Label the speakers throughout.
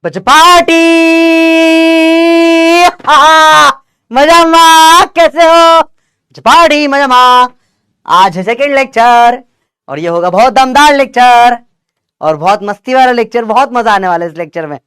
Speaker 1: बच्चे पार्टी। मजा मा, कैसे हो? पार्टी मजा मा। आज है सेकंड लेक्चर और ये होगा बहुत दमदार लेक्चर और बहुत मस्ती वाला लेक्चर। बहुत मजा आने वाला है इस लेक्चर में।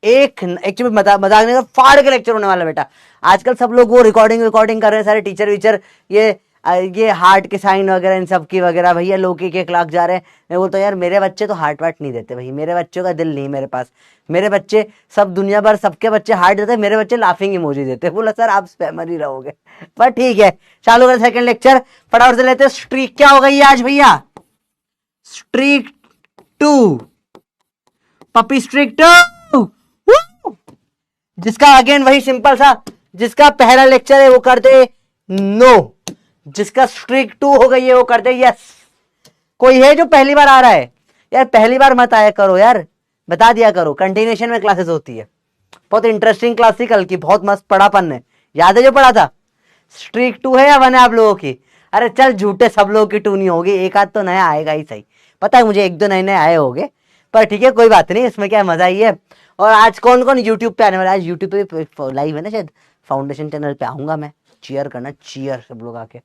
Speaker 1: एक एक्चुअली मजाक नहीं, तो फाड़ के लेक्चर होने वाला बेटा। आजकल सब लोग वो रिकॉर्डिंग कर रहे हैं, सारे टीचर वीचर। ये हार्ट के साइन वगैरह इन सब की वगैरह भैया लोग एक लाख जा रहे हैं। मैं बोलता यार मेरे बच्चे तो हार्ट वार्ट नहीं देते भाई, मेरे बच्चों का दिल नहीं मेरे पास। मेरे बच्चे सब दुनिया भर सबके बच्चे हार्ट देते हैं, मेरे बच्चे लाफिंग इमोजी देते हैं। बोला सर आप स्पैमर ही रहोगे, पर ठीक है चालू कर सेकंड लेक्चर फटाफट से लेते हैं। स्ट्रीक क्या हो गई आज भैया? Streak 2, puppy streak 2। जिसका अगेन वही सिंपल सा, जिसका पहला लेक्चर है वो कर दे नो, जिसका स्ट्रीक 2 हो गई है वो कर दे यस। कोई है जो पहली बार आ रहा है? यार पहली बार मत आया करो यार, बता दिया करो। कंटिन्यूएशन में क्लासेस होती है, बहुत इंटरेस्टिंग क्लास थी कल की, बहुत मस्त पढ़ापन है। याद है जो पढ़ा था? स्ट्रीक 2 है या 1 है आप लोगों की? अरे चल झूठे, सब लोगों की 2 नहीं होगी, एक आध तो नया आएगा ही सही। पता है मुझे, एक दो नए आए होंगे, पर ठीक है कोई बात नहीं, इसमें क्या मजा ही है। और आज कौन कौन यूट्यूब पे आने वाला है? आज यूट्यूब पे लाइव है ना शायद, फाउंडेशन चैनल पे आऊंगा मैं। चीयर करना, चीयर सब लोग आके,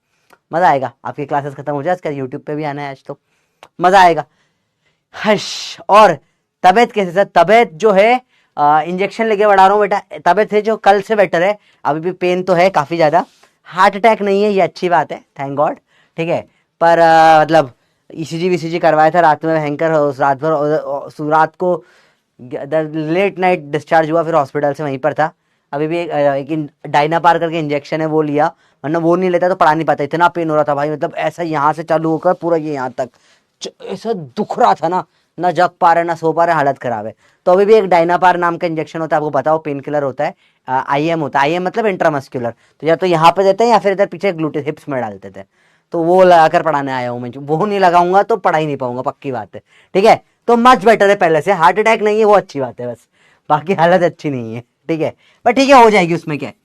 Speaker 1: मजा आएगा। आपकी क्लासेस खत्म हो जाए इसका यूट्यूब पे भी आना है आज, तो मजा आएगा। हश। और तबीयत कैसे सर? तबीयत जो है इंजेक्शन लेके बढ़ा रहा हूँ बेटा। तबीयत है जो कल से बेटर है, अभी भी पेन तो है काफी ज्यादा। हार्ट अटैक नहीं है, ये अच्छी बात है, थैंक गॉड। ठीक है, पर मतलब ईसीजी वीसीजी करवाया था रात में भयंकर, रात भर रात को लेट नाइट डिस्चार्ज हुआ, फिर हॉस्पिटल से वहीं पर था। अभी भी एक डायनापार करके इंजेक्शन है वो लिया, वरना वो नहीं लेता तो पढ़ा नहीं पाता। इतना पेन हो रहा था भाई, मतलब ऐसा यहाँ से चालू होकर पूरा ये यहाँ तक ऐसा दुख रहा था ना जग पा रहे ना सो पा रहे, हालत खराब है। तो अभी भी एक डायनापार नाम का इंजेक्शन होता है, आपको बताओ, पेन किलर होता है। आईएम होता है, आईएम मतलब इंट्रामस्कुलर। तो या तो यहाँ पे देते हैं या फिर इधर पीछे ग्लूटेस हिप्स में डाल देते हैं। तो वो लगाकर पढ़ाने आया हूँ मैं। वो नहीं लगाऊंगा तो पढ़ा ही नहीं पाऊंगा, पक्की बात है। ठीक है, तो मच बेटर है पहले से। हार्ट अटैक नहीं है वो अच्छी बात है, बस बाकी हालत अच्छी नहीं है। ठीक है, पर ठीक है हो जाएगी, उसमें क्या है,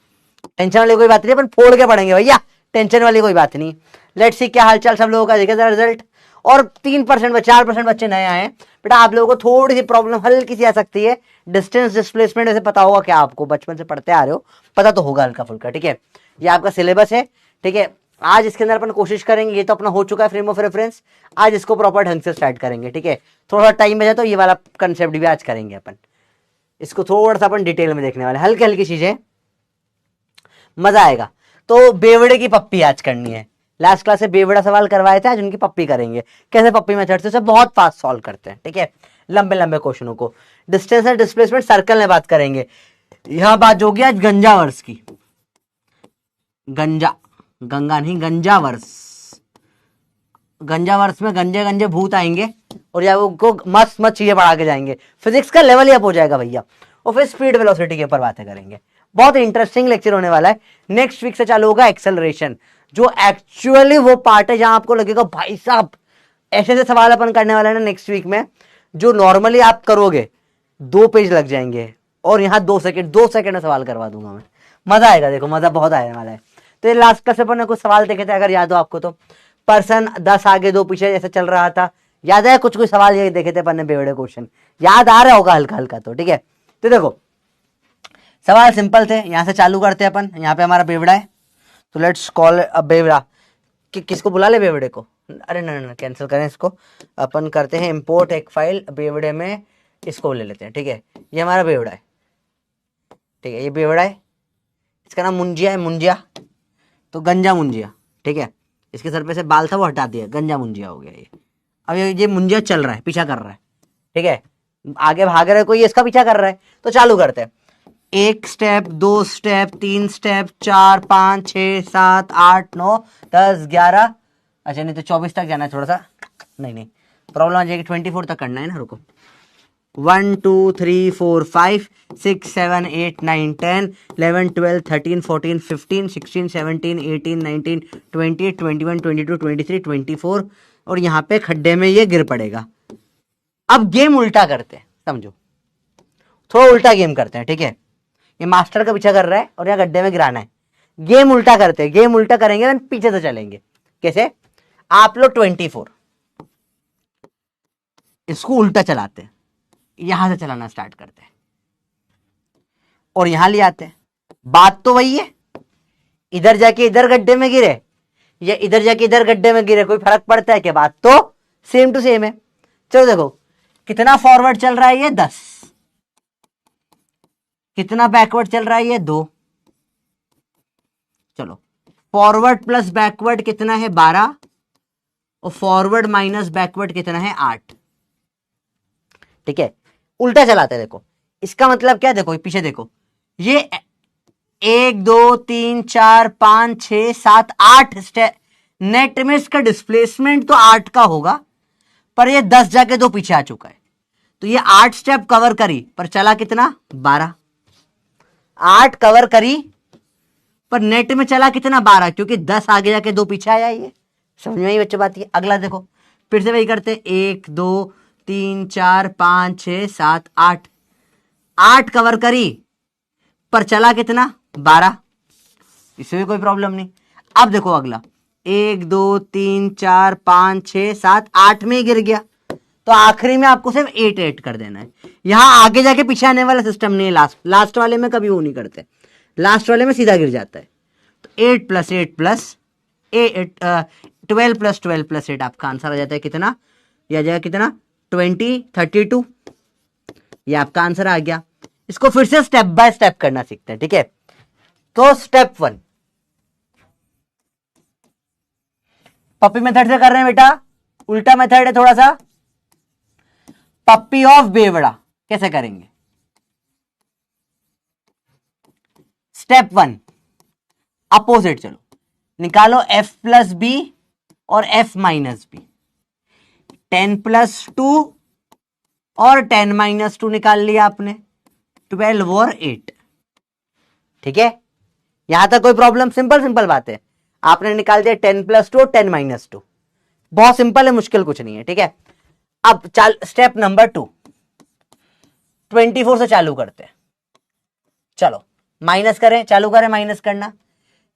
Speaker 1: टेंशन वाली कोई बात नहीं, अपन फोड़ के पढ़ेंगे भैया, टेंशन वाली कोई बात नहीं। लेट्स सी क्या हालचाल सब लोगों का, देखे जरा रिजल्ट। और 3% 4% बच्चे नए आए बेटा। आप लोगों को थोड़ी सी प्रॉब्लम हल्की सी आ सकती है, डिस्टेंस डिस्प्लेसमेंट। वैसे पता होगा क्या आपको, बचपन से पढ़ते आ रहे हो, पता तो होगा हल्का फुल्का। ठीक है, ये आपका सिलेबस है। ठीक है, आज इसके अंदर अपन कोशिश करेंगे, ये तो अपना हो चुका है फ्रेम ऑफ रेफरेंस, आज इसको प्रॉपर ढंग से स्टार्ट करेंगे। ठीक है, थोड़ा टाइम बचा तो ये वाला कंसेप्ट भी आज करेंगे अपन। इसको थोड़ा सा अपन डिटेल में देखने वाले, हल्की हल्की चीजें, मजा आएगा। तो बेवड़े की पप्पी आज करनी है। लास्ट क्लास से बेवड़ा सवाल करवाए थे, आज उनकी पप्पी करेंगे। कैसे पप्पी मेथड से बहुत फास्ट सॉल्व करते हैं। ठीक है, लंबे लंबे क्वेश्चनों को। डिस्टेंस एंड डिस्प्लेसमेंट सर्कल में बात करेंगे। यहां बात होगी आज गंजा वर्स की। गंजा, गंगा नहीं, गंजा वर्स। गंजा वर्स में गंजे गंजे भूत आएंगे और या उनको मस्त मस्त चीजें बढ़ा के जाएंगे, फिजिक्स का लेवल ही अप हो जाएगा भैया। और फिर स्पीड वेलोसिटी के ऊपर बातें करेंगे। बहुत इंटरेस्टिंग लेक्चर होने वाला है। नेक्स्ट वीक से चालू होगा एक्सेलरेशन, जो एक्चुअली वो पार्ट है जहां आपको लगेगा भाई साहब ऐसे ऐसे सवाल अपन करने वाले हैं ना नेक्स्ट वीक में, जो नॉर्मली आप करोगे 2 पेज लग जाएंगे, और यहाँ 2 सेकंड में सवाल करवा दूंगा मैं। मजा आएगा, देखो मजा बहुत आने वाला है। तो ये लास्ट क्लास अपन ने कुछ सवाल देखे थे, अगर याद हो आपको तो। पर्सन 10 आगे 2 पीछे जैसे चल रहा था, याद है? कुछ सवाल ये देखे थे अपन ने, बेवड़े क्वेश्चन याद आ रहा होगा हल्का हल्का तो। ठीक है, तो देखो सवाल सिंपल थे, यहां से चालू करते हैं अपन। यहाँ पे हमारा बेवड़ा है, तो लेट्स कॉल अ बेवड़ा। किसको बुला ले बेवड़े को? अरे ना कैंसिल करें इसको, अपन करते हैं इंपोर्ट एक फाइल बेवड़े में, इसको ले लेते हैं। ठीक है, ये हमारा बेवड़ा है। ठीक है, ये बेवड़ा है, इसका नाम मुंजिया है, मुंजिया, तो गंजा मुंजिया। ठीक है, इसके सर पे से बाल था वो हटा दिया, गंजा मुंजिया हो गया ये। अब ये मुंजिया चल रहा है, पीछा कर रहा है। ठीक है, आगे भाग रहा है कोई, इसका पीछा कर रहा है। तो चालू करते हैं। 1 स्टेप, 2 स्टेप, 3 स्टेप, 4 5 6 7 8 9 10 11, अच्छा नहीं तो 24 तक जाना है थोड़ा सा। नहीं प्रॉब्लम आ जाएगी, 24 तक करना है ना। रुको, 1 2 3 4 5 6 7 8 9 10 11 12 13 14 15 16 17 18 19 20 21 22 23 24, और यहाँ पे खड्डे में ये गिर पड़ेगा। अब गेम उल्टा करते हैं, समझो, थोड़ा उल्टा गेम करते हैं। ठीक है, ये मास्टर का पीछा कर रहा है और यहाँ गड्ढे में गिराना है। गेम उल्टा करते हैं, गेम उल्टा करेंगे तो पीछे से चलेंगे। कैसे? आप लोग 24, इसको उल्टा चलाते हैं, यहां से चलाना स्टार्ट करते हैं। और यहां ले आते हैं। बात तो वही है, इधर जाके इधर गड्ढे में गिरे या इधर जाके इधर गड्ढे में गिरे, कोई फर्क पड़ता है क्या? बात तो सेम टू सेम है। चलो देखो कितना फॉरवर्ड चल रहा है ये 10, कितना बैकवर्ड चल रहा है ये 2। चलो फॉरवर्ड प्लस बैकवर्ड कितना है 12 और फॉरवर्ड माइनस बैकवर्ड कितना है 8। ठीक है, उल्टा चलाते हैं। देखो इसका मतलब क्या, देखो पीछे देखो, ये 1 2 3 4 5 6 7 8 स्टेप, नेट में इसका डिस्प्लेसमेंट तो 8 का होगा, पर ये 10 जाके 2 पीछे आ चुका है, तो ये 8 स्टेप कवर करी पर चला कितना 12। 8 कवर करी पर नेट में चला कितना 12, क्योंकि 10 आगे जाके 2 पीछे आया। ये समझ में ही बच्चे बात है। अगला देखो फिर से वही करते, 1 2 3 4 5 6 7 8, 8 कवर करी पर चला कितना 12, इससे भी कोई प्रॉब्लम नहीं। अब देखो अगला 1 2 3 4 5 6 7 8 में ही गिर गया, तो आखिरी में आपको सिर्फ 8 8 कर देना है। यहां आगे जाके पीछे आने वाला सिस्टम नहीं है। लास्ट वाले में कभी वो नहीं करते, लास्ट वाले में सीधा गिर जाता है। तो 8 प्लस 8 प्लस 12 प्लस 12 प्लस 8 आपका आंसर आ जाता है कितना, यह आ जाएगा कितना 20 32। ये आपका आंसर आ गया। इसको फिर से स्टेप बाय स्टेप करना सीखते हैं। ठीक है, तो स्टेप 1 पप्पी मेथड से कर रहे हैं बेटा, उल्टा मेथड है थोड़ा सा। पप्पी ऑफ बेवड़ा कैसे करेंगे? स्टेप 1 अपोजिट, चलो निकालो f प्लस बी और f माइनस बी। 10 प्लस 2 और 10 माइनस 2 निकाल लिया आपने, 12 और 8। ठीक है, यहां तक कोई प्रॉब्लम? सिंपल सिंपल बात है। आपने निकाल दिया 10 प्लस 2 और 10 माइनस 2, बहुत सिंपल है, मुश्किल कुछ नहीं है। ठीक है, अब स्टेप नंबर 2 24 से चालू करते हैं। चलो माइनस करें, चालू करें माइनस करना।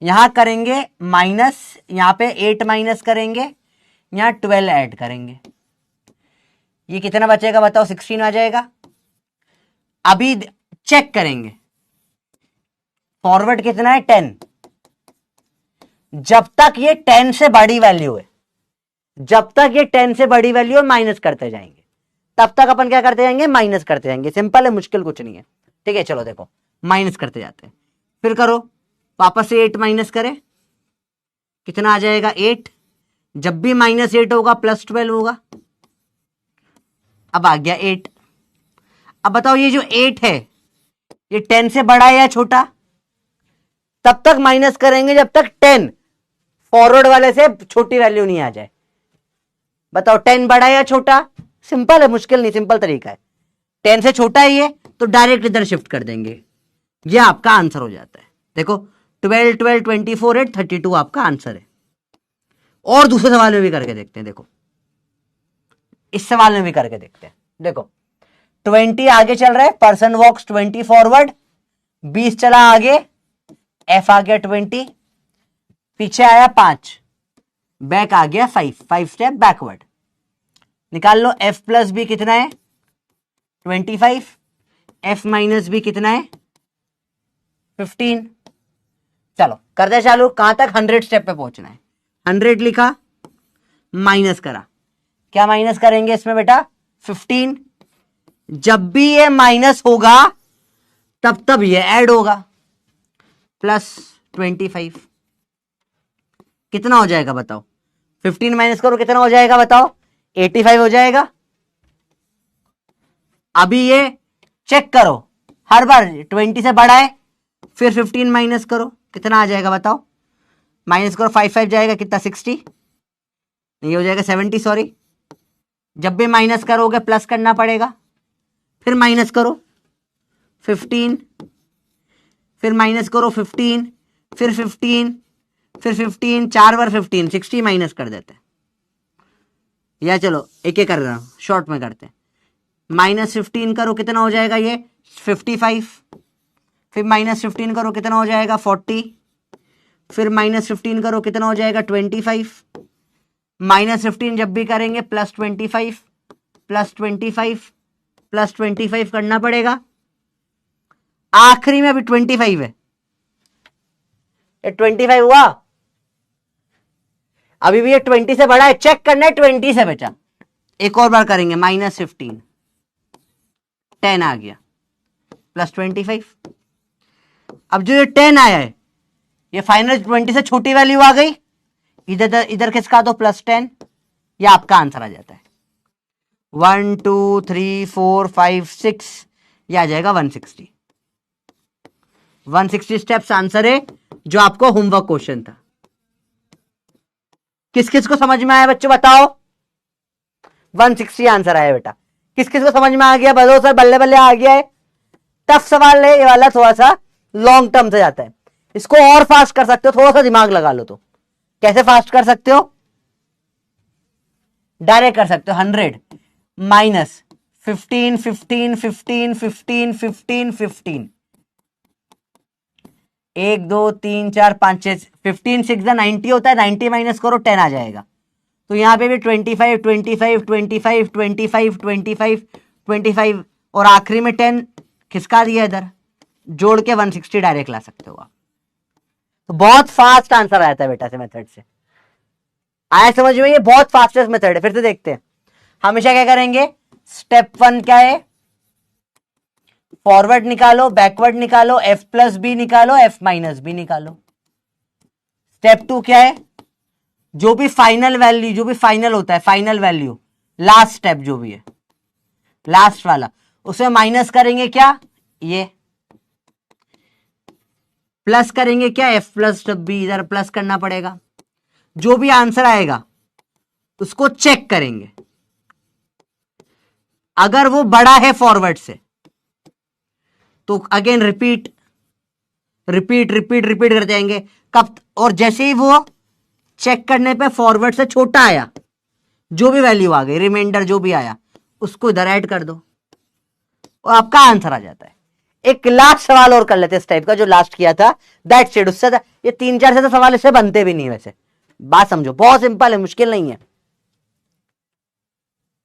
Speaker 1: यहां करेंगे माइनस, यहां पे 8 माइनस करेंगे, यहां 12 ऐड करेंगे, ये कितना बचेगा बताओ? 16 आ जाएगा। अभी चेक करेंगे, फॉरवर्ड कितना है 10। जब तक ये 10 से बड़ी वैल्यू है, जब तक ये 10 से बड़ी वैल्यू है माइनस करते जाएंगे, तब तक अपन क्या करते जाएंगे? माइनस करते जाएंगे। सिंपल है, मुश्किल कुछ नहीं है। ठीक है, चलो देखो माइनस करते जाते हैं, फिर करो वापस से 8 माइनस करें, कितना आ जाएगा 8। जब भी माइनस 8 होगा प्लस 12 होगा। अब आ गया 8। अब बताओ ये जो 8 है ये 10 से बड़ा है या छोटा? तब तक माइनस करेंगे जब तक 10 फॉरवर्ड वाले से छोटी वैल्यू नहीं आ जाए। बताओ 10 बड़ा है या छोटा? सिंपल है, मुश्किल नहीं, सिंपल तरीका है। 10 से छोटा है ये, तो डायरेक्ट इधर शिफ्ट कर देंगे, ये आपका आंसर हो जाता है। देखो 12 12 24 8 32 आपका आंसर है। और दूसरे सवाल में भी करके देखते हैं। देखो इस सवाल में भी करके देखते हैं। देखो 20 आगे चल रहा है, पर्सन वॉक्स 20 फॉरवर्ड, 20 चला आगे, एफ आ गया 20, पीछे आया 5, बैक आ गया 5 स्टेप बैकवर्ड। निकाल लो एफ प्लस बी कितना है 25, एफ माइनस बी कितना है 15। चलो कर दे चालू, कहां तक? 100 स्टेप पे पहुंचना है। 100 लिखा, माइनस करा, क्या माइनस करेंगे इसमें बेटा? 15। जब भी ये माइनस होगा तब तब ये ऐड होगा, प्लस 25। कितना हो जाएगा बताओ? 15 माइनस करो, कितना हो जाएगा बताओ? 85 हो जाएगा। अभी ये चेक करो, हर बार 20 से बड़ा है, फिर 15 माइनस करो, कितना आ जाएगा बताओ? माइनस करो, 5 5 जाएगा कितना? 60 नहीं हो जाएगा 70, सॉरी। जब भी माइनस करोगे प्लस करना पड़ेगा, फिर माइनस करो 15, फिर माइनस करो 15, फिर 15, फिर 15, 4 बार 15, 60 माइनस कर देते हैं। या चलो एक एक कर रहा हूं, शॉर्ट में करते हैं। माइनस 15 करो, कितना हो जाएगा ये? 55। फिर माइनस 15 करो, कितना हो जाएगा? 40। फिर माइनस 15 करो, कितना हो जाएगा? 25। माइनस 15 जब भी करेंगे प्लस 25, प्लस 25, प्लस 25 करना पड़ेगा। आखिरी में अभी 25 है, ये 25 हुआ, अभी भी ये 20 से बड़ा है, चेक करना है 20 से बेटा। एक और बार करेंगे, -15, 10 आ गया, +25। अब जो ये 10 आया है, ये फाइनल 20 से छोटी वैल्यू आ गई, इधर इधर किसका दो +10, ये आपका आंसर आ जाता है। 1 2 3 4 5 6, ये आ जाएगा 160। 160 स्टेप्स आंसर है, जो आपको होमवर्क क्वेश्चन था। किस किस को समझ में आया बच्चों बताओ? 160 आंसर आया बेटा। किस किस को समझ में आ गया? बताओ सर, बल्ले बल्ले आ गया है। टफ सवाल है ये वाला, थोड़ा सा लॉन्ग टर्म से जाता है, इसको और फास्ट कर सकते हो, थोड़ा सा दिमाग लगा लो तो। कैसे फास्ट कर सकते हो? डायरेक्ट कर सकते हो, 100 माइनस 15 15 15 15 15 15, 1 2 3 4 5 6, 15 6 90 होता है, 90 माइनस करो 10 आ जाएगा। तो यहां पे भी 25 25 25 25 25 25 और आखिरी में 10 किसका दिया इधर, जोड़ के 160 डायरेक्ट ला सकते हो आप। तो बहुत फास्ट आंसर आया था बेटा से मेथड से, आया समझ में? ये बहुत फास्टेस्ट मेथड है। फिर से देखते हैं, हमेशा क्या करेंगे, स्टेप 1 क्या है, फॉरवर्ड निकालो, बैकवर्ड निकालो, f+b निकालो, f-b निकालो। स्टेप 2 क्या है, जो भी फाइनल वैल्यू, जो भी फाइनल होता है, फाइनल वैल्यू, लास्ट स्टेप जो भी है, लास्ट वाला, उसमें माइनस करेंगे क्या, ये प्लस करेंगे क्या, f+b, इधर प्लस करना पड़ेगा। जो भी आंसर आएगा उसको चेक करेंगे, अगर वो बड़ा है फॉरवर्ड से तो again repeat repeat repeat repeat कर जाएंगे। कब? और जैसे ही वो चेक करने पे फॉरवर्ड से छोटा आया, जो भी वैल्यू आ गई, रिमाइंडर जो भी आया, उसको इधर ऐड कर दो और आपका आंसर आ जाता है। एक लास्ट सवाल और कर लेते हैं इस टाइप का, जो लास्ट किया था, दैट्स इट। उससे ये 3-4 से तो सवाल इससे बनते भी नहीं, वैसे बात समझो, बहुत सिंपल है, मुश्किल नहीं है।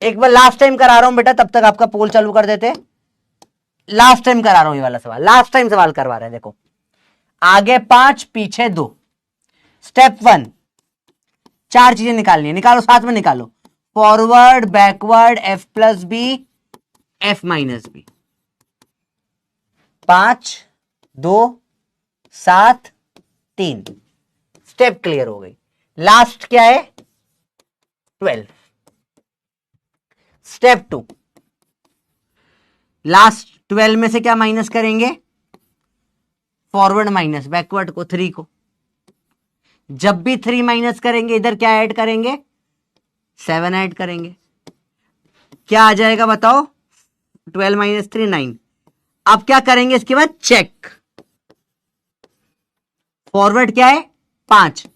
Speaker 1: एक बार लास्ट टाइम करा रहा हूं बेटा, तब तक आपका पोल चालू कर देते। लास्ट टाइम करा रहा हूं ये वाला सवाल, लास्ट टाइम सवाल करवा रहे हैं। देखो, आगे 5 पीछे 2। स्टेप 1, 4 चीजें निकालनी है, निकालो, साथ में निकालो, forward, backward, f+b, f-b। 5 2 7 3, step clear हो गई। लास्ट क्या है, 12। स्टेप 2, लास्ट 12 में से क्या माइनस करेंगे, फॉरवर्ड माइनस बैकवर्ड को, 3 को। जब भी 3 माइनस करेंगे, इधर क्या ऐड करेंगे, 7 ऐड करेंगे। क्या आ जाएगा बताओ, 12 - 3 9। अब क्या करेंगे इसके बाद, चेक। फॉरवर्ड क्या है, 5,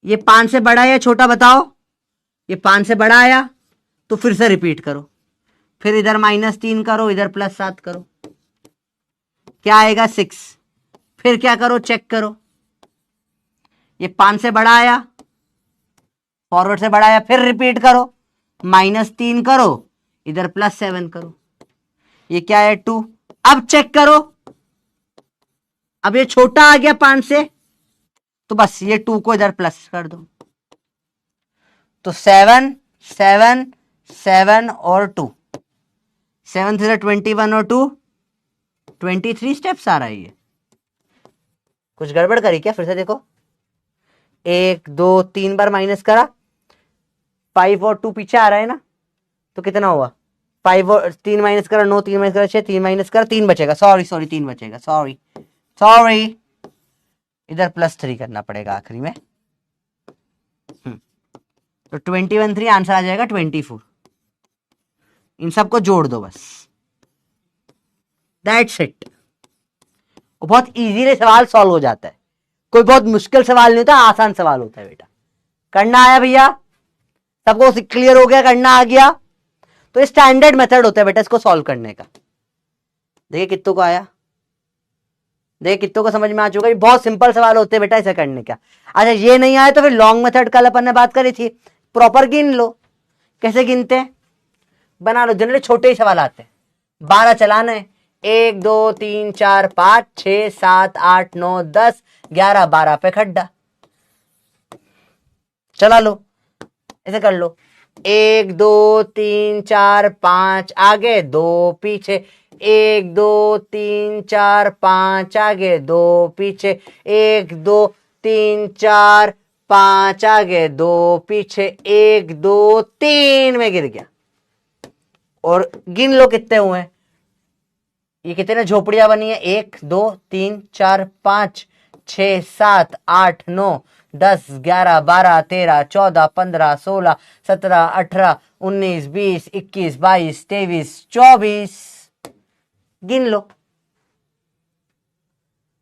Speaker 1: ये 5 से बड़ा है या छोटा बताओ, ये 5 से बड़ा आया, तो फिर से रिपीट करो, फिर इधर -3 करो, इधर +7 करो, क्या आएगा, 6। फिर क्या करो, चेक करो, ये 5 से बड़ा आया, फॉरवर्ड से बड़ा आया, फिर रिपीट करो, -3 करो, इधर +7 करो, ये क्या है, 2। अब चेक करो, अब ये छोटा आ गया 5 से, तो बस ये 2 को इधर प्लस कर दो। तो 7 7 7 और 2, 7 से 21 और 2 23 स्टेप्स आ रहा है। ये कुछ गड़बड़ करी क्या? फिर से देखो, 1 2 3 बार माइनस करा, 5 और 2 पीछे आ रहा है ना, तो कितना हुआ, 5 और 3 माइनस करा, 9 3 माइनस करा 6, 3 माइनस करा, 3 बचेगा, सॉरी 3 बचेगा, सॉरी, इधर +3 करना पड़ेगा आखिरी में। तो 21 3 आंसर आ जाएगा 24। इन सबको जोड़ दो बस, दैट्स इट। बहुत इजीली सवाल सॉल्व हो जाता है, कोई बहुत मुश्किल सवाल नहीं होता, आसान सवाल होता है बेटा। करना आया भैया सबको, क्लियर हो गया, करना आ गया। तो स्टैंडर्ड मेथड होता है बेटा इसको सॉल्व करने का। देखिए कित्तों को आया, देखिए कित्तों को समझ में आ चुका है। बहुत सिंपल सवाल होते हैं बेटा इसे करने का। अच्छा ये नहीं आया तो फिर लॉन्ग मेथड कल अपन ने बात करी थी, प्रॉपर गिन लो। कैसे गिनते हैं, बना लो, जनरली छोटे ही सवाल आते हैं, 12 चलाना है, 1 2 3 4 5 6 7 8 9 10 11 12 पे खड्डा। चला लो, ऐसे कर लो। 1 2 3 4 5 आगे 2 पीछे, 1 2 3 4 5 आगे 2 पीछे, 1 2 3 4 5 आगे 2 पीछे, 1 2 3 में गिर गया। और गिन लो कितने हुए, ये कितने झोपड़ियां बनी है, 1 2 3 4 5 6 7 8 9 10 11 12 13 14 15 16 17 18 19 20 21 22 23 24 गिन लो।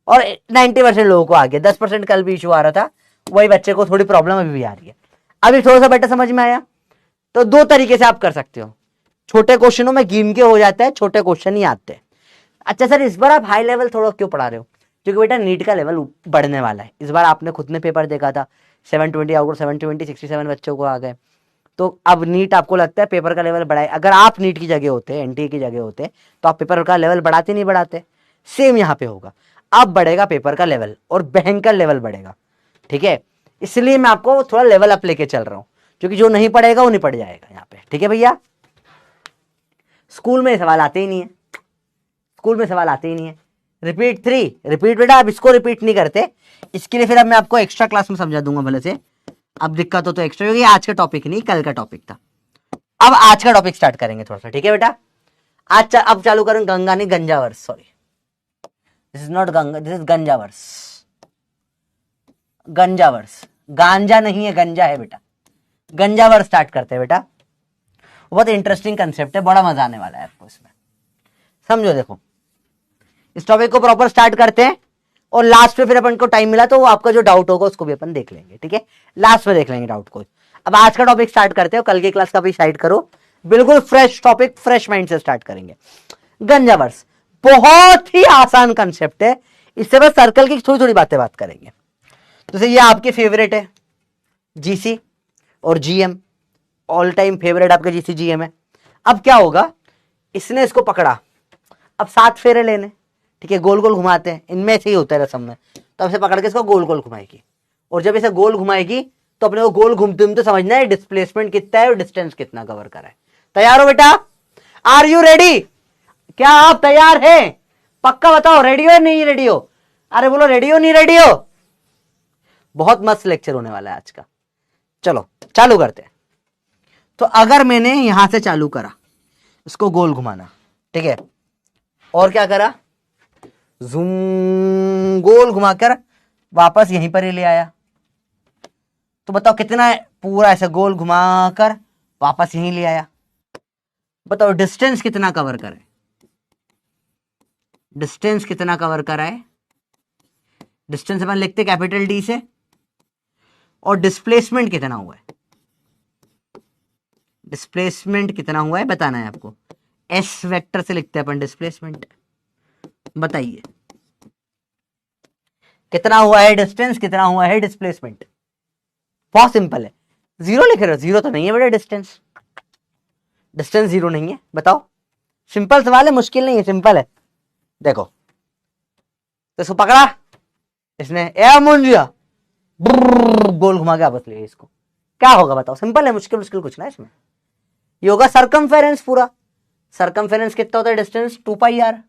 Speaker 1: और 90% लोगों को आ गया, 10% कल भी इशू आ रहा था, वही बच्चे को थोड़ी प्रॉब्लम अभी भी आ रही है। अभी थोड़ा सा बेटर समझ में आया। तो दो तरीके से आप कर सकते हो, छोटे क्वेश्चनों में गिन के हो जाता है, छोटे क्वेश्चन ही आते हैं। अच्छा सर इस बार आप हाई लेवल थोड़ा क्यों पढ़ा रहे हो, क्योंकि बेटा नीट का लेवल बढ़ने वाला है। इस बार आपने खुद ने पेपर देखा था, 720 आउट ऑफ 720 67 बच्चों को आ गए। तो अब नीट आपको लगता है पेपर का लेवल बढ़ाए, अगर आप नीट की जगह होते, एनटीए की जगह होते, तो आप पेपर का लेवल बढ़ाते नहीं बढ़ाते। सेम यहाँ पे होगा, अब बढ़ेगा पेपर का लेवल और भयंकर लेवल बढ़ेगा, ठीक है। इसलिए मैं आपको थोड़ा लेवल अप लेके चल रहा हूं, क्योंकि जो नहीं पढ़ेगा वो नहीं पढ़ जाएगा यहाँ पे, ठीक है भैया। स्कूल में सवाल आते ही नहीं है, स्कूल में सवाल आते ही नहीं है। रिपीट 3 रिपीट, बेटा आप इसको रिपीट नहीं करते, इसके लिए फिर अब मैं आपको एक्स्ट्रा क्लास में समझा दूंगा भले से। अब दिक्कत हो तो एक्स्ट्रा, क्योंकि आज का टॉपिक नहीं कल का टॉपिक था। अब आज का टॉपिक स्टार्ट करेंगे थोड़ा सा, ठीक है बेटा। अब चालू करें गंगा नहीं गंजावर्स, sorry this is not Ganga, this is गंजावर्स। गंजावर्स, गांजा नहीं है गंजा है बेटा। गंजावर्स स्टार्ट करते हैं बेटा, बहुत इंटरेस्टिंग कंसेप्ट है, बड़ा मजा आने वाला है आपको इसमें, समझो। देखो इस टॉपिक को प्रॉपर स्टार्ट करते हैं, और लास्ट में फिर अपन को टाइम मिला तो वो आपका जो डाउट होगा उसको भी अपन देख लेंगे, ठीक है। लास्ट में देख लेंगे डाउट को। अब आज का टॉपिक स्टार्ट करते हो, कल की क्लास का भी साइड करो, बिल्कुल फ्रेश टॉपिक, फ्रेश माइंड से स्टार्ट करेंगे। गंजावर्स बहुत ही आसान कंसेप्ट है, इससे बस सर्कल की थोड़ी थोड़ी बातें बात करेंगे। तो ये आपके फेवरेट है जीसी और जीएम, ऑल टाइम फेवरेट आपके जीसी जीएम है। अब क्या होगा, इसने इसको पकड़ा, अब 7 फेरे लेने, ठीक है, गोल गोल घुमाते हैं, इनमें से ही होता है रसम में। तो अब से पकड़ के इसको गोल गोल घुमाएगी, और जब इसे गोल घुमाएगी तो अपने को गोल घूमते घूमते समझना है डिस्प्लेसमेंट कितना है और डिस्टेंस कितना कवर करा है। तैयार हो बेटा, आर यू रेडी, क्या आप तैयार हैं, पक्का बताओ, रेडी हो नहीं रेडी हो, अरे बोलो रेडी हो नहीं रेडी हो। बहुत मस्त लेक्चर होने वाला है आज का, चलो चालू करते हैं। तो अगर मैंने यहां से चालू करा इसको गोल घुमाना, ठीक है, और क्या करा, जूम गोल घुमाकर वापस यहीं पर ही ले आया, तो बताओ कितना है, पूरा ऐसे गोल घुमाकर वापस यहीं ले आया, बताओ डिस्टेंस कितना कवर करे, डिस्टेंस कितना कवर करा है। डिस्टेंस अपन लिखते कैपिटल डी से, और डिस्प्लेसमेंट कितना हुआ है, डिस्प्लेसमेंट कितना हुआ है बताना है आपको। एस वेक्टर से लिखते हैं अपन डिस्प्लेसमेंट, बताइए कितना हुआ है डिस्टेंस, कितना हुआ है डिस्प्लेसमेंट। बहुत सिंपल है, जीरो लिख रहे हो, जीरो तो नहीं है बेटा, डिस्टेंस डिस्टेंस जीरो नहीं है, बताओ। सिंपल सवाल है, मुश्किल नहीं है, सिंपल है। देखो तो इसको पकड़ा इसने, ए मुंजिया गोल घुमा के वापस ले इसको, क्या होगा बताओ, सिंपल है, मुश्किल मुश्किल कुछ ना इसमें। ये होगा सर्कमफेरेंस पूरा। सर्कमफेरेंस कितना होता है डिस्टेंस, 2 पाई आर।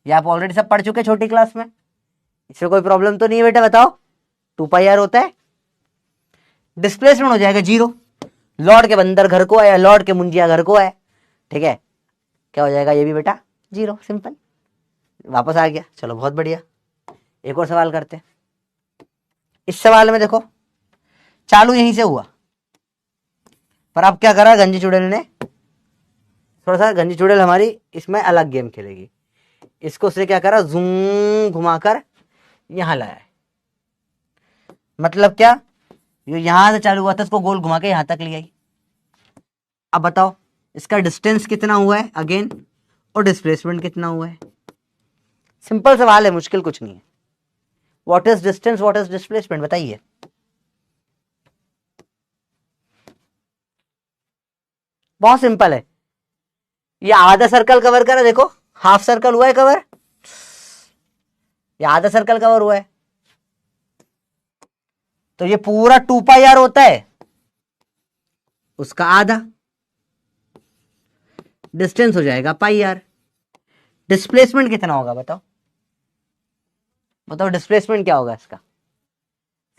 Speaker 1: ये आप ऑलरेडी सब पढ़ चुके छोटी क्लास में, इसमें कोई प्रॉब्लम तो नहीं है बेटा, बताओ 2 पाई आर होता है। डिस्प्लेसमेंट हो जाएगा जीरो, लौट के बंदर घर को आया, लौट के मुंजिया घर को आया, ठीक है, क्या हो जाएगा ये भी बेटा जीरो, सिंपल, वापस आ गया। चलो बहुत बढ़िया, एक और सवाल करते हैं। इस सवाल में देखो चालू यहीं से हुआ, पर अब क्या करा गंजी चुड़ैल ने, थोड़ा सा गंजी चुड़ैल हमारी इसमें अलग गेम खेलेगी। इसको उसने क्या करा, जूम घुमाकर यहां लाया है, मतलब क्या, ये यहां से चालू हुआ था, इसको गोल घुमा के यहां तक ले आई। अब बताओ इसका डिस्टेंस कितना हुआ है अगेन, और डिस्प्लेसमेंट कितना हुआ है। सिंपल सवाल है, मुश्किल कुछ नहीं है। What is distance, what is displacement, बताइए। बहुत सिंपल है, ये आधा सर्कल कवर करा, देखो हाफ सर्कल हुआ है कवर, या आधा सर्कल कवर हुआ है, तो ये पूरा 2 पाई आर होता है, उसका आधा डिस्टेंस हो जाएगा पाई आर। डिस्प्लेसमेंट कितना होगा बताओ, बताओ डिस्प्लेसमेंट क्या होगा इसका,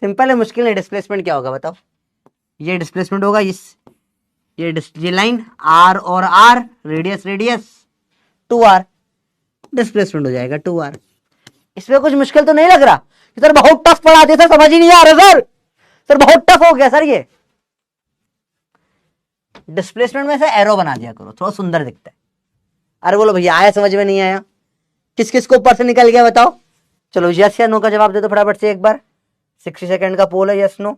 Speaker 1: सिंपल है, मुश्किल नहीं। डिस्प्लेसमेंट क्या होगा बताओ, ये डिस्प्लेसमेंट होगा ये लाइन आर और r, radius radius 2r, displacement हो जाएगा 2r। इसमें कुछ मुश्किल तो नहीं लग रहा कि सर बहुत टफ पढ़ा दिया सर, समझ ही नहीं आ रहा सर बहुत टफ हो गया सर ये। डिस्प्लेसमेंट में से एरो बना दिया करो, थोड़ा सुंदर दिखता है। अरे बोलो भैया आया समझ में नहीं आया, किस किस को ऊपर से निकल गया बताओ। चलो यस या नो का जवाब दे दो फटाफट से एक बार, 60 सेकंड का पोल है, यस नो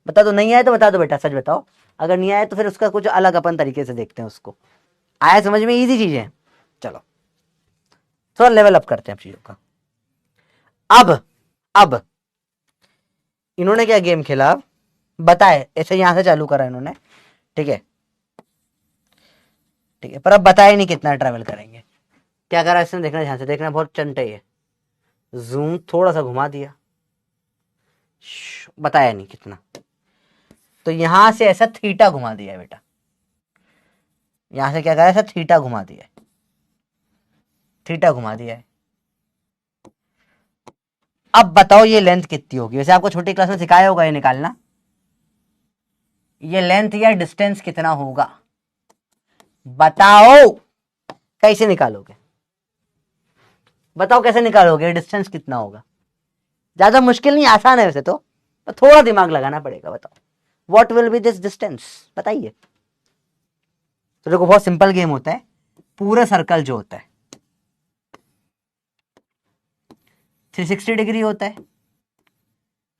Speaker 1: बता दो। नहीं आया तो बता दो बेटा, सच बताओ। अगर नहीं आया तो फिर उसका कुछ अलग अपन तरीके से देखते हैं उसको। आया समझ में, इजी चीज है। चलो थोड़ा लेवल अप करते हैं चीजों का। अब इन्होंने क्या गेम खेला बताए, ऐसे यहां से चालू करा इन्होंने, ठीक है ठीक है, पर अब बताए नहीं कितना ट्रैवल करेंगे। क्या करा इसने, देखना ध्यान से देखना, बहुत चंटे है। जूम थोड़ा सा घुमा दिया, बताया नहीं कितना, तो यहां से ऐसा थीटा घुमा दिया है बेटा, यहां से क्या करा, ऐसा थीटा घुमा दिया है, थीटा घुमा दिया है। अब बताओ ये लेंथ कितनी होगी, वैसे आपको छोटी क्लास में सिखाया होगा ये निकालना, ये लेंथ या डिस्टेंस कितना होगा बताओ, कैसे निकालोगे बताओ, कैसे निकालोगे, डिस्टेंस कितना होगा। ज्यादा मुश्किल नहीं, आसान है वैसे तो थोड़ा दिमाग लगाना पड़ेगा। बताओ what will be this distance, बताइए। तो देखो बहुत सिंपल गेम होता है, पूरा सर्कल जो होता है 360 डिग्री होता है,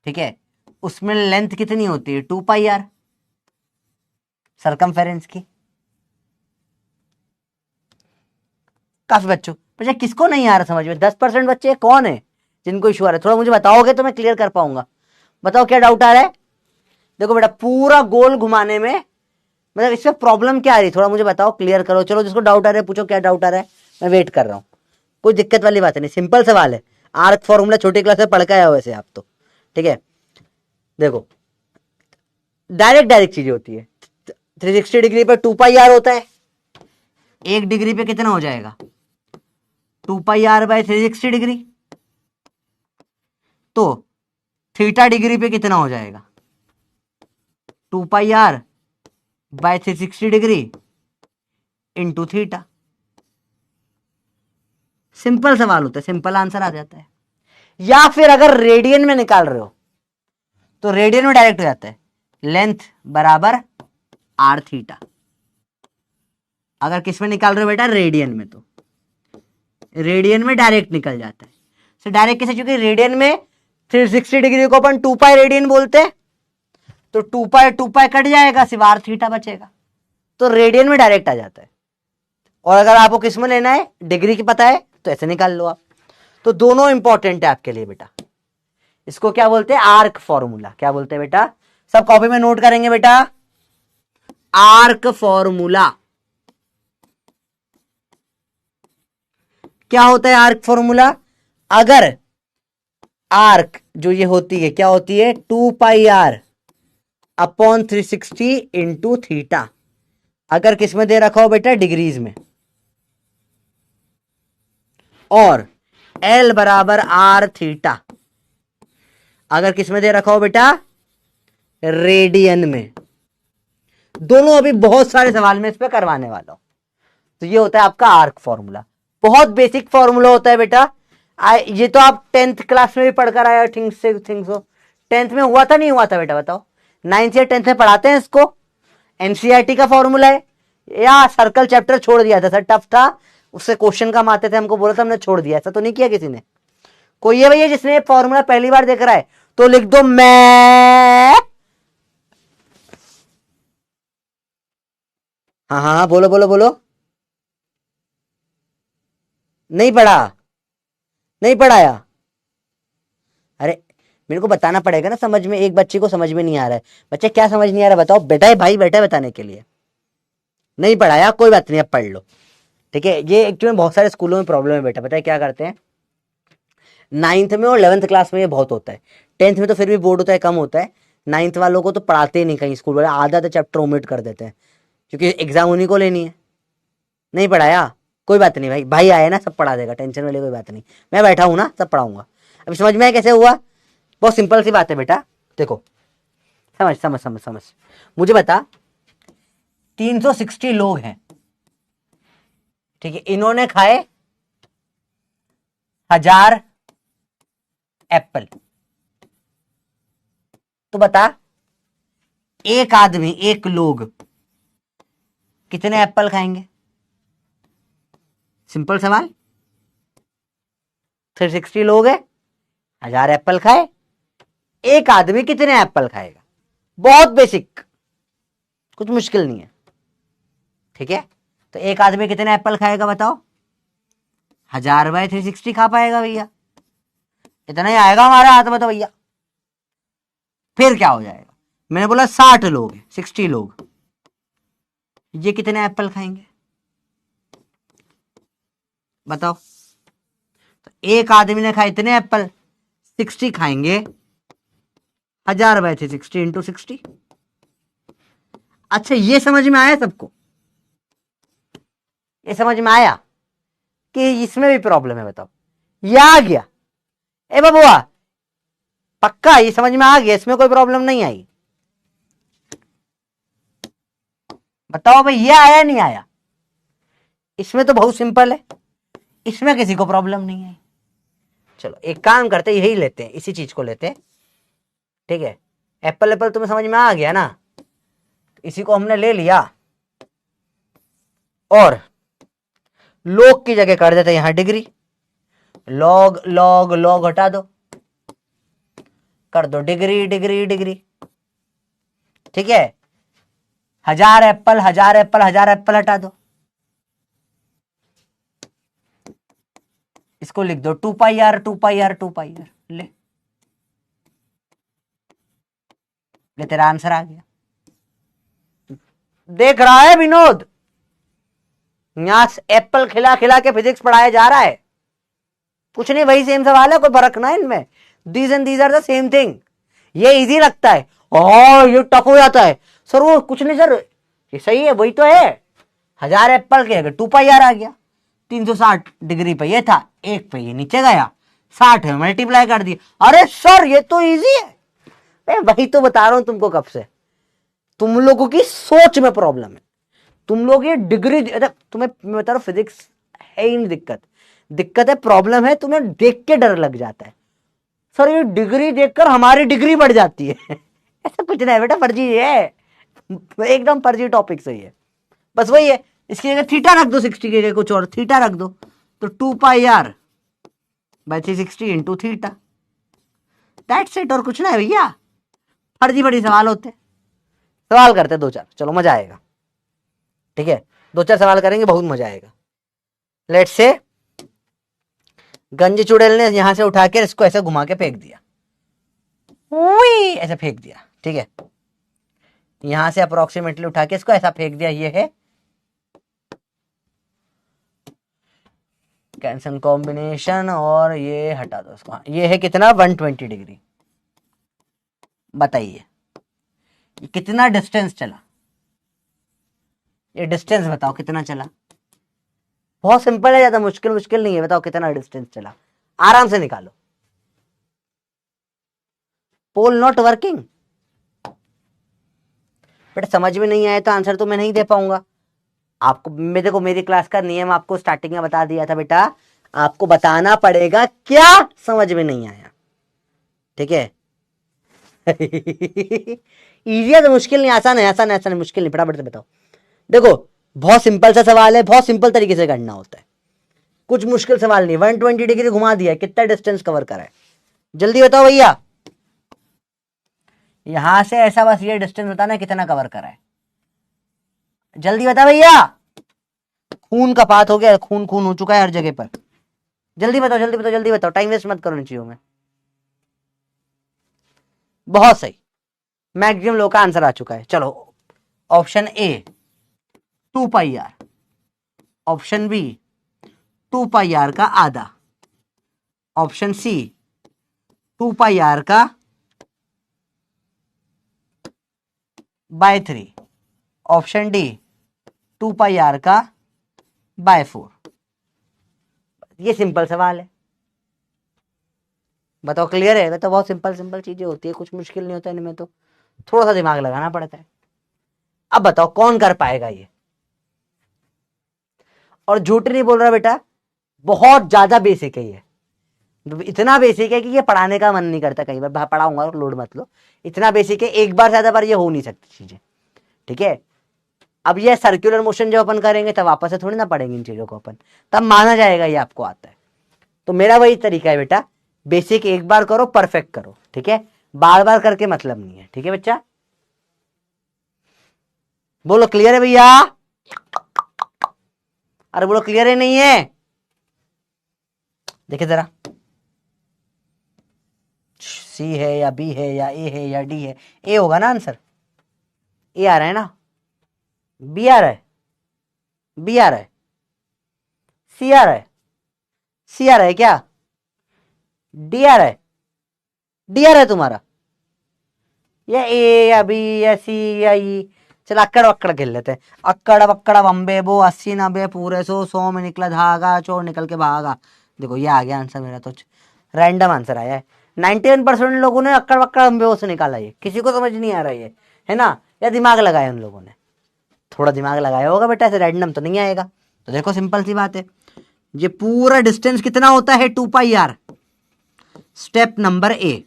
Speaker 1: ठीक है, उसमें लेंथ कितनी होती है 2 पाई आर सरकमफेरेंस की। काफी बच्चों किसको नहीं आ रहा समझ में, 10% बच्चे कौन है जिनको इशू आ रहा है, थोड़ा मुझे बताओगे तो मैं क्लियर कर पाऊंगा। बताओ क्या डाउट आ रहा है। देखो बेटा पूरा गोल घुमाने में मतलब इसमें प्रॉब्लम क्या आ रही है, थोड़ा मुझे बताओ, क्लियर करो। चलो जिसको डाउट आ रहा है पूछो क्या डाउट आ रहा है, मैं वेट कर रहा हूं। कोई दिक्कत वाली बात नहीं, सिंपल सवाल है, आर्क फॉर्मूला छोटी क्लास में पढ़ के आया हो वैसे आप तो, ठीक है। देखो डायरेक्ट चीजें होती है, 360 डिग्री पर 2 पाई आर होता है, 1 डिग्री पे कितना हो जाएगा 2 पाई आर बाय 360 डिग्री, तो थीटा डिग्री पे कितना हो जाएगा 2 pi R by 360 degree into theta. Simple सवाल होता है, सिंपल आंसर आ जाता है। या फिर अगर रेडियन में निकाल रहे हो तो रेडियन में डायरेक्ट हो जाता है, लेंथ बराबर आर थीटा। अगर किस में निकाल रहे हो बेटा, रेडियन में, तो रेडियन में डायरेक्ट निकल जाता है। सो डायरेक्ट कैसे, क्योंकि रेडियन में 360 डिग्री को अपन 2 पाई रेडियन बोलते हैं, तो 2 पाई कट जाएगा, सिर्फ आर थीटा बचेगा, तो रेडियन में डायरेक्ट आ जाता है। और अगर आपको किस में लेना है, डिग्री की पता है तो ऐसे निकाल लो आप। तो दोनों इंपॉर्टेंट है आपके लिए बेटा। इसको क्या बोलते हैं, आर्क फॉर्मूला। क्या बोलते हैं बेटा, सब कॉपी में नोट करेंगे बेटा, आर्क फॉर्मूला। क्या होता है आर्क फॉर्मूला, अगर आर्क जो ये होती है क्या होती है 2 pi are upon 360 into theta. अगर किसमें दे रखा हो बेटा, डिग्रीज में, और एल बराबर आर थीटा अगर किसमें दे रखा हो बेटा, रेडियन में। दोनों अभी बहुत सारे सवाल में इस पे करवाने वाला हूं। तो ये होता है आपका आर्क फॉर्मूला, बहुत बेसिक फॉर्मूला होता है बेटा। ये तो आप 10th क्लास में भी पढ़कर आए, थिंक सो 10th में हुआ था नहीं हुआ था बेटा, बताओ। 9th या 10th में पढ़ाते हैं इसको, एनसीईआरटी का फॉर्मूला है, या सर्कल चैप्टर छोड़ दिया था सर, टफ था, उससे क्वेश्चन कम आते थे, हमको बोला था, हमने छोड़ दिया। ऐसा तो नहीं किया किसी ने। कोई है भैया जिसने फॉर्मूला पहली बार देख रहा है तो लिख दो मैं। हाँ हाँ बोलो बोलो बोलो। नहीं पढ़ा, नहीं पढ़ाया, अरे मेरे को बताना पड़ेगा ना, समझ में, एक बच्चे को समझ में नहीं आ रहा है, बच्चे क्या समझ नहीं आ रहा बताओ, बेटा भाई बैठा है बताने के लिए। नहीं पढ़ाया, कोई बात नहीं, अब पढ़ लो, ठीक है, ये एक्चुअली बहुत सारे स्कूलों में प्रॉब्लम है बेटा। पता है क्या करते हैं, 9th में और 11th क्लास में ये बहुत होता है। 10th में तो फिर भी बोर्ड होता है, कम होता है। 9th वालों को तो पढ़ाते ही नहीं कहीं स्कूल वाले, आधा चैप्टर ओमिट कर देते हैं, क्योंकि एग्जाम उन्हीं को लेनी है। नहीं पढ़ाया, कोई बात नहीं भाई, भाई आया ना सब पढ़ा देगा, टेंशन वाली कोई बात नहीं, मैं बैठा हूं ना, सब पढ़ाऊंगा। अभी समझ में आया कैसे हुआ? बहुत सिंपल सी बात है बेटा, देखो समझ समझ समझ समझ। मुझे बता, 360 लोग हैं, ठीक है, इन्होंने खाए 1000 एप्पल। तो बता, एक आदमी, एक लोग कितने एप्पल खाएंगे? सिंपल सवाल। 360 लोग हैं, 1000 एप्पल खाए, एक आदमी कितने एप्पल खाएगा? बहुत बेसिक, कुछ मुश्किल नहीं है, ठीक है। तो एक आदमी कितने एप्पल खाएगा बताओ? 1000/360 खा पाएगा भैया, इतना ही आएगा हमारे हाथ में तो भैया। फिर क्या हो जाएगा? मैंने बोला 60 लोग हैं, 60 लोग, ये कितने एप्पल खाएंगे बताओ? तो एक आदमी ने खाए इतने एप्पल, 60 खाएंगे, 1000/360 इंटू 60। अच्छा, ये समझ में आया सबको? ये समझ में आया कि इसमें भी प्रॉब्लम है? बताओ, ये आ गया? ए बबुआ, पक्का ये समझ में आ गया, इसमें कोई प्रॉब्लम नहीं आई? बताओ भाई, ये आया नहीं आया? इसमें तो बहुत सिंपल है, इसमें किसी को प्रॉब्लम नहीं है। चलो एक काम करते, यही लेते हैं, इसी चीज को लेते हैं, ठीक है। एप्पल एप्पल तुम्हें समझ में आ गया ना, तो इसी को हमने ले लिया और लोग की जगह कर देते यहां डिग्री। लॉग लॉग लॉग हटा दो, कर दो डिग्री डिग्री डिग्री, ठीक है। 1000 एप्पल 1000 एप्पल 1000 एप्पल हटा दो, इसको लिख दो 2πr 2πr 2πr। ले ले, तेरा आंसर आ गया। देख रहा है विनोद, यहां एप्पल खिला खिला के फिजिक्स पढ़ाया जा रहा है, कुछ नहीं, वही सेम सवाल है, कोई फर्क ना है इनमें। These and these are the same thing. ये इजी लगता है और ये टफ हो जाता है। सर वो कुछ नहीं सर, ये सही है, वही तो है। 1000 एप्पल के अगर 2πr आ गया, 360 डिग्री पे ये था, एक पे ये नीचे गया, 60 है मल्टीप्लाई कर दिया। अरे सर ये तो इजी है। वही तो बता रहा हूं तुमको कब से, तुम लोगों की सोच में प्रॉब्लम है। तुम लोग ये डिग्री, तुम्हें मैं बता रहा हूं, फिजिक्स है ही नहीं दिक्कत, दिक्कत है, प्रॉब्लम है, तुम्हें देख के डर लग जाता है। सर ये डिग्री देखकर हमारी डिग्री बढ़ जाती है। ऐसा कुछ नहीं है बेटा, फर्जी है, एकदम फर्जी टॉपिक सही है। बस वही है, इसकी जगह थीटा रख दो, 60 की जगह कुछ और थीटा रख दो, तो 2πr/360 into theta, that's it. और कुछ ना है भैया, फर्जी फर्जी सवाल होते, सवाल करते 2-4, चलो मजा आएगा, ठीक है। 2-4 सवाल करेंगे, बहुत मजा आएगा। लेट्स से गंज चुड़ैल ने यहां से उठा के इसको ऐसे घुमा के फेंक दिया, ऐसे फेंक दिया, ठीक है। यहां से अप्रोक्सीमेटली उठा के इसको ऐसा फेंक दिया, ये है कैंसल कॉम्बिनेशन, और ये हटा दो इसको, ये है कितना 120 डिग्री। बताइए ये कितना डिस्टेंस चला, ये डिस्टेंस बताओ कितना चला। बहुत सिंपल है, ज्यादा मुश्किल मुश्किल नहीं है, बताओ कितना डिस्टेंस चला, आराम से निकालो। पोल नॉट वर्किंग, बट समझ में नहीं आया तो आंसर तो मैं नहीं दे पाऊंगा आपको। मैं देखो, मेरी क्लास का नियम आपको स्टार्टिंग में बता दिया था बेटा, आपको बताना पड़ेगा क्या समझ में नहीं आया, ठीक है। इजी है तो मुश्किल नहीं, आसान है, आसान है, आसान है, मुश्किल नहीं, फटाफट से बताओ। देखो बहुत सिंपल सा सवाल है, बहुत सिंपल तरीके से करना होता है, कुछ मुश्किल सवाल नहीं। 120 डिग्री घुमा दिया, कितना डिस्टेंस कवर करा है, जल्दी बताओ भैया। यहां से ऐसा, बस ये डिस्टेंस बताना कितना कवर करा है, जल्दी बता भैया। खून का पात हो गया, खून खून हो चुका है हर जगह पर, जल्दी बताओ जल्दी बताओ जल्दी बताओ, टाइम वेस्ट मत करो इन चीजों में। बहुत सही, मैक्सिमम लोग का आंसर आ चुका है। चलो option A 2πr, option B 2 pi r का आधा, ऑप्शन सी 2 पाई आर का by 3, option D 2 pi r का बाय 4। ये सिंपल सवाल है, बताओ क्लियर है? तो बहुत सिंपल सिंपल चीजें होती है, कुछ मुश्किल नहीं होता इनमें, तो थोड़ा सा दिमाग लगाना पड़ता है। अब बताओ कौन कर पाएगा ये? और झूठ नहीं बोल रहा बेटा, बहुत ज्यादा बेसिक है ये, इतना बेसिक है कि ये पढ़ाने का मन नहीं करता, कई बार पढ़ाऊंगा और लोड मत लो, इतना बेसिक है, एक बार ज्यादा बार ये हो नहीं सकती चीजें, ठीक है। अब ये सर्कुलर मोशन जब अपन करेंगे तब वापस से थोड़ी ना पढ़ेंगे इन चीजों को अपन, तब माना जाएगा ये आपको आता है। तो मेरा वही तरीका है बेटा, बेसिक एक बार करो, परफेक्ट करो, ठीक है, बार बार करके मतलब नहीं है, ठीक है बच्चा? बोलो क्लियर है भैया? अरे बोलो क्लियर है नहीं है? देखिए जरा, सी है या बी है या ए है या डी है? ए होगा ना आंसर, ए आ रहा है ना, बी आ रहा है, बी आ रहा है, सी आ रहा है, सी आ रहा है क्या? डी आ रहा है, डी आ रहा है तुम्हारा, या ए या बी या सी या ई? चल अक्कड़ वक्कड़ खेल लेते हैं, अक्कड़ वक्कड़ बम्बे बो 80 90 पूरे 100 में निकला धागा, चोर निकल के भागा। देखो ये आ गया आंसर मेरा, तो रैंडम आंसर आया है। 91% लोगों ने अक्कड़ वक्कड़ बम्बे बो से निकाला, ये किसी को समझ नहीं आ रहा है ना? या दिमाग लगाया उन लोगों ने? थोड़ा दिमाग लगाया होगा बेटा, ऐसे रैंडम तो नहीं आएगा। तो देखो सिंपल सी बात है, ये पूरा डिस्टेंस कितना होता है? 2 pi R, step number A,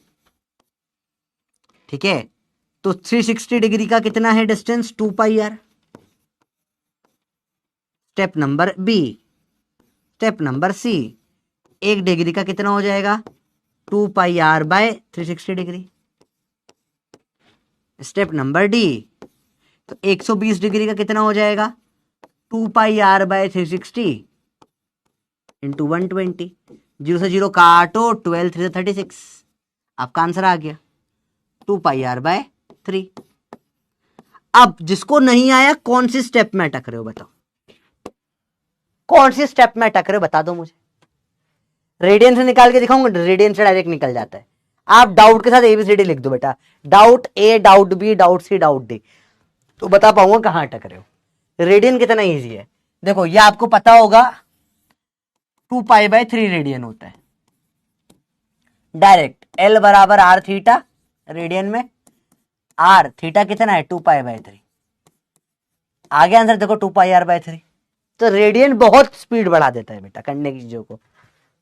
Speaker 1: ठीक है। तो 360 डिग्री का कितना है distance? 2 pi R. Step number B, step number C, 1 degree का कितना हो जाएगा? 2 pi R by 360 degree. Step number D, तो 120 डिग्री का कितना हो जाएगा? 2 पाई आर बाय 360 इंटू 120। 0 से 0 काटो, 12 3 36, आपका आंसर आ गया 2 पाई आर बाय 3। अब जिसको नहीं आया, कौन सी स्टेप में अटक रहे हो बताओ, कौन सी स्टेप में अटक रहे हो बता दो मुझे। रेडियन से निकाल के दिखाऊंगा, रेडियन से डायरेक्ट निकल जाता है। आप डाउट के साथ एबीसीडी लिख दो बेटा, डाउट ए, डाउट बी, डाउट सी, डाउट डी, तो बता पाऊंगा कहां अटक रहे हो। रेडियन कितना इजी है, देखो ये आपको पता होगा, 2 पाई बाय 3 रेडियन होता है डायरेक्ट। एल बराबर आर थीटा, रेडियन में आर थीटा कितना है? 2 पाई बाय 3। आगे आंसर देखो 2 पाई आर बाय 3। तो रेडियन बहुत स्पीड बढ़ा देता है बेटा करने की चीजों को,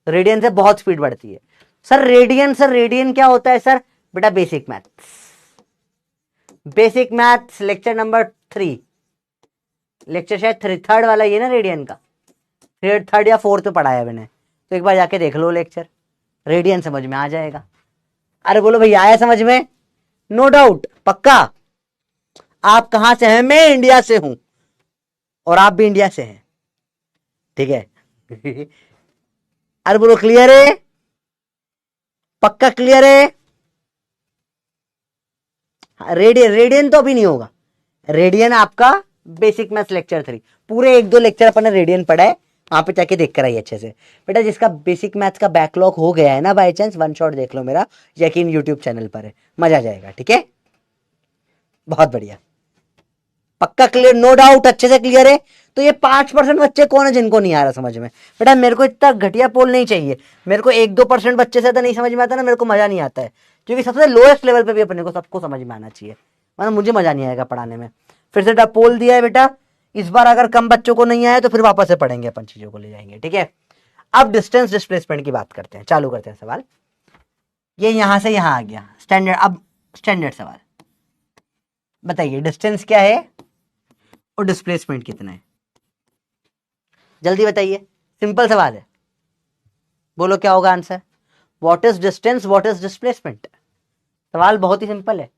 Speaker 1: रेडियन से बहुत स्पीड बढ़ती है। सर रेडियन क्या होता है सर? बेटा basic maths, basic maths lecture number 3, lecture शायद थर्ड वाला ये ना रेडियन का, थर्ड या फोर्थ में पढ़ाया मैंने, तो एक बार जाके देख लो लेक्चर, रेडियन समझ में आ जाएगा। अरे बोलो भैया आया समझ में? नो डाउट, पक्का? आप कहां से हैं? मैं इंडिया से हूं, और आप भी इंडिया से हैं, ठीक है? अरे बोलो क्लियर है? पक्का क्लियर है? रेडियन तो अभी नहीं होगा, रेडियन आपका बेसिक मैथ्स लेक्चर 3, पूरे 1-2 लेक्चर अपन ने रेडियन पढ़ा है, वहां पे जाके देख कर आइए अच्छे से बेटा। जिसका बेसिक मैथ्स का बैकलॉग हो गया है ना बाय चांस, वन शॉट देख लो मेरा, यकीन यूट्यूब चैनल पर है, मजा आ जाएगा, ठीक है? बहुत बढ़िया, पक्का क्लियर? नो डाउट, अच्छे से क्लियर है? तो ये 5% बच्चे कौन है जिनको नहीं आ रहा समझ में? बेटा मेरे को इतना घटिया पोल नहीं चाहिए, मेरे को 1-2% बच्चे से तो नहीं समझ में आता ना, मेरे को मजा नहीं आता है, क्योंकि सबसे लोएस्ट लेवल पे भी अपने को सबको समझ में आना चाहिए, वरना मुझे मजा नहीं आएगा पढ़ाने में। फिर से पोल दिया है बेटा, इस बार अगर कम बच्चों को नहीं आया तो फिर वापस से पढ़ेंगे, अपन चीजों को ले जाएंगे, ठीक है? अब डिस्टेंस डिस्प्लेसमेंट की बात करते हैं, चालू करते हैं सवाल। ये यहां से यहां आ गया स्टैंडर्ड, अब स्टैंडर्ड सवाल बताइए, डिस्टेंस क्या है और डिस्प्लेसमेंट कितना है? जल्दी बताइए, सिंपल सवाल है, बोलो क्या होगा answer? What is distance, what is displacement? सवाल बहुत ही सिंपल है।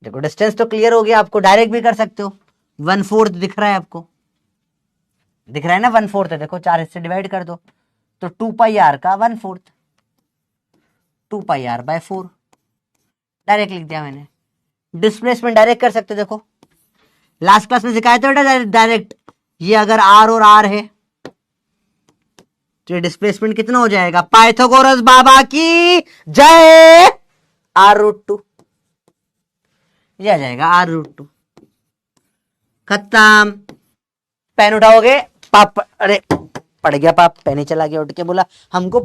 Speaker 1: देखो डिस्टेंस तो क्लियर हो गया, आपको डायरेक्ट भी कर सकते हो, 1/4 दिख रहा है आपको, दिख रहा है ना 1/4 है, देखो 4 हिस्से डिवाइड कर दो, तो 2 पाई आर का 1/4, 2 पाई आर बाय 4, डायरेक्ट लिख दिया मैंने। डिस्प्लेसमेंट डायरेक्ट कर सकते हो, देखो लास्ट क्लास में सिखाया था बेटा, डायरेक्ट ये अगर आर और आर है तो ये डिस्प्लेसमेंट कितना हो जाएगा? पाइथागोरस बाबा की जय। r√2 ये आ जाएगा r√2। खत्म। पेन उठाओगे पाप, अरे पड़ गया पाप, पेन ही चला गया। उठ के बोला हमको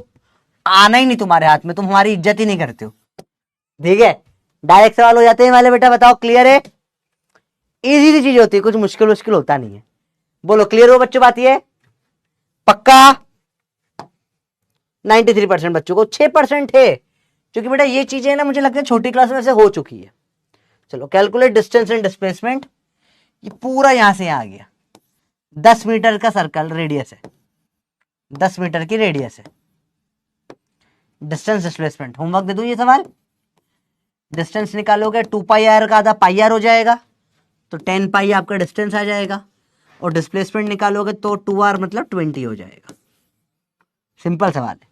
Speaker 1: आना ही नहीं तुम्हारे हाथ में, तुम हमारी इज्जत ही नहीं करते हो। ठीक है, डायरेक्ट सवाल हो जाते हैं वाले बेटा। बताओ क्लियर है? इजी सी चीज होती है, कुछ मुश्किल मुश्किल होता नहीं है। बोलो क्लियर हो बच्चों? बात ये पक्का? 93% बच्चों को, 6% है क्योंकि बेटा ये चीजें ना मुझे लगता है छोटी क्लास में से हो चुकी है। चलो कैलकुलेट डिस्टेंस एंड डिस्प्लेसमेंट। ये पूरा यहां से यहां आ गया। 10 मीटर का सर्कल रेडियस है, 10 मीटर की रेडियस है। डिस्टेंस डिस्प्लेसमेंट होमवर्क दे दूं ये सवाल। डिस्टेंस निकालोगे 2 पाई आर का आधा पाई आर हो जाएगा, तो 10 पाई आपका डिस्टेंस आ जाएगा। और डिस्प्लेसमेंट निकालोगे तो 2r मतलब 20 हो जाएगा। सिंपल सवाल है।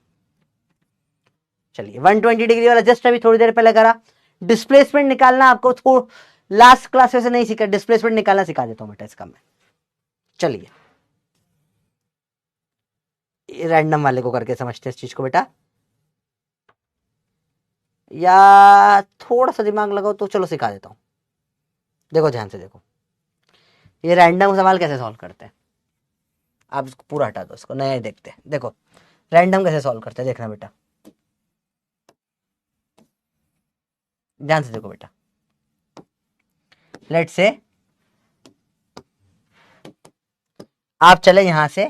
Speaker 1: चलिए 120 डिग्री वाला जस्ट अभी थोड़ी देर पहले करा। डिस्प्लेसमेंट निकालना आपको लास्ट क्लास में से नहीं सीखा, डिस्प्लेसमेंट निकालना सिखा देता हूं बेटा इसका मैं। चलिए रैंडम वाले को करके समझते हैं इस चीज को बेटा, या थोड़ा सा दिमाग लगाओ तो चलो सिखा देता हूं। देखो ध्यान से देखो, ये रैंडम सवाल कैसे सॉल्व करते हैं। आप इसको पूरा हटा दो, इसको नया ही देखते हैं। देखो रैंडम कैसे सॉल्व करते हैं, देखना बेटा, ध्यान से देखो बेटा। लेट से आप चले यहां से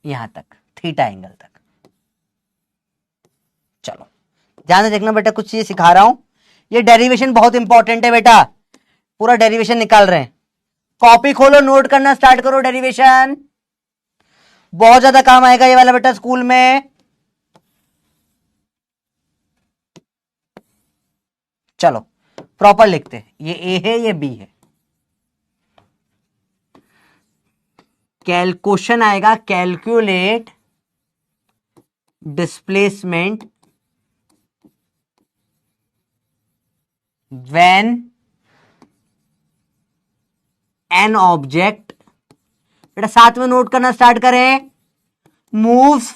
Speaker 1: यहां तक, थीटा एंगल तक। चलो ध्यान से देखना बेटा, कुछ चीज सिखा रहा हूं। ये डेरिवेशन बहुत इंपॉर्टेंट है बेटा, पूरा डेरिवेशन निकाल रहे हैं। कॉपी खोलो, नोट करना स्टार्ट करो। डेरिवेशन बहुत ज्यादा काम आएगा ये वाला बेटा स्कूल में। चलो प्रॉपर लिखते हैं, ये ए है ये बी है। क्वेश्चन आएगा calculate displacement when an object, बेटा साथ में नोट करना स्टार्ट करें। मूव्स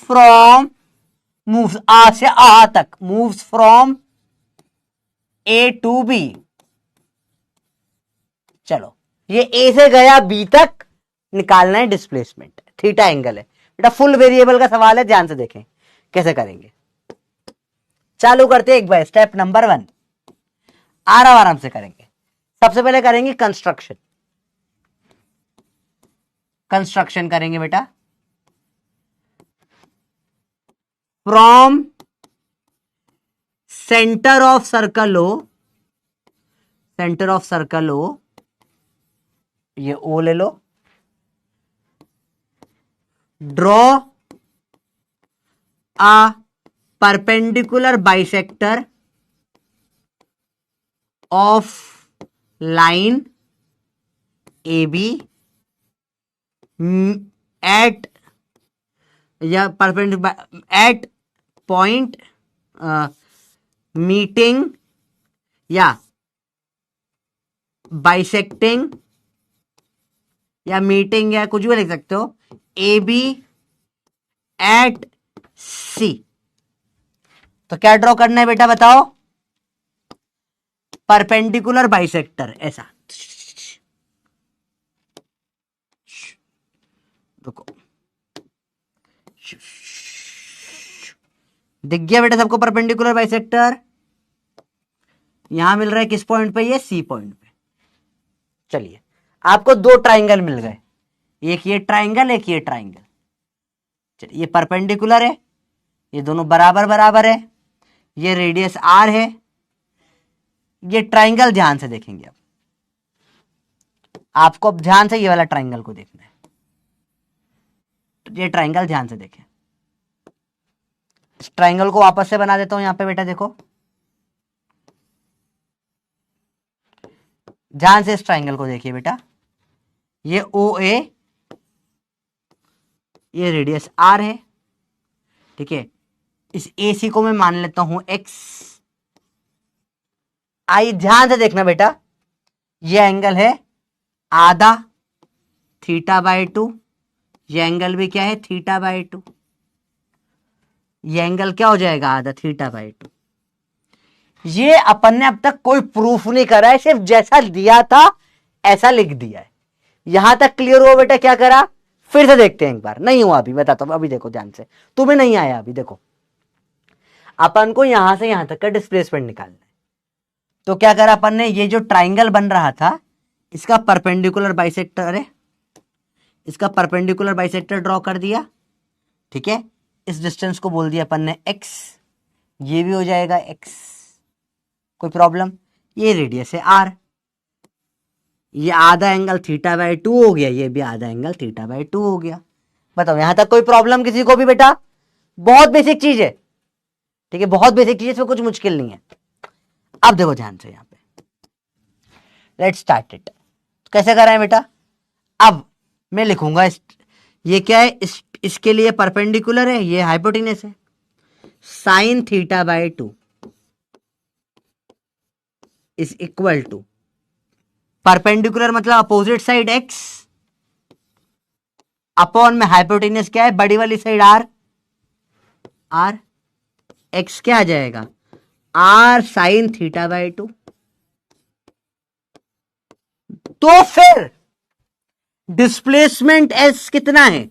Speaker 1: आ से आ तक, moves from A to B. चलो ये ए से गया बी तक, निकालना है डिस्प्लेसमेंट। थीटा एंगल है बेटा, फुल वेरिएबल का सवाल है, ध्यान से देखें कैसे करेंगे। चालू करते हैं एक बार, स्टेप नंबर 1 आराम आराम से करेंगे। सबसे पहले करेंगे कंस्ट्रक्शन। कंस्ट्रक्शन करेंगे बेटा। From centre of circle O, centre of circle O, ये ओ ले लो। Draw a perpendicular bisector of line AB at या perpendicular at point meeting या bisecting या मीटिंग या कुछ भी लिख सकते हो, AB एट सी। तो क्या ड्रॉ करना है बेटा बताओ? परपेंडिकुलर बाइसेक्टर, ऐसा। रुको, दिख गया बेटा सबको परपेंडिकुलर बाइसेक्टर? यहां मिल रहा है किस पॉइंट पे? ये सी पॉइंट पे। चलिए आपको 2 ट्राइंगल मिल गए, एक ये ट्राइंगल एक ये ट्राइंगल। चलिए ये परपेंडिकुलर है, ये दोनों बराबर बराबर है, ये रेडियस आर है, ये ट्राइंगल ध्यान से देखेंगे। अब आपको अब ध्यान से ये वाला ट्राइंगल को देखना है, तो ये ट्राइंगल ध्यान से देखें। इस ट्राइंगल को वापस से बना देता हूं यहां पे बेटा, देखो ध्यान से इस ट्राइंगल को देखिए बेटा। ये ओ ए, ये रेडियस आर है, ठीक है। इस AC को मैं मान लेता हूं X। आई ध्यान से देखना बेटा, ये एंगल है आधा, थीटा बाय 2, ये एंगल भी क्या है थीटा बाय 2, ये एंगल क्या हो जाएगा आधा थीटा बाय 2। ये अपन ने अब तक कोई प्रूफ नहीं करा है, सिर्फ जैसा दिया था ऐसा लिख दिया है। यहां तक क्लियर हुआ बेटा? क्या करा फिर से देखते हैं एक बार। नहीं हुआ अभी, बताता हूं अभी, देखो ध्यान से, तुम्हें नहीं आया अभी। देखो अपन को यहां से यहां तक का डिस्प्लेसमेंट निकालना है, तो क्या करा अपन ने, ये जो ट्राइंगल बन रहा था इसका परपेंडिकुलर बाइसेक्टर है, इसका परपेंडिकुलर बाइसेक्टर ड्रॉ कर दिया, ठीक है। इस डिस्टेंस को बोल दिया अपन ने x, ये भी हो जाएगा x, कोई प्रॉब्लम। ये रेडियस है r, ये आधा एंगल थीटा बाय 2 हो गया, ये भी आधा एंगल थीटा बाय 2 हो गया। बताओ यहां तक कोई प्रॉब्लम किसी को भी बेटा? बहुत बेसिक चीज है, ठीक है, बहुत बेसिक चीज है, इसमें कुछ मुश्किल नहीं है। अब देखो ध्यान से, यहां पे लेट्स स्टार्ट इट। कैसे कराएं बेटा? अब मैं लिखूंगा ये क्या है, इसके लिए परपेंडिकुलर है, ये हाइपोटेनस है, sine theta by 2 is equal to, perpendicular मतलब अपोजिट साइड x, अपॉन में हाइपोटेनस क्या है बड़ी वाली साइड r, x क्या आ जाएगा r साइन थीटा बाय 2। तो फिर डिस्प्लेसमेंट s कितना है,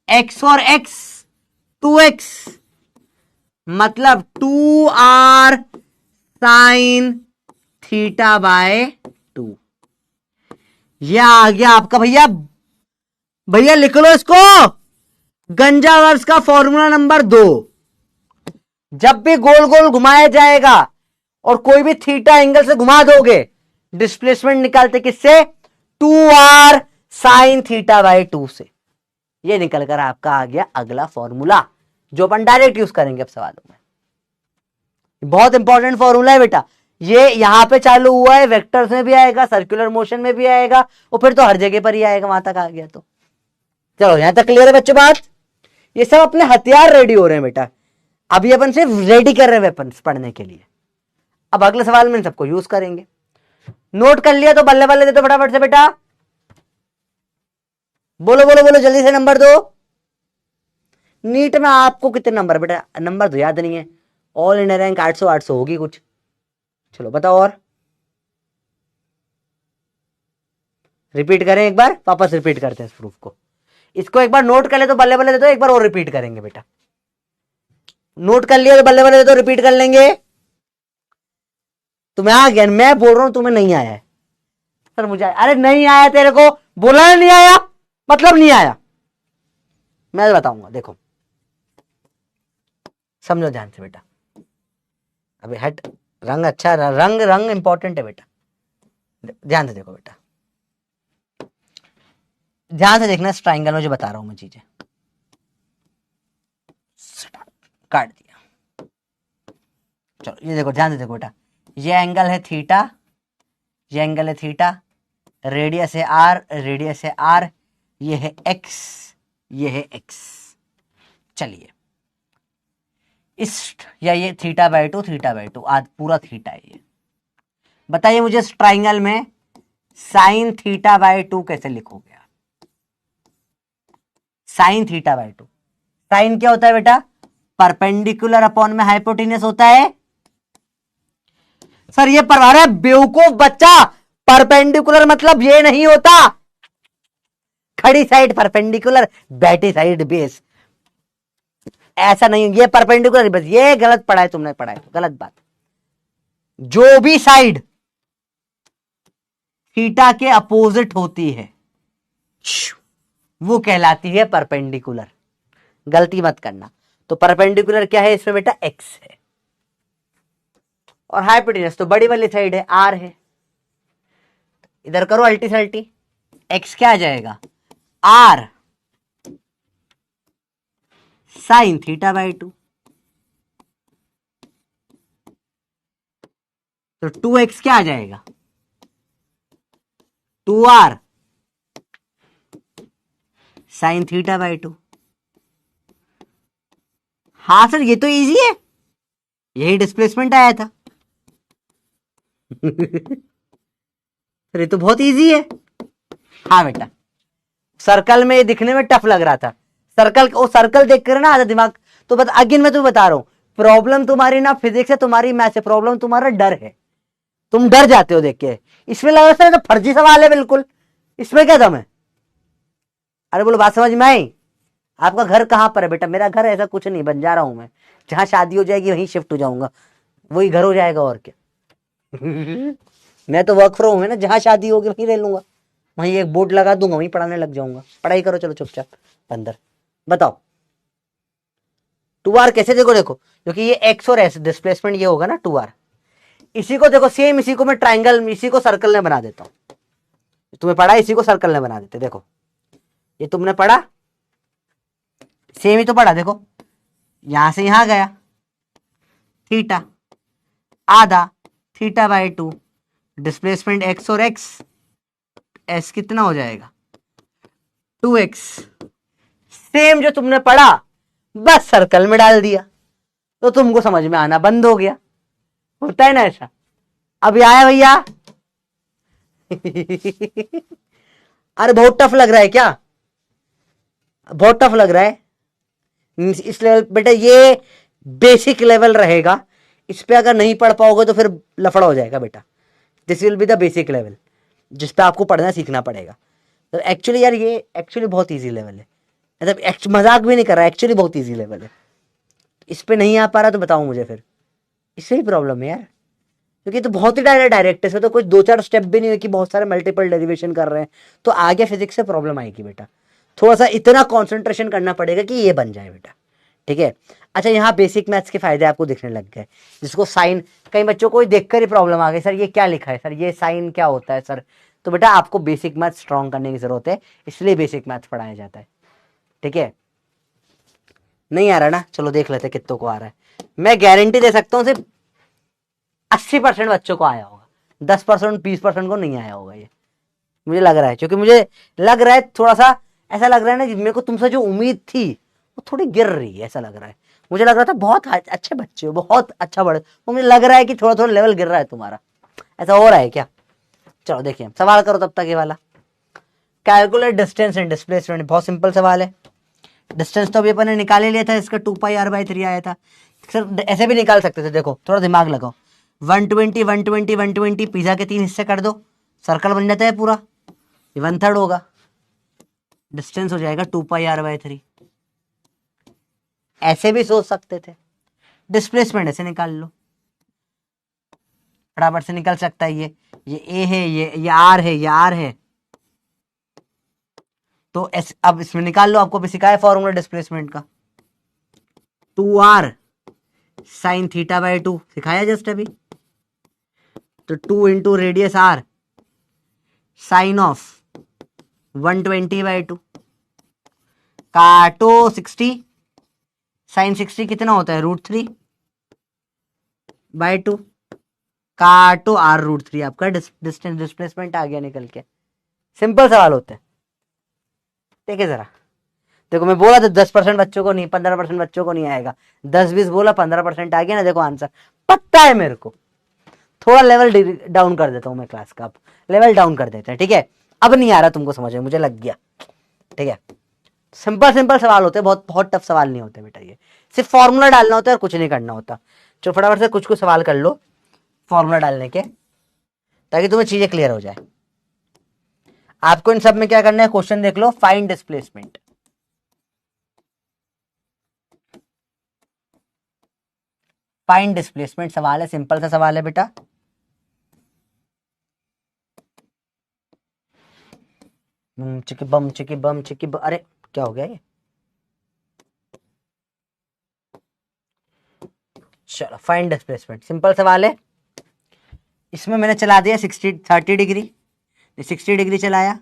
Speaker 1: x और x 2x, मतलब 2r साइन थीटा बाय 2। यह आ गया आपका भैया, भैया लिख लो इसको, गंजावर्स का फॉर्मूला नंबर 2। जब भी गोल गोल घुमाया जाएगा और कोई भी थीटा एंगल से घुमा दोगे, डिस्प्लेसमेंट निकालते किससे, 2r साइन थीटा बाय 2 से। ये निकल कर आपका आ गया अगला फॉर्मूला, जो अपन डायरेक्ट यूज करेंगे अब सवालों में। बहुत इंपॉर्टेंट फॉर्मूला है बेटा, ये यहां पे चालू हुआ है, वेक्टर्स में भी आएगा, सर्कुलर मोशन में भी आएगा, और फिर तो हर जगह पर ही आएगा, वहां तक आ गया तो। चलो यहां तक क्लियर है बच्चों बात? ये सब अपने हथियार रेडी हो रहे हैं बेटा, अभी अपन सिर्फ रेडी कर रहे हैं वेपन्स पढ़ने के लिए। अब अगले सवाल में इन सबको यूज करेंगे। नोट कर लिया तो बल्ले बल्ले दे दो फटाफट से बेटा, बोलो बोलो बोलो जल्दी से, नंबर दो। नीट में आपको कितने नंबर बेटा? नंबर तो याद नहीं है, ऑल इंडिया रैंक 800 800 होगी कुछ। चलो बताओ, और रिपीट करें एक बार, वापस रिपीट करते हैं इस प्रूफ को। इसको एक बार नोट कर ले तो बल्ले बल्ले दे दो, एक बार और रिपीट करेंगे बेटा। नोट कर लिया तो बल्ले बल्ले दे दो, रिपीट कर लेंगे। तुम्हें आ गया, मैं बोल रहा हूं तुम्हें नहीं आया है सर मुझे, अरे नहीं आया तेरे को, बोला नहीं आया मतलब नहीं आया। मैं बताऊंगा, देखो समझो ध्यान से बेटा। अबे हट, रंग अच्छा, रंग रंग इंपॉर्टेंट है बेटा, ध्यान से देखो बेटा, ध्यान से देखना। इस ट्राइंगल में जो बता रहा हूं मैं चीजें, काट दिया। चलो ये देखो, ध्यान से देखो बेटा, ये एंगल है थीटा, ये एंगल है थीटा, रेडियस है r, रेडियस है r, ये है x, ये है x। चलिए इस, या ये थीटा बाय 2, थीटा बाय 2 आज पूरा थीटा है ये। बताइए मुझे इस ट्राइंगल में साइन थीटा बाय 2 कैसे लिखोगे आप? साइन थीटा बाय 2, साइन क्या होता है बेटा? परपेंडिकुलर अपॉन में हाइपोटेनस होता है। सर ये पढ़ा रहा है बेवकूफ बच्चा, परपेंडिकुलर मतलब ये नहीं होता खड़ी साइड परपेंडिकुलर, बैठी साइड बेस, ऐसा नहीं, ये परपेंडिकुलर बस, ये गलत पढ़ा है तुमने, पढ़ा है गलत बात। जो भी साइड थीटा के अपोजिट होती है वो कहलाती है परपेंडिकुलर, गलती मत करना। तो परपेंडिकुलर क्या है इसमें बेटा? एक्स है, और हाइपोटेनस तो बड़ी वाली साइड है, आर है। इधर करो अल्टी सल्टी, एक्स क्या आ जाएगा? आर साइन थीटा बाय 2, तो 2x क्या आ जाएगा? 2r sine theta by 2। हाँ सर ये तो इजी है, यही डिस्प्लेसमेंट आया था सर ये तो बहुत इजी है। हाँ बेटा, सर्कल में ये दिखने में टफ लग रहा था, सर्कल, वो सर्कल देख कर ना आधा दिमाग। तो बता, अगेन मैं तुम्हें बता रहा हूं, प्रॉब्लम तुम्हारी ना फिजिक्स है, तुम्हारी मैथ है, प्रॉब्लम तुम्हारा डर है, तुम डर जाते हो देख के। इसमें लगा सर तो फर्जी सवाल है बिल्कुल, इसमें क्या दम है? अरे बोलो, बात समझ में आई? आपका घर कहां पर है बेटा? मेरा घर ऐसा कुछ नहीं, बन जा रहा हूं मैं, जहां शादी हो जाएगी वहीं शिफ्ट हो जाऊंगा, वही घर हो जाएगा और क्या। मैं तो वर्क फ्रॉम होम है ना, जहां शादी होगी वहीं रह लूंगा, वहीं एक बोर्ड लगा दूंगा, वहीं पढ़ाने लग जाऊंगा। पढ़ाई करो चलो चुपचाप अंदर। बताओ 2r कैसे? देखो देखो, क्योंकि ये एक्स और एस डिस्प्लेसमेंट ये होगा ना 2r। इसी को देखो सेम, इसी को मैं ट्राइंगल, इसी को सर्कल में बना देता हूं। तुम्हें पढ़ा, इसी को सर्कल में बना देते। देखो ये तुमने पढ़ा, सेम ही तो पढ़ा। देखो यहां से यहां गया थीटा, आधा थीटा बाई 2, डिस्प्लेसमेंट एक्स और एक्स, एस कितना हो जाएगा 2x। सेम जो तुमने पढ़ा बस सर्कल में डाल दिया, तो तुमको समझ में आना बंद हो गया। होता है ना ऐसा? अभी आया भैया? अरे बहुत टफ लग रहा है क्या? बहुत टफ लग रहा है? इस लेवल बेटा ये बेसिक लेवल रहेगा, इस पे अगर नहीं पढ़ पाओगे तो फिर लफड़ा हो जाएगा बेटा। This will be the basic level, जिस पे आपको पढ़ना सीखना पड़ेगा। तो एक्चुअली यार ये एक्चुअली बहुत इजी लेवल है, मतलब मजाक भी नहीं कर रहा, एक्चुअली बहुत इजी लेवल है। इस पे नहीं आ पा रहा तो बताओ मुझे, फिर इससे ही प्रॉब्लम है यार, क्योंकि तो बहुत ही डायरेक्ट है, इसमें तो कुछ 2-4 स्टेप भी नहीं है कि बहुत सारे मल्टीपल डेरिवेशन कर रहे हैं, तो आगे फिजिक्स से प्रॉब्लम आएगी बेटा। थोड़ा सा इतना कॉन्सेंट्रेशन करना पड़ेगा कि ये बन जाए बेटा, ठीक है। अच्छा यहाँ बेसिक मैथ्स के फायदे आपको दिखने लग गए, जिसको साइन, कई बच्चों को देखकर ही प्रॉब्लम आ गई, सर ये क्या लिखा है, सर ये साइन क्या होता है सर। तो बेटा आपको बेसिक मैथ्स स्ट्रॉन्ग करने की जरूरत है, इसलिए बेसिक मैथ्स पढ़ाया जाता है, ठीक है। नहीं आ रहा ना, चलो देख लेते कितनों को आ रहा है। मैं गारंटी दे सकता हूँ सिर्फ 80% बच्चों को आया होगा, 10% 20% को नहीं आया होगा, ये मुझे लग रहा है। क्योंकि मुझे लग रहा है थोड़ा सा ऐसा लग रहा है ना, मेरे को तुमसे जो उम्मीद थी वो थोड़ी गिर रही है, ऐसा लग रहा है। मुझे लग रहा था बहुत अच्छे बच्चे हो, बहुत अच्छा पढ़े, तो मुझे लग रहा है कि थोड़ा थोड़ा लेवल गिर रहा है तुम्हारा, ऐसा हो रहा है क्या? चलो देखिए सवाल करो तब तक ये वाला, कैलकुलेट डिस्टेंस एंड डिस्प्लेसमेंट। बहुत सिंपल सवाल है। डिस्टेंस तो अभी अपन ने निकाल ही लिया था, इसका 2πr/3 आया था। सर ऐसे भी निकाल सकते थे, देखो थोड़ा दिमाग लगाओ, 120 120 120 पिज्जा के 3 हिस्से कर दो, सर्कल बन जाता है पूरा, ये 1/3 होगा, डिस्टेंस हो जाएगा 2πr/3। ऐसे भी सोच सकते थे, डिस्प्लेसमेंट ऐसे निकाल लो, फटाफट से निकल सकता है। ये ए है, ये आर है, ये आर है, तो अब इसमें निकाल लो, आपको भी सिखाया फॉर्मूला डिस्प्लेसमेंट का, 2r साइन थीटा बाई 2 सिखाया जस्ट अभी, तो 2 into radius r sine of 120/2, काटो 60, साइन 60 कितना होता है √3/2, काटो r√3, आपका डिस्टेंस डिस्प्लेसमेंट आ गया निकल के। सिंपल सवाल होते हैं, देखिए जरा, देखो मैं बोला था 10% बच्चों को नहीं, 15% बच्चों को नहीं आएगा, 10-20 बोला, 15% आ गया ना, देखो आंसर पता है मेरे को। थोड़ा लेवल डाउन कर देता हूं मैं क्लास का, अब लेवल डाउन कर देते हैं, ठीक है। अब नहीं आ रहा तुमको समझ में, मुझे लग गया, ठीक है। सिंपल सिंपल सवाल होते हैं, बहुत बहुत टफ सवाल नहीं होते बेटा, ये सिर्फ फॉर्मूला डालना होता है और कुछ नहीं करना होता। चलो फटाफट से कुछ कुछ सवाल कर लो फॉर्मूला डालने के, ताकि तुम्हें चीजें क्लियर हो जाए। आपको इन सब में क्या करना है, क्वेश्चन देख लो, फाइंड डिस्प्लेसमेंट। फाइंड डिस्प्लेसमेंट सवाल है, सिंपल सा सवाल है बेटा। चिकी बम चिकी बम चिकी बम, अरे क्या हो गया ये? चलो फाइंड डिस्प्लेसमेंट सिंपल सवाल है। इसमें मैंने चला दिया 30 डिग्री, 60 डिग्री चलाया,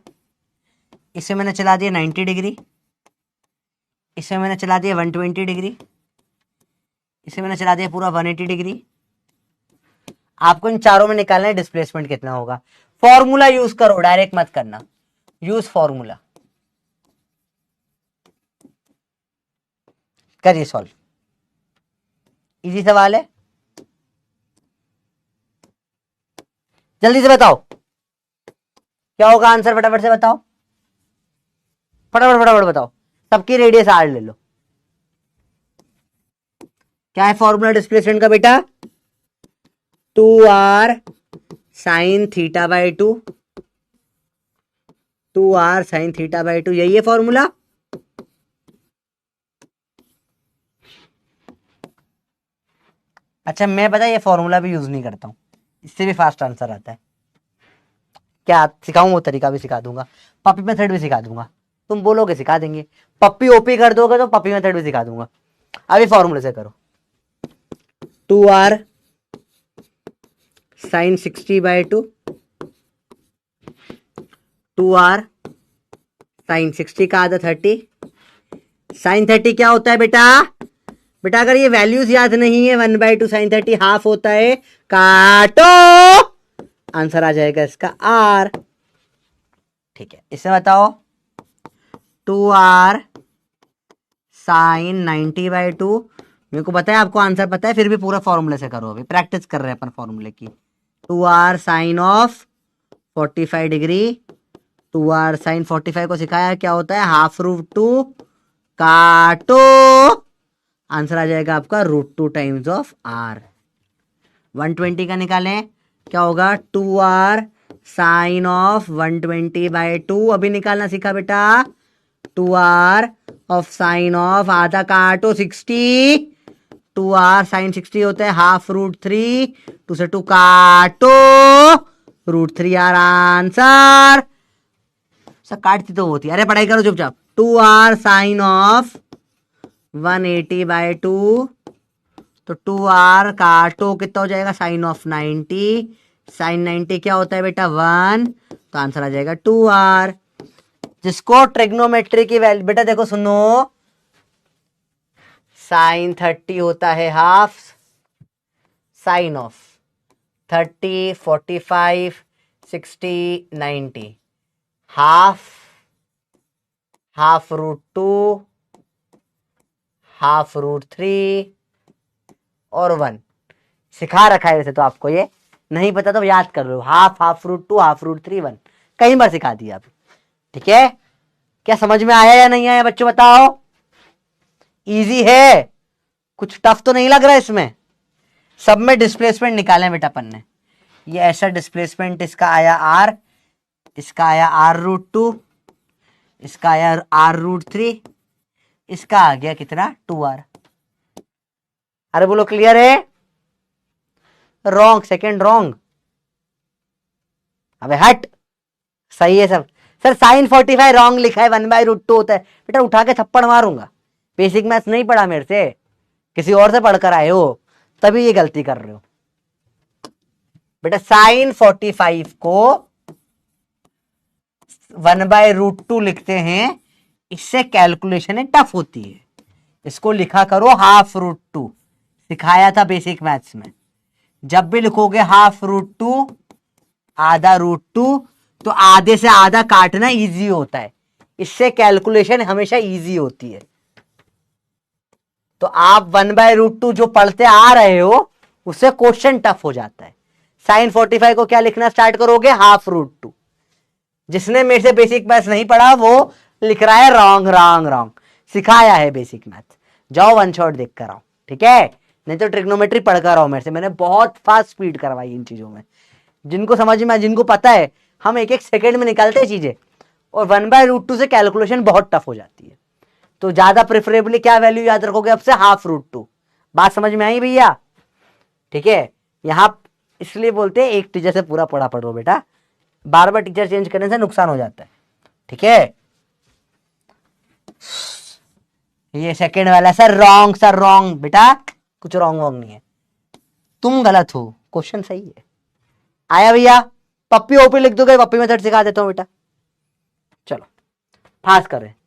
Speaker 1: इसे मैंने चला दिया 90 डिग्री, इसे मैंने चला दिया 120 डिग्री, इसे मैंने चला दिया पूरा 180 डिग्री। आपको इन चारों में निकालना है डिस्प्लेसमेंट कितना होगा। फॉर्मूला यूज करो, डायरेक्ट मत करना, यूज फॉर्मूला, करिए सॉल्व, इजी सवाल है, जल्दी से बताओ क्या होगा आंसर, फटाफट से बताओ। फटाफट फटाफट बताओ, सबकी रेडियस आर ले लो। क्या है फॉर्मूला डिस्प्लेसमेंट का बेटा? 2r sine theta by 2, 2r sine theta by 2, यही है फॉर्मूला। अच्छा मैं पता ये फॉर्मूला भी यूज नहीं करता हूं, इससे भी फास्ट आंसर आता है। क्या सिखाऊं? वो तरीका भी सिखा दूंगा, पपी मेथड भी सिखा दूंगा। तुम बोलोगे सिखा देंगे, पप्पी ओपी कर दोगे तो पपी मेथड भी सिखा दूंगा। अभी फॉर्मूले से करो। 2r sign 60 by 2, 2r sign 60 का आधा 30, साइन 30 क्या होता है बेटा? बेटा अगर ये वैल्यूज याद नहीं है, 1/2 साइन 30 हाफ होता है, काटो, आंसर आ जाएगा इसका r। ठीक है, इसे बताओ 2r साइन 90 बाई 2, मेरे को पता है आपको आंसर पता है, फिर भी पूरा फॉर्मूले से करो, अभी प्रैक्टिस कर रहे हैं अपन फॉर्मूले की। 2r sign of 45 degree, 2r sign 45 को सिखाया क्या होता है, हाफ रूट 2, काटो, आंसर आ जाएगा आपका √2 टाइम्स ऑफ r। 120 का निकालें, क्या होगा? 2r साइन ऑफ 120 बाई 2, अभी निकालना सीखा बेटा। 2r ऑफ साइन ऑफ आधा काटो 60, 2r साइन 60 होता है हाफ √3, 2 से 2 काटो, √3r आंसर। सब काटती तो होती, अरे पढ़ाई करो चुपचाप। 2r साइन ऑफ 180 बाई 2, तो 2r काटो कितना हो जाएगा? साइन ऑफ 90, साइन 90 क्या होता है बेटा? 1, तो आंसर आ जाएगा 2r। जिसको ट्रिग्नोमेट्री की वैल्यू, बेटा देखो सुनो, साइन 30 होता है half, sine of 30, 45, 60, 90, half √2, half √3 और 1। सिखा रखा है वैसे तो आपको, ये नहीं पता तो याद कर लो, हाफ √2, हाफ √3, 1 कई बार सिखा दिया अभी। ठीक है, क्या समझ में आया या नहीं आया बच्चों बताओ? इजी है, कुछ टफ तो नहीं लग रहा है इसमें। सब में डिस्प्लेसमेंट निकाले बेटा अपन ने। ये ऐसा डिस्प्लेसमेंट, इसका आया r, इसका आया r√2, इसका आया r√3, इसका आ गया कितना? 2r। अरे बोलो क्लियर है? Wrong, second wrong. अबे हट, सही है सब। सर साइन 45 रॉन्ग लिखा है, 1/√2 होता है। बेटा उठा के थप्पड़ मारूंगा, बेसिक मैथ्स नहीं पढ़ा मेरे से, किसी और से पढ़कर आए हो, तभी ये गलती कर रहे हो। बेटा साइन 45 को 1/√2 लिखते हैं, इससे कैलकुलेशन टफ होती है। इसको लिखा करो हाफ √2, सिखाया था बेसिक मैथ्स में। जब भी लिखोगे हाफ √2, आधा √2, तो आधे से आधा काटना इजी होता है, इससे कैलकुलेशन हमेशा इजी होती है। तो आप 1/√2 जो पढ़ते आ रहे हो, उससे क्वेश्चन टफ हो जाता है। साइन 45 को क्या लिखना स्टार्ट करोगे? हाफ √2। जिसने मेरे से बेसिक मैथ्स नहीं पढ़ा वो लिख रहा है रॉन्ग रॉन्ग रॉन्ग। सिखाया है बेसिक मैथ्स, जाओ वन शॉट देख कर आओ, ठीक है? नहीं तो ट्रिग्नोमेट्री पढ़ कर आओ मेरे से, मैंने बहुत फास्ट स्पीड करवाई इन चीजों में। जिनको समझ में, जिनको पता है, हम एक एक सेकेंड में निकालते हैं चीजें, और 1/√2 से कैलकुलेशन बहुत टफ हो जाती है। तो ज्यादा प्रेफरेबली क्या वैल्यू याद रखोगे अब से? हाफ √2। बात समझ में आई भैया? ठीक है, यहां इसलिए बोलते हैं एक टीचर से पूरा पढ़ा पढ़ो बेटा, बार बार टीचर चेंज करने से नुकसान हो जाता है। ठीक है, ये सेकेंड वाला सर रॉन्ग, सर रॉन्ग। बेटा कुछ रॉन्ग वॉन्ग नहीं है, तुम गलत हो, क्वेश्चन सही है। आया भैया? पप्पी ओपी लिख दोगे, पप्पी मेथड सिखा देता हूं बेटा। चलो फास्ट कर रहे हैं।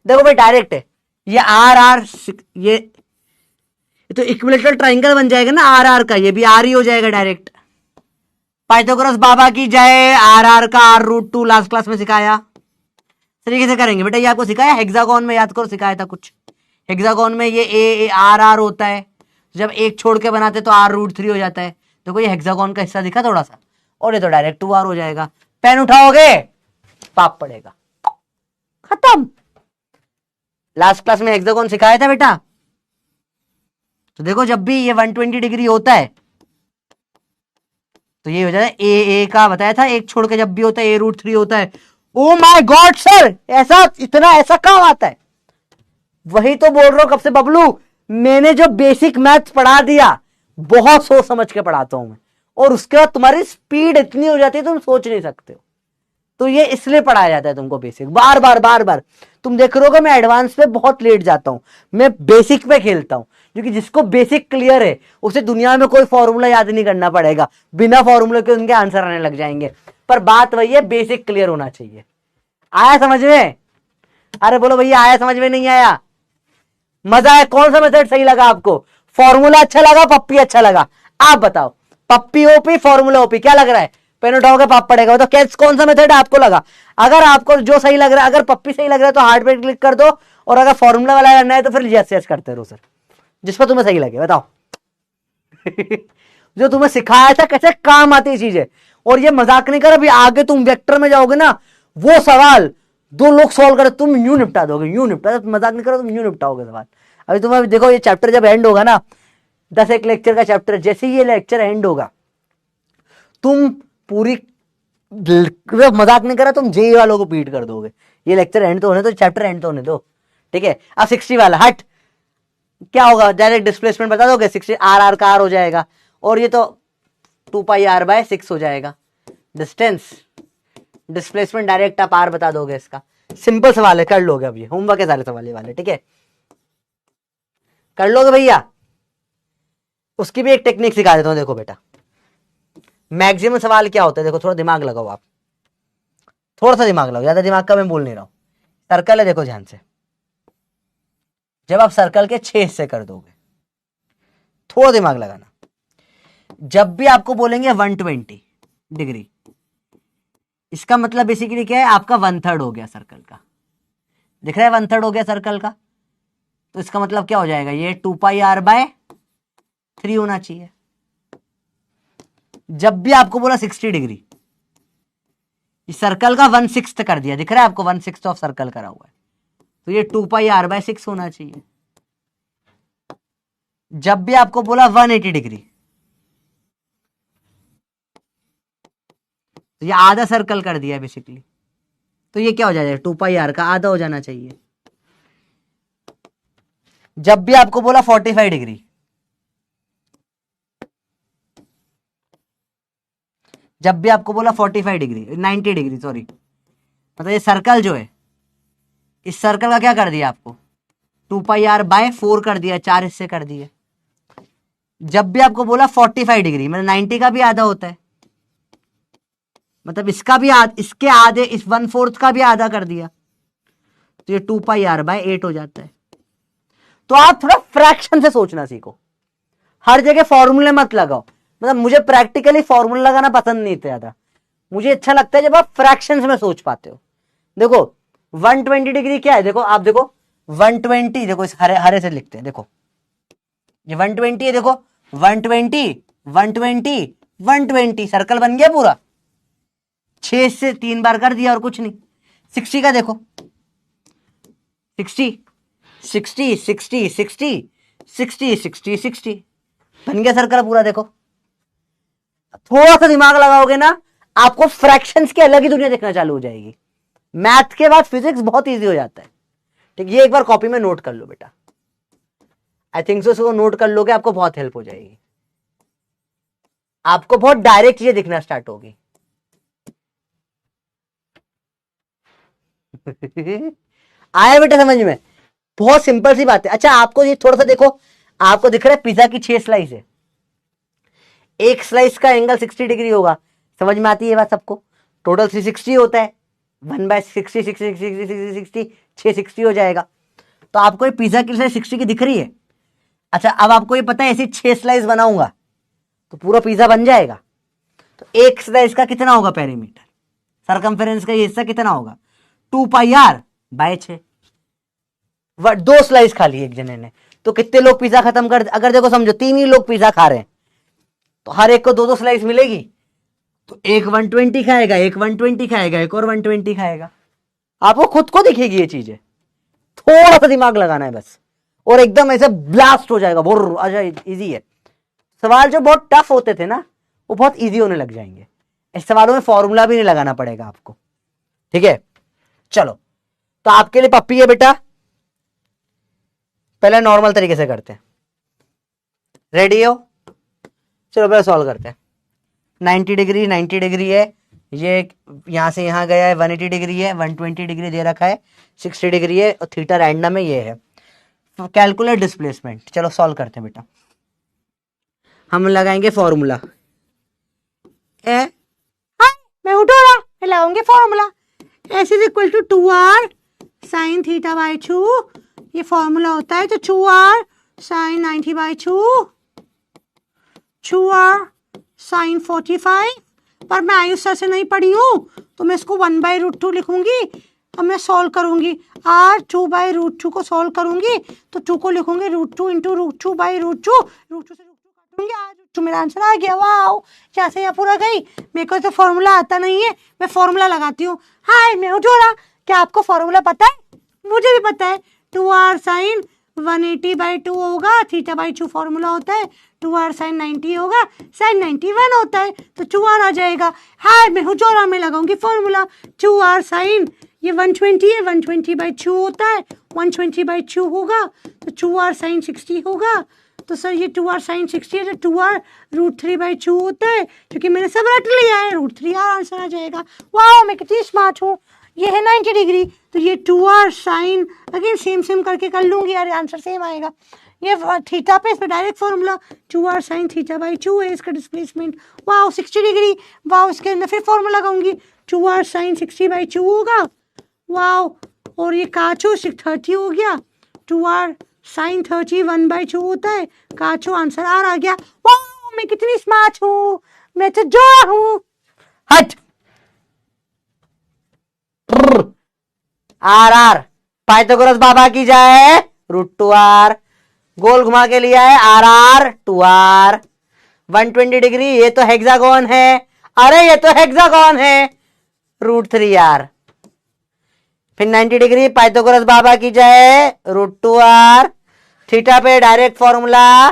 Speaker 1: देखो भाई डायरेक्ट है, ये आर आर, ये तो इक्विलेटरल ट्राइंगल बन जाएगा ना आर आर का, ये भी आर ही हो जाएगा डायरेक्ट। पाइथागोरस बाबा की जय। आर आर का r√2 लास्ट क्लास में सिखाया, तरीके से करेंगे बेटा। ये आपको सिखाया हेक्सागोन में, याद करो सिखाया था कुछ। हेक्सागोन में ये ए आर आर होता है, जब एक छोड़ के बनाते तो r√3 हो जाता है। देखो ये हेक्सागोन का हिस्सा दिखा थोड़ा सा, और ये तो डायरेक्ट 2r हो जाएगा। पेन उठाओगे पाप पड़ेगा, खत्म। लास्ट क्लास में हेक्सागोन सिखाया था बेटा। तो देखो जब भी ये 120 डिग्री होता है तो ये हो जाता है ए का बताया था, एक छोड़ के जब भी होता है a√3 होता है। ओ माय गॉड सर, ऐसा इतना ऐसा कहाँ आता है? वही तो बोल रहा हूं कब से बबलू, मैंने जो बेसिक मैथ्स पढ़ा दिया, बहुत सोच समझ के पढ़ाता हूं मैं, और उसके बाद तुम्हारी स्पीड इतनी हो जाती है तुम सोच नहीं सकते हो। तो ये इसलिए पढ़ाया जाता है तुमको बेसिक, बार बार बार बार। तुम देख रहे हो मैं एडवांस पे बहुत लेट जाता हूं, मैं बेसिक पे खेलता हूं, क्योंकि जिसको बेसिक क्लियर है उसे दुनिया में कोई फॉर्मूला याद नहीं करना पड़ेगा, बिना फॉर्मूले के उनके आंसर आने लग जाएंगे। पर बात वही है, बेसिक क्लियर होना चाहिए। आया समझ में? अरे बोलो भैया आया समझ में, नहीं आया? मजा है? कौन सा मेथड सही लगा आपको? फॉर्मूला अच्छा लगा, पप्पी अच्छा लगा? आप बताओ, पप्पी ओपी फॉर्मूला ओपी, क्या लग रहा है? पेन उठाओगे पाप पड़ेगा। तो क्या कौन सा मेथड आपको लगा? अगर आपको जो सही लग रहा है, अगर पप्पी सही लग रहा है तो हार्ट पे क्लिक कर दो, और अगर फॉर्मूला वाला करना है तो फिर यस यस करते रहो सर, जिस पर तुम्हें सही लगे बताओ। जो तुम्हें सिखाया था कैसे काम आती चीजें। और ये मजाक नहीं कर, अभी आगे तुम वेक्टर में जाओगे ना, वो सवाल दो लोग सॉल्व करे तुम यूं निपटा दोगे, यूं निपटा, मजाक नहीं करो, तुम यूं निपटाओगे सवाल। अभी तुम देखो ये चैप्टर जब एंड होगा ना, 10 एक लेक्चर का चैप्टर, जैसे ही ये लेक्चर एंड होगा तुम पूरी, मजाक नहीं करा, तुम जेई वालों को पीट कर दोगे। ये लेक्चर एंड तो होने दो, चैप्टर एंड तो होने दो, ठीक है? अब 60 वाला हट, क्या होगा? डायरेक्ट डिस्प्लेसमेंट बता दोगे, 60 आर का आर हो जाएगा, और ये तो 2πr/6 हो जाएगा डिस्टेंस। डिस्प्लेसमेंट डायरेक्ट आप आर बता दोगे इसका। सिंपल सवाल है, कर लोगे। अब ये होमवर्क है सारे सवाल वाले, ठीक है? कर लोगे भैया? उसकी भी एक टेक्निक सिखा देता हूं, देखो बेटा। मैक्सिमम सवाल क्या होता है, देखो थोड़ा दिमाग लगाओ आप, थोड़ा सा दिमाग लगाओ, ज्यादा दिमाग का मैं बोल नहीं रहा हूं। सर्कल है, देखो ध्यान से। जब आप सर्कल के 6 हिस्से कर दोगे, थोड़ा दिमाग लगाना, जब भी आपको बोलेंगे 120 डिग्री, इसका मतलब बेसिकली क्या है? आपका 1/3 हो गया सर्कल का, दिख रहा है? 1/3 हो गया सर्कल का, तो इसका मतलब क्या हो जाएगा? ये 2πr/3 होना चाहिए। जब भी आपको बोला 60 डिग्री, इस सर्कल का 1/6 कर दिया, दिख रहा है आपको? 1/6 ऑफ सर्कल करा हुआ है, तो ये 2πr/6 होना चाहिए। जब भी आपको बोला 180 डिग्री, तो ये आधा सर्कल कर दिया बेसिकली, तो ये क्या हो जाएगा? 2πr का आधा हो जाना चाहिए। जब भी आपको बोला 45 डिग्री, जब भी आपको बोला 45 डिग्री, 90 डिग्री सॉरी, मतलब ये सर्कल जो है, इस सर्कल का क्या कर दिया आपको? 2πr/4 कर दिया, 4 हिस्से कर दिए। जब भी आपको बोला 45 डिग्री, मतलब 90 का भी आधा होता है, मतलब इसका भी इसके आधे, इस 1/4 का भी आधा कर दिया, तो ये 2πr/8 हो जाता है। तो आप थोड़ा फ्रैक्शन से सोचना सीखो, हर जगह फॉर्मूले मत लगाओ। मतलब मुझे प्रैक्टिकली फॉर्मूला लगाना पसंद नहीं था ज्यादा, मुझे अच्छा लगता है जब आप फ्रैक्शंस में सोच पाते हो। देखो 120 डिग्री क्या है, देखो आप देखो 120, देखो इस हरे हरे से लिखते हैं, देखो ये 120 है, देखो 120 120 120, सर्कल बन गया पूरा। 6 से 3 बार कर दिया और कुछ नहीं। 60 का देखो, 60 60 60 60 60 60 60 बन गया सर्कल पूरा। देखो थोड़ा सा दिमाग लगाओगे ना, आपको फ्रैक्शंस की अलग ही दुनिया देखना चालू हो जाएगी। मैथ के बाद फिजिक्स बहुत इजी हो जाता है, ठीक? ये एक बार कॉपी में नोट कर लो बेटा, आई थिंक सो इसको नोट कर लोगे, आपको बहुत हेल्प हो जाएगी, आपको बहुत डायरेक्ट चीजें दिखना स्टार्ट होगी। आया बेटा समझ में? बहुत सिंपल सी बात है। अच्छा आपको ये थोड़ा सा देखो, आपको दिख रहा है पिज्जा की 6 स्लाइस है, एक स्लाइस का एंगल 60 डिग्री होगा, समझ में आती है बात सबको? टोटल 360 होता है, 1/60 60 60 60 660 हो जाएगा। तो आपको ये पिज्जा की स्लाइस 60 की दिख रही है। अच्छा अब आपको ये पता है ऐसी 6 स्लाइस बनाऊंगा तो पूरा पिज्जा बन जाएगा। तो एक स्लाइस का कितना होगा पेरीमीटर, सरकमफेरेंस का ये हिस्सा कितना होगा? 2πr/6। 2 स्लाइस खा ली एक जने ने, तो कितने लोग पिज्जा खत्म कर? अगर देखो समझो 3 ही लोग पिज्जा खा रहे हैं, तो हर एक को 2-2 स्लाइस मिलेगी, तो एक 120 खाएगा, एक 120 खाएगा, एक और 120 खाएगा। आपको खुद को दिखेगी ये चीजें, थोड़ा सा दिमाग लगाना है बस, और एकदम ऐसे ब्लास्ट हो जाएगा। बोर अच्छा, इजी है। सवाल जो बहुत टफ होते थे ना, वो बहुत इजी होने लग जाएंगे। इस सवालों में फॉर्मूला भी नहीं लगाना पड़ेगा आपको, ठीक है। चलो, तो आपके लिए पप्पी है बेटा। पहले नॉर्मल तरीके से करते हैं, रेडी हो? चलो पहले सॉल्व करते हैं। 90 डिग्री 90 डिग्री है, ये यहां से यहां गया है, 180 डिग्री है, 120 डिग्री दे रखा है, 60 डिग्री है, और थीटा रैंडम है, ये है। Calculate displacement. चलो सॉल्व करते हैं बेटा। हम लगाएंगे फॉर्मूला। मैं उठो रहा, मैं लगाऊंगी formula. S is equal to 2r sine theta by 2, ये फॉर्मूला होता है। तो 2r साइन 90/2, 2r साइन 45। पर मैं आयुष सर से नहीं पढ़ी हूँ, तो मैं इसको 1/√2 लिखूंगी। अब मैं सॉल्व करूंगी, r 2/√2 को सॉल्व करूंगी, तो 2 को लिखूंगी √2 इंटू √2/√2, √2 से √2 काटूंगी, तो मेरा आंसर आ गया। वाह, यहाँ से यहाँ पूरा गई। मेरे को तो फॉर्मूला आता नहीं है, मैं फॉर्मूला लगाती हूँ। हाय, मैं उठोरा, क्या आपको फॉर्मूला पता है? मुझे भी पता है। 2r साइन 180/2 होगा, थीटा बाई 2 फॉर्मूला होता है। 2r साइन 90 होगा, साइन 91 होता है, तो 2r आ जाएगा। हाय, मैं हुजूरा में लगाऊंगी फॉर्मूला। 2r साइन, ये 120 है, 120/2 होता है, 120/2 होगा, तो 2r साइन 60 होगा। तो सर ये 2r साइन 60 है, तो 2r √3/2 होता है, क्योंकि मैंने सब रट लिया है, √3r आंसर आ जाएगा। वाह, मैं कितनी स्मार्ट हूँ। ये है 90 डिग्री, तो ये 2r साइन, अगेन सेम करके कर लूंगी यार, आंसर सेम आएगा। ये थीटा पे, इसमें डायरेक्ट फॉर्मूला 2r साइन थीटा/2 है इसका डिस्प्लेसमेंट। वाह, 60 डिग्री, वाह, इसके अंदर फिर फॉर्मूला लगाऊंगी, 2r साइन 60/2 होगा। वाह, और ये काचो 30 हो गया, 2r साइन 30 1/2 होता है, काचो आंसर आर आ गया। वाह, मैं कितनी स्मार्ट हूँ, मैं तो जो हूँ। हट, आर पाइथागोरस बाबा की जाए, √2r, गोल घुमा के लिया है, r 2r। 120 डिग्री, ये तो हेक्सागोन है, अरे ये तो हेक्सागोन है, √3r। फिर 90 डिग्री, पाइथागोरस बाबा की जाए, √2r। थीटा पे डायरेक्ट फॉर्मूला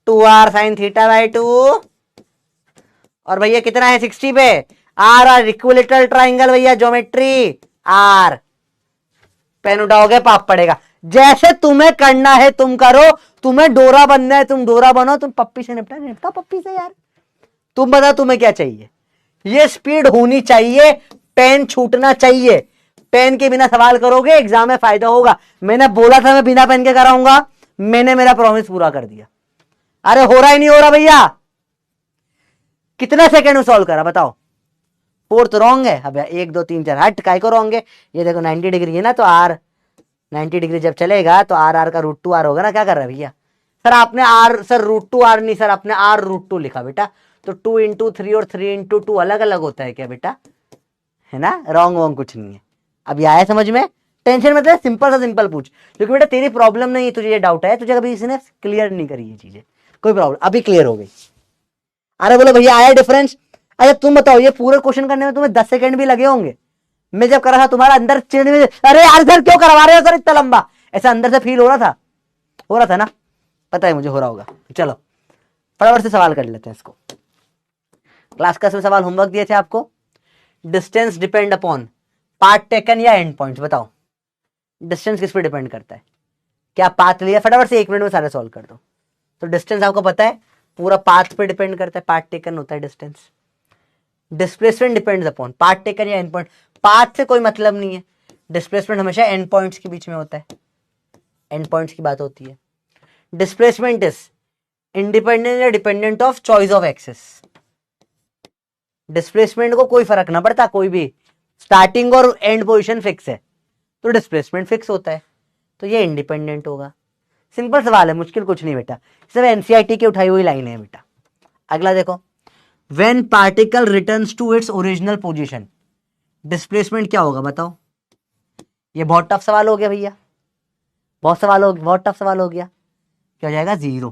Speaker 1: 2r साइन थीटा/2, और भैया कितना है 60 पे, r इक्विलेटरल ट्राइंगल भैया, ज्योमेट्री r। पेन उठाओगे पाप पड़ेगा। जैसे तुम्हें करना है तुम करो, तुम्हें डोरा बनना है तुम डोरा बनो, तुम पप्पी से निपटा पप्पी से यार। तुम बताओ तुम्हें क्या चाहिए? ये स्पीड होनी चाहिए, पेन छूटना चाहिए। पेन के बिना सवाल करोगे एग्जाम में फायदा होगा। मैंने बोला था मैं बिना पेन के कराऊंगा, मैंने मेरा प्रॉमिस पूरा कर दिया। अरे हो रहा ही नहीं हो रहा भैया। कितने सेकंड में सॉल्व करा बताओ? फोर्थ रॉन्ग है। अब 1 2 3 4 हट, काय को रॉन्ग है? ये देखो 90 डिग्री है ना, तो r 90 डिग्री जब चलेगा तो r का √2r होगा ना। क्या कर रहा है भैया? सर आपने r, सर √2r नहीं सर, आपने r √2 लिखा बेटा। तो 2 इंटू 3 और 3 इंटू 2 अलग अलग होता है क्या बेटा? है ना, रॉन्ग वॉन्ग कुछ नहीं है। अब ये आया समझ में? टेंशन मतलब सिंपल सा सिंपल पूछ, क्योंकि बेटा तेरी प्रॉब्लम नहीं है, तुझे ये डाउट है, तुझे कभी इसने क्लियर नहीं करी ये चीजें, कोई प्रॉब्लम अभी क्लियर हो गई। अरे बोलो भैया आया डिफरेंस? अच्छा तुम बताओ, ये पूरे क्वेश्चन करने में तुम्हें 10 सेकंड भी लगे होंगे। मैं जब कर रहा था तुम्हारा अंदर चिड़ने में, अरे यार सर क्यों करवा रहे हो सर इतना लंबा, ऐसा अंदर से फील हो रहा था ना? पता है मुझे हो रहा होगा। चलो फटाफट से सवाल कर लेते हैं इसको। क्लास का सवाल होमवर्क दिए थे आपको, distance depend upon part taken या एंड पॉइंट्स। बताओ डिस्टेंस किस पे डिपेंड करता है? क्या पाथ लिया? फटाफट से 1 मिनट में सारे सॉल्व कर दो। तो डिस्टेंस आपको पता है पूरा पाथ पे डिपेंड करता है, पार्ट टेकन होता है distance. Displacement depends upon part taken या एंड पॉइंट। पाथ से कोई मतलब नहीं है, डिस्प्लेसमेंट हमेशा एंड पॉइंट्स के बीच में होता है, एंड पॉइंट्स की बात होती है। डिस्प्लेसमेंट इज इंडिपेंडेंट या dependent of choice of axes. Displacement को कोई फर्क ना पड़ता, कोई भी स्टार्टिंग और एंड पोजीशन फिक्स है, तो डिस्प्लेसमेंट फिक्स होता है, तो ये इंडिपेंडेंट होगा। सिंपल सवाल है, मुश्किल कुछ नहीं बेटा, सब एनसीईआरटी की उठाई हुई लाइन है बेटा। अगला देखो, when particle returns to its original position, displacement क्या होगा बताओ? ये बहुत टफ सवाल हो गया भैया, बहुत टफ सवाल हो गया। क्या हो जाएगा? 0।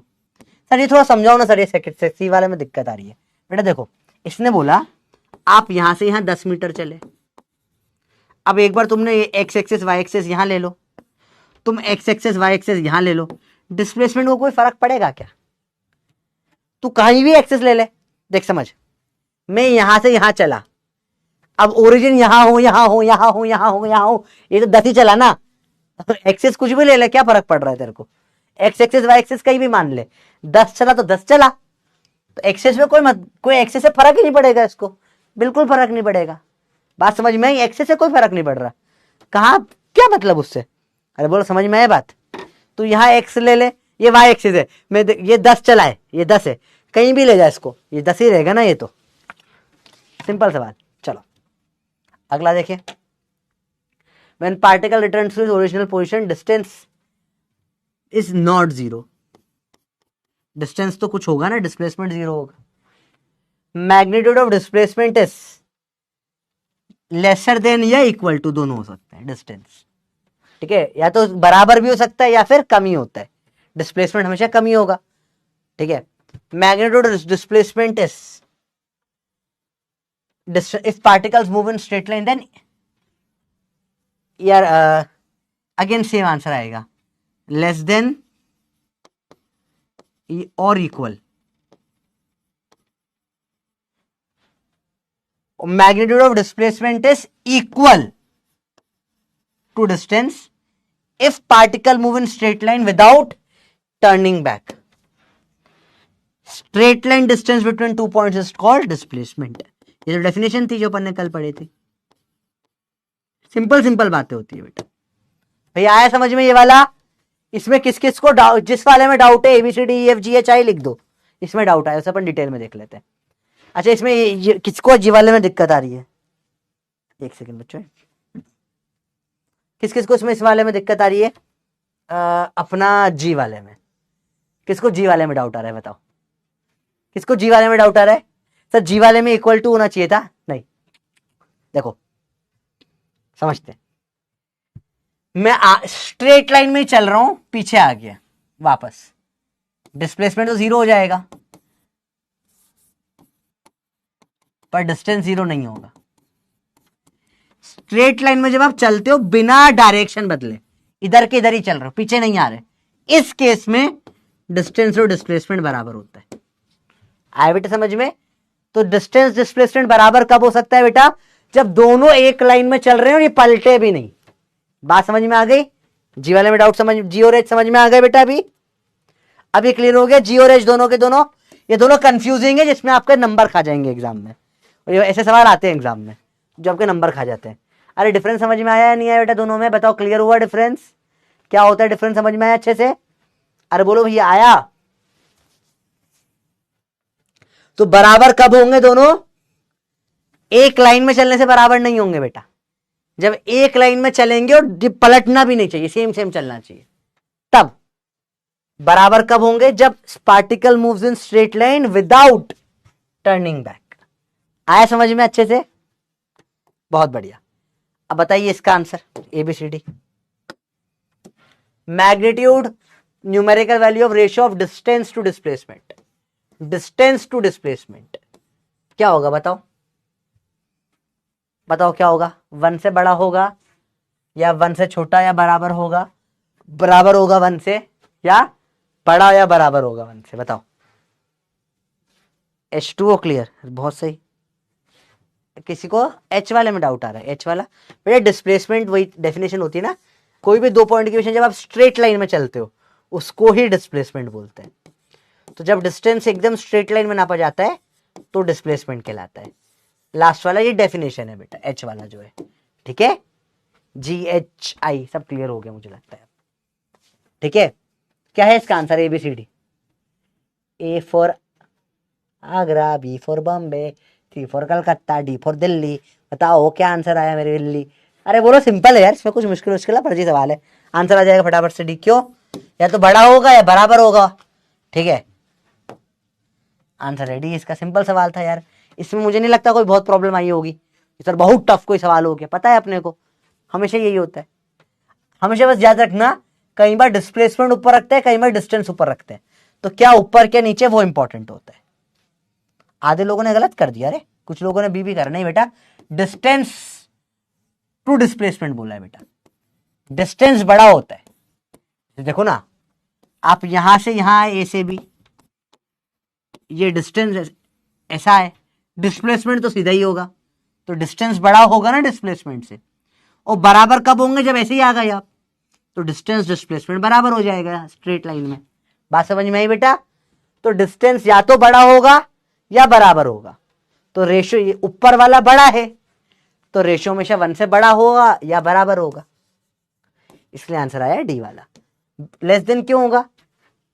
Speaker 1: सर ये थोड़ा समझाओ ना सर, ये सेक्सी वाले में दिक्कत आ रही है बेटा। देखो इसने बोला आप यहां से यहां 10 मीटर चले, अब एक बार तुमने एक्स एक्सेस वाई एक्सेस यहां ले लो, तुम एक्स एक्सेस वाई एक्सेस यहां ले लो, डिस्प्लेसमेंट को कोई फर्क पड़ेगा क्या? तू कहीं भी एक्सेस ले ले, देख समझ, मैं यहां से यहां चला, अब ओरिजिन यहां हो यहां हो यहां हो यहां हो यहां हो, ये तो 10 ही चला ना। एक्सेस कुछ भी ले ले, क्या फर्क पड़ रहा है तेरे को? एक्स एक्सेस वाई एक्सेस कहीं भी मान ले, 10 चला तो 10 चला, तो एक्सेस में कोई एक्सेस से फर्क ही नहीं पड़ेगा, इसको बिल्कुल फर्क नहीं पड़ेगा। बात समझ में आई? एक्सेस से कोई फर्क नहीं पड़ रहा। कहा क्या मतलब उससे? अरे बोलो समझ में आए बात? तू यहाँ एक्स ले ले, ये वाई एक्सेस है, मैं ये 10 चला है, ये 10 है, कहीं भी ले जा इसको, ये 10 ही रहेगा ना, ये तो सिंपल सवाल। चलो अगला देखिए, when particle returns to its original position distance is not zero, distance तो कुछ होगा ना, डिस्प्लेसमेंट 0 होगा। Magnitude of displacement is lesser than या इक्वल टू, दोनों हो सकते हैं डिस्टेंस, ठीक है, या तो बराबर भी हो सकता है या फिर कम ही होता है, डिस्प्लेसमेंट हमेशा कम ही होगा, ठीक है। Magnitude of displacement is if particles move in straight line then यार अगेन सेम आंसर आएगा, लेस देन और equal. Magnitude of displacement is equal to distance if particle move in straight line without turning back. Straight line distance between 2 points is called displacement. ये जो definition थी जो अपन ने कल पढ़ी थी, सिंपल सिंपल बातें होती है बेटा। भैया आया समझ में ये वाला? इसमें किस किस को डाउट, जिस वाले में डाउट है ABCDEFGHI लिख दो, इसमें डाउट आया उसे अपन डिटेल में देख लेते हैं। अच्छा इसमें किसको जी वाले में दिक्कत आ रही है? एक सेकंड बच्चों, किस किस को इसमें इस वाले में दिक्कत आ रही है? अपना जी वाले में, किसको जी वाले में डाउट आ रहा है बताओ? किसको जी वाले में डाउट आ रहा है? सर जी वाले में इक्वल टू होना चाहिए था, नहीं। देखो समझते, मैं स्ट्रेट लाइन में ही चल रहा हूं, पीछे आ गया वापस, डिस्प्लेसमेंट तो 0 हो जाएगा पर डिस्टेंस 0 नहीं होगा। स्ट्रेट लाइन में जब आप चलते हो बिना डायरेक्शन बदले, इधर के इधर ही चल रहे हो, पीछे नहीं आ रहे, इस केस में डिस्टेंस और डिस्प्लेसमेंट बराबर होता है। आए बेटा समझ में? तो डिस्टेंस डिस्प्लेसमेंट बराबर कब हो सकता है बेटा? जब दोनों एक लाइन में चल रहे हो, ये पलटे भी नहीं। बात समझ में आ गई? जी वाले में डाउट समझ, जी और एच समझ में आ गए बेटा? अभी क्लियर हो गया? जी और एच दोनों के दोनों, ये दोनों कंफ्यूजिंग है, जिसमें आपके नंबर खा जाएंगे एग्जाम में, और ये ऐसे सवाल आते हैं एग्जाम में जो आपके नंबर खा जाते हैं। अरे डिफरेंस समझ में आया या नहीं आया बेटा दोनों में? बताओ क्लियर हुआ डिफरेंस? क्या होता है डिफरेंस समझ में आया अच्छे से? अरे बोलो भैया आया? तो बराबर कब होंगे दोनों? एक लाइन में चलने से बराबर नहीं होंगे बेटा। जब एक लाइन में चलेंगे और पलटना भी नहीं चाहिए, सेम सेम चलना चाहिए, तब बराबर कब होंगे? जब particle moves in straight line without turning back. आया समझ में अच्छे से? बहुत बढ़िया। अब बताइए इसका answer ABCD। Magnitude numerical value of ratio of distance to displacement, distance to displacement क्या होगा बताओ? बताओ क्या होगा? 1 से बड़ा होगा या 1 से छोटा या बराबर होगा? बराबर होगा 1 से, या बड़ा या बराबर होगा 1 से? बताओ। H2O क्लियर, बहुत सही। किसी को H वाले में डाउट आ रहा है? H वाला बेटा डिस्प्लेसमेंट वही डेफिनेशन होती है ना, कोई भी 2 पॉइंट की विषय जब आप स्ट्रेट लाइन में चलते हो उसको ही डिस्प्लेसमेंट बोलते हैं। तो जब डिस्टेंस एकदम स्ट्रेट लाइन में नापा जाता है तो डिस्प्लेसमेंट कहलाता है। लास्ट वाला ये डेफिनेशन है बेटा, H वाला जो है, ठीक है। GHI सब क्लियर हो गया मुझे लगता है, ठीक है। क्या है इसका answer? ABCD। A for Agra, B for Bombay, C for Calcutta, D for Delhi. बताओ क्या आंसर आया मेरे दिल्ली? अरे बोलो सिंपल है यार, इसमें कुछ मुश्किल है, फर्जी सवाल है, आंसर आ जाएगा फटाफट से। D क्यों? या तो बड़ा होगा या बराबर होगा, ठीक है। आंसर रेडी, इसका सिंपल सवाल था यार, इसमें मुझे नहीं लगता कोई बहुत प्रॉब्लम आई होगी। सर बहुत टफ कोई सवाल हो गया, पता है अपने को हमेशा यही होता है। हमेशा बस याद रखना, कई बार डिस्प्लेसमेंट ऊपर रखते हैं, कई बार डिस्टेंस ऊपर रखते हैं, तो क्या ऊपर क्या नीचे वो इंपॉर्टेंट होता है। आधे लोगों ने गलत कर दिया, अरे कुछ लोगों ने भी करा, नहीं बेटा डिस्टेंस टू डिस्प्लेसमेंट बोला है बेटा, डिस्टेंस बड़ा होता है, देखो ना, आप यहां से यहां आए, ए से बी, ये डिस्टेंस ऐसा है, डिस्प्लेसमेंट तो सीधा ही होगा, तो डिस्टेंस बड़ा होगा ना डिस्प्लेसमेंट से, और बराबर कब होंगे, जब ऐसे ही आ गए आप, तो डिस्टेंस डिस्प्लेसमेंट बराबर हो जाएगा स्ट्रेट लाइन में। बात समझ में आई बेटा? तो डिस्टेंस या तो बड़ा होगा या बराबर होगा, तो रेशो ये ऊपर वाला बड़ा है, तो रेशो हमेशा 1 से बड़ा होगा या बराबर होगा, इसलिए आंसर आया डी वाला। लेस देन क्यों होगा?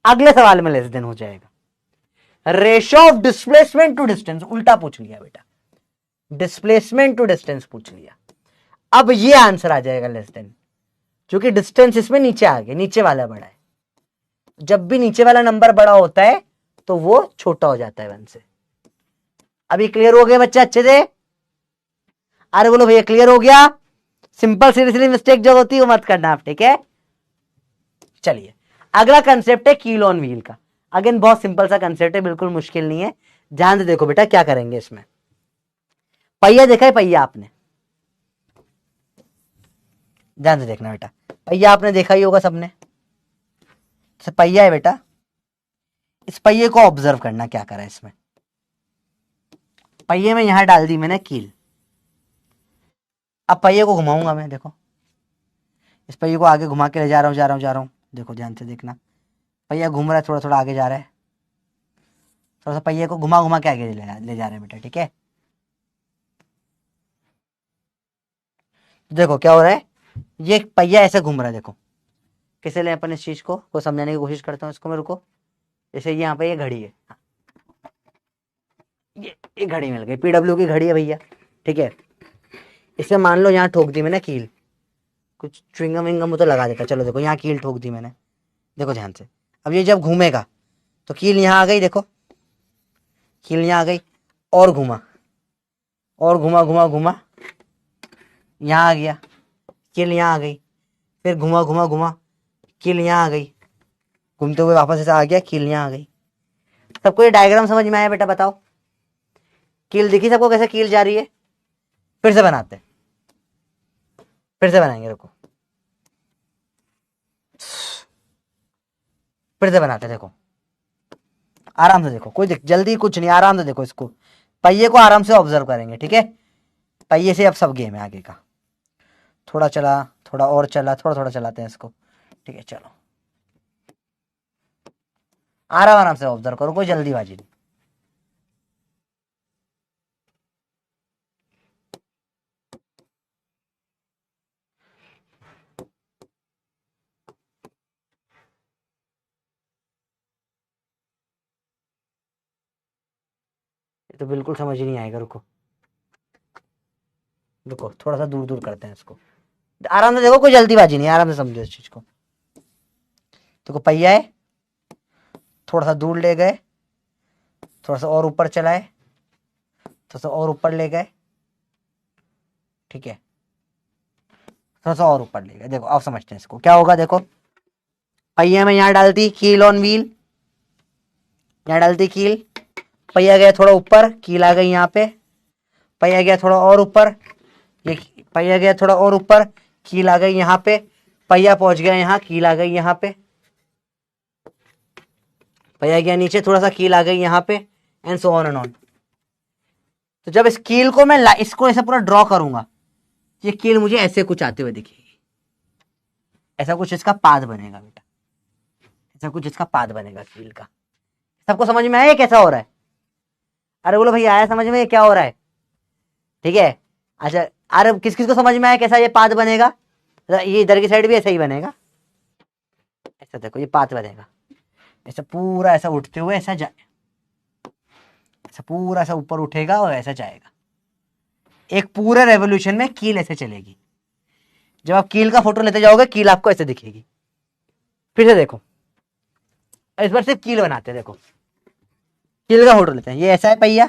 Speaker 1: अगले सवाल में लेस देन हो जाएगा। Ratio of displacement to distance उल्टा पूछ लिया बेटा, डिस्प्लेसमेंट टू डिस्टेंस पूछ लिया, अब ये आंसर आ जाएगा लेस देन, क्योंकि डिस्टेंस इसमें नीचे आ गया, नीचे वाला बड़ा है, जब भी नीचे वाला नंबर बड़ा होता है तो वो छोटा हो जाता है 1 से। अभी क्लियर हो गया बच्चा अच्छे से? अरे बोलो भैया क्लियर हो गया? सिंपल सीरियसली मिस्टेक जो होती है वो मत करना आप, ठीक है? चलिए अगला कंसेप्ट है कील ऑन व्हील का। अगेन बहुत सिंपल सा कंसेप्ट है, बिल्कुल मुश्किल नहीं है, ध्यान से देखो बेटा क्या करेंगे इसमें। पहिया देखा है, पहिया आपने, ध्यान से देखना बेटा, पहिया आपने देखा ही होगा सबने, पहिया है बेटा, इस पहिए को ऑब्जर्व करना क्या करा है इसमें। पहिए में यहां डाल दी मैंने कील, अब पहिए को घुमाऊंगा मैं, देखो इस पहिए को आगे घुमा के ले जा रहा हूं, देखो ध्यान से देखना, पहिया घूम रहा है, थोड़ा थोड़ा आगे जा रहा है, थोड़ा सा पहिए को घुमा घुमा के आगे ले जा रहे हैं बेटा, ठीक है? देखो क्या हो रहा है, ये पहिया ऐसे घूम रहा है, देखो कैसे ले अपन इस चीज को समझाने की कोशिश करता हूँ इसको मैं, रुको। जैसे यहाँ पे ये घड़ी है, ये घड़ी मिल गई, पीडब्ल्यू की घड़ी है भैया, ठीक है? इसमें मान लो यहाँ ठोक दी मैंने कील, कुछ च्युइंगम विंगम तो लगा देता, चलो देखो यहाँ कील ठोक दी मैंने, देखो ध्यान से, अब ये जब घूमेगा तो कील यहाँ आ गई, देखो कील यहाँ आ गई, और घुमा और घुमा घुमा घुमा, यहाँ आ गया, कील यहाँ आ गई, फिर घुमा घुमा घुमा, कील यहाँ आ गई, घूमते हुए वापस ऐसा आ गया, कील यहाँ आ गई। सबको ये डायग्राम समझ में आया बेटा? बताओ, कील दिखी सबको कैसे कील जा रही है? फिर से बनाते हैं, फिर से बनाएंगे, रुको फिर से बनाते, देखो आराम से देखो, कोई जल्दी कुछ नहीं, आराम से देखो इसको, पहिए को आराम से ऑब्जर्व करेंगे, ठीक है? पहिए से अब सब गेम है आगे का, थोड़ा चला, थोड़ा और चला, थोड़ा थोड़ा चलाते हैं इसको, ठीक है? चलो आराम आराम से ऑब्जर्व करो, कोई जल्दीबाजी नहीं। ये तो बिल्कुल समझ ही नहीं आएगा, रुको रुको, थोड़ा सा दूर दूर करते हैं इसको, आराम से देखो, कोई जल्दीबाजी नहीं, आराम से समझो इस चीज को। देखो पहिया है, थोड़ा सा दूर ले गए, थोड़ा सा और ऊपर चलाए, थोड़ा सा और ऊपर ले गए, ठीक है? थोड़ा सा और ऊपर ले गए, देखो अब समझते हैं इसको क्या होगा। देखो पहिया में यहाँ डालती कील ऑन व्हील, यहाँ डालती कील, पहिया गया थोड़ा ऊपर, कील आ गई यहाँ पे, पहिया गया थोड़ा और ऊपर, ये पहिया गया थोड़ा और ऊपर, कील आ गई यहाँ पे, पहिया पहुंच गया यहाँ, कील आ गई यहाँ पे, पहिया गया नीचे, थोड़ा सा कील आ गई यहाँ पे, and so on and on. तो जब इस कील को मैं इसको ऐसा पूरा ड्रॉ करूंगा, ये कील मुझे ऐसे कुछ आते हुए दिखेगी, ऐसा कुछ इसका पाथ बनेगा बेटा, ऐसा कुछ इसका पाथ बनेगा कील का। सबको समझ में आया कैसा हो रहा है? अरे बोलो भैया आया समझ में क्या हो रहा है? ठीक है, अच्छा अरे किस किस को समझ में आया कैसा ये पाथ बनेगा? ये इधर की साइड भी ऐसा ही बनेगा, ऐसा देखो ये पाथ बनेगा, ऐसा पूरा ऐसा उठते हुए ऐसा जाए, ऐसा पूरा ऐसा ऊपर उठेगा और ऐसा जाएगा, एक पूरे रेवोल्यूशन में कील ऐसे चलेगी। जब आप कील का फोटो लेते जाओगे कील आपको ऐसे दिखेगी। फिर से देखो, इस बार सिर्फ कील बनाते हैं, देखो कील का फोटो लेते हैं, ये ऐसा है पहिया,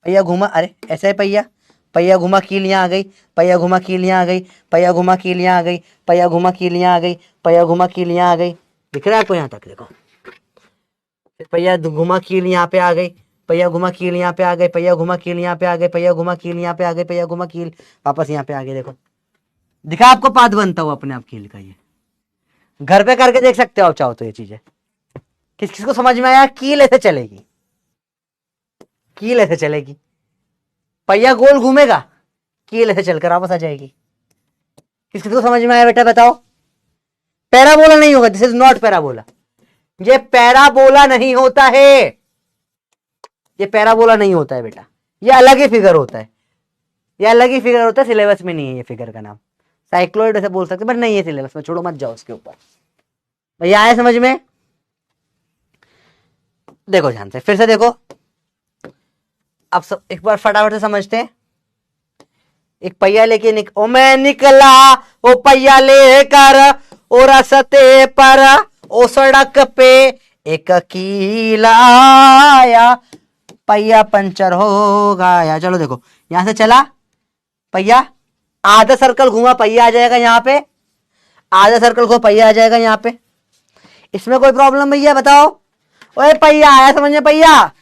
Speaker 1: पहिया घुमा, अरे ऐसा है पहिया, पहिया घुमा कील यहाँ आ गई, पहिया घुमा कील यहाँ आ गई, पहिया घुमा कील यहाँ आ गई, पहिया घुमा कील यहाँ आ गई, पहिया घुमा कील यहाँ आ गई, दिख रहा है आपको यहाँ तक? देखो पहिया घुमा कील यहाँ पे आ गई, पहिया घुमा कील यहाँ पे आ गई, पहिया घुमा कील यहाँ पे आ गई, पहिया घुमा कील यहाँ पे आ गई, पहिया घुमा कील वापस यहाँ पे आ गई। देखो दिखा आपको पाथ बनता हुआ अपने आप कील का। ये घर पे करके देख सकते हो आप चाहो तो ये चीजें। किस किस को समझ में आया? कील ऐसे चलेगी, कील ऐसे चलेगी, पहिया गोल घूमेगा, कील ऐसे चलकर वापस आ जाएगी। किस किस को समझ में आया बेटा बताओ? पैराबोला नहीं होगा, दिस इज नॉट पैराबोला। ये पैराबोला नहीं होता है, ये पैराबोला नहीं होता है बेटा, ये अलग ही फिगर होता है, ये अलग ही फिगर होता है। सिलेबस में नहीं है ये फिगर का नाम, साइक्लोइड ऐसे बोल सकते, बट नहीं है सिलेबस में, छोड़ो मत जाओ उसके ऊपर। भैया आया समझ में? देखो ध्यान से, फिर से देखो, अब सब एक बार फटाफट से समझते हैं। एक पहिया लेके ओ मैं निकला ओ पहिया लेकर ओ रास्ते पर ओ सड़क पे एक कीला आया, पहिया पंचर हो गया। चलो देखो, यहां से चला पहिया, आधा सर्कल घूमा, पहिया आ जाएगा यहाँ पे, आधा सर्कल घूमा, पहिया आ जाएगा यहाँ पे। इसमें कोई प्रॉब्लम भैया बताओ? ओए पहिया आया समझ में? पहिया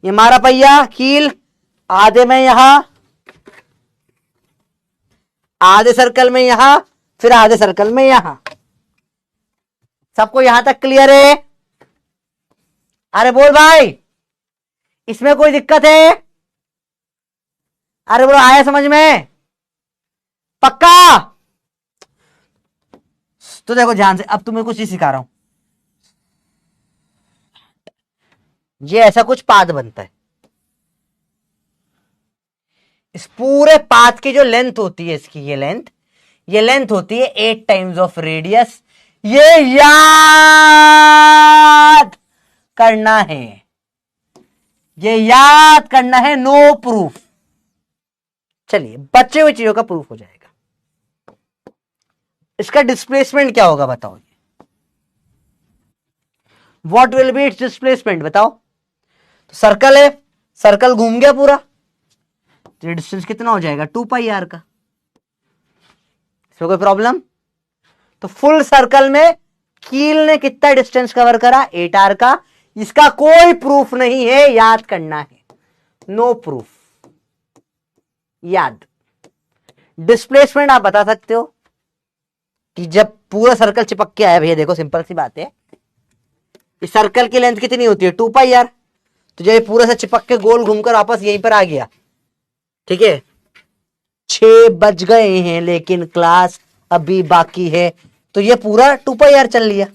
Speaker 1: ये हमारा पहिया, कील आधे में यहां, आधे सर्कल में यहां, फिर आधे सर्कल में यहां। सबको यहां तक क्लियर है? अरे बोल भाई, इसमें कोई दिक्कत है? अरे बोलो आया समझ में? पक्का? तो देखो ध्यान से, अब तुम्हें कुछ चीज सिखा रहा हूं। ये ऐसा कुछ पाथ बनता है, इस पूरे पाथ की जो लेंथ होती है, इसकी ये लेंथ होती है 8 टाइम्स ऑफ रेडियस। ये याद करना है, ये याद करना है, नो प्रूफ। चलिए बचे हुए चीजों का प्रूफ हो जाएगा। इसका डिस्प्लेसमेंट क्या होगा बताओ? What will be it's displacement बताओ? तो सर्कल है, सर्कल घूम गया पूरा, तो डिस्टेंस कितना हो जाएगा? 2 पाई आर का। इसमें कोई प्रॉब्लम? तो फुल सर्कल में कील ने कितना डिस्टेंस कवर करा? 8 आर का। इसका कोई प्रूफ नहीं है, याद करना है, नो प्रूफ, याद। डिस्प्लेसमेंट आप बता सकते हो कि जब पूरा सर्कल चिपक के आया, भैया देखो सिंपल सी बात है, इस सर्कल की लेंथ कितनी होती है? 2 पाई आर। तो जब ये पूरा से चिपक के गोल घूमकर वापस यहीं पर आ गया, ठीक है, 6 बज गए हैं लेकिन क्लास अभी बाकी है, तो ये पूरा 2 पाई आर चल लिया।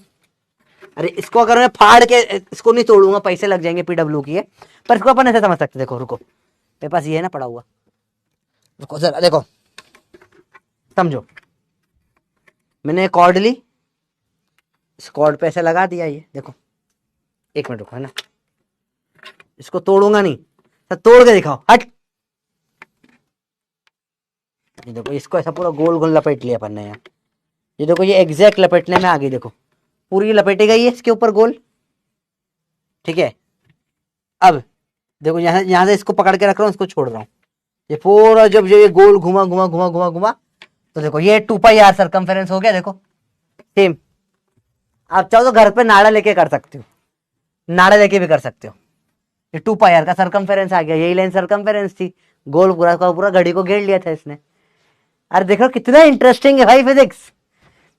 Speaker 1: अरे इसको अगर मैं फाड़ के, इसको नहीं तोड़ूंगा, पैसे लग जाएंगे, पीडब्ल्यू की है, पर इसको अपन ऐसे समझ सकते। देखो रुको, मेरे पास ये है ना पड़ा हुआ, रुको जरा देखो, समझो। मैंने कॉर्ड ली, इस कॉर्ड पे ऐसे लगा दिया, ये देखो, एक मिनट रुको, है ना, इसको तोड़ूंगा नहीं, तो तोड़ के दिखाओ, हट। ये देखो, इसको ऐसा पूरा गोल गोल लपेट लिया अपन ने यहाँ, ये देखो, ये एग्जैक्ट लपेटने में आ गई, देखो पूरी लपेटी गई है इसके ऊपर गोल, ठीक है। अब देखो यहां से इसको पकड़ के रख रहा हूं, इसको छोड़ रहा हूं, ये पूरा जब ये गोल घुमा घुमा घुमा घुमा घुमा, तो देखो ये 2 पाई आर सर्कमफेरेंस हो गया। देखो सेम, आप चाहो तो घर पे नाड़ा लेके कर सकते हो, नाड़ा लेके भी कर सकते हो। ये 2 पाई आर का सर्कमफेरेंस आ गया, यही लाइन सर्कमफेरेंस थी, गोल पूरा का पूरा घड़ी को घेर लिया था इसने। अरे देखो कितना इंटरेस्टिंग है भाई फिजिक्स,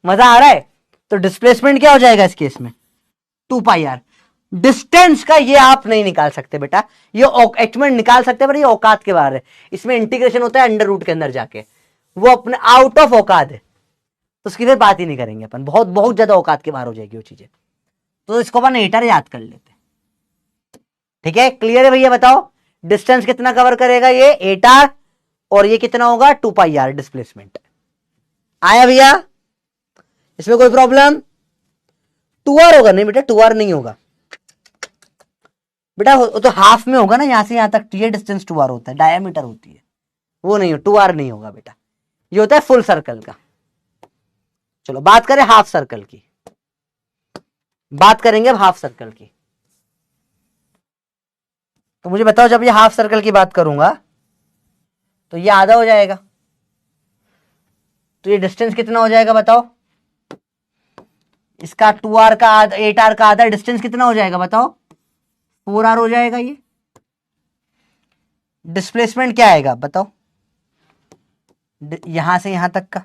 Speaker 1: मजा आ रहा है। तो डिस्प्लेसमेंट क्या हो जाएगा इस केस में? 2 पाई आर। डिस्टेंस का ये आप नहीं निकाल सकते बेटा, ये एक्चुअली निकाल सकते हैं पर ये औकात के बाहर है, इसमें इंटीग्रेशन होता है अंडर रूट के अंदर जाके, वो अपने आउट ऑफ औकात है, तो उसकी फिर बात ही नहीं करेंगे अपन, बहुत बहुत ज्यादा औकात के बाहर हो जाएगी वो चीजें। तो इसको अपन 8 आर याद कर लेते, ठीक है। क्लियर है भैया? बताओ डिस्टेंस कितना कवर करेगा ये? 8 आर, और ये कितना होगा? 2 पाई आर डिस्प्लेसमेंट। आया भैया? इसमें कोई प्रॉब्लम? 2 आर होगा? नहीं बेटा 2 आर नहीं होगा बेटा, तो हाफ में होगा ना, यहां से यहां तक, ये डिस्टेंस 2 आर होता है, डायमीटर होती है, वो नहीं हो, 2 आर नहीं होगा बेटा, ये होता है फुल सर्कल का। चलो बात करें हाफ सर्कल की, बात करेंगे अब हाफ सर्कल की। तो मुझे बताओ, जब ये हाफ सर्कल की बात करूंगा तो ये आधा हो जाएगा, तो ये डिस्टेंस कितना हो जाएगा बताओ? इसका 2 आर का 8 आर का आधा, डिस्टेंस कितना हो जाएगा बताओ? 4 आर हो जाएगा। ये डिस्प्लेसमेंट क्या आएगा बताओ? यहां से यहां तक का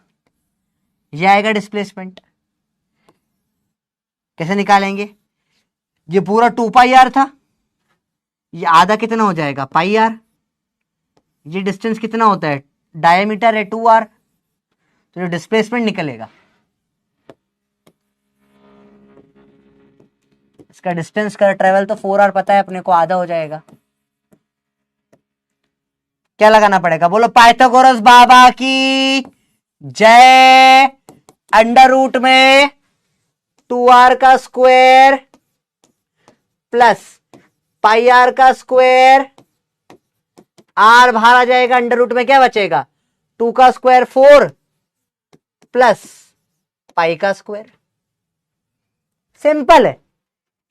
Speaker 1: ये आएगा डिस्प्लेसमेंट, कैसे निकालेंगे? ये पूरा 2 पाई आर था, ये आधा कितना हो जाएगा पाई आर, ये डिस्टेंस कितना होता है डायमीटर है 2 आर, तो जो डिस्प्लेसमेंट निकलेगा इसका डिस्टेंस का ट्रेवल तो 4 आर पता है अपने को, आधा हो जाएगा। क्या लगाना पड़ेगा बोलो? पाइथागोरस बाबा की जय। अंडर रूट में 2r का स्क्वायर प्लस पाई आर का स्क्वायर, आर बाहर आ जाएगा, अंडर रूट में क्या बचेगा 2 का स्क्वायर 4 प्लस पाई का स्क्वायर। सिंपल है,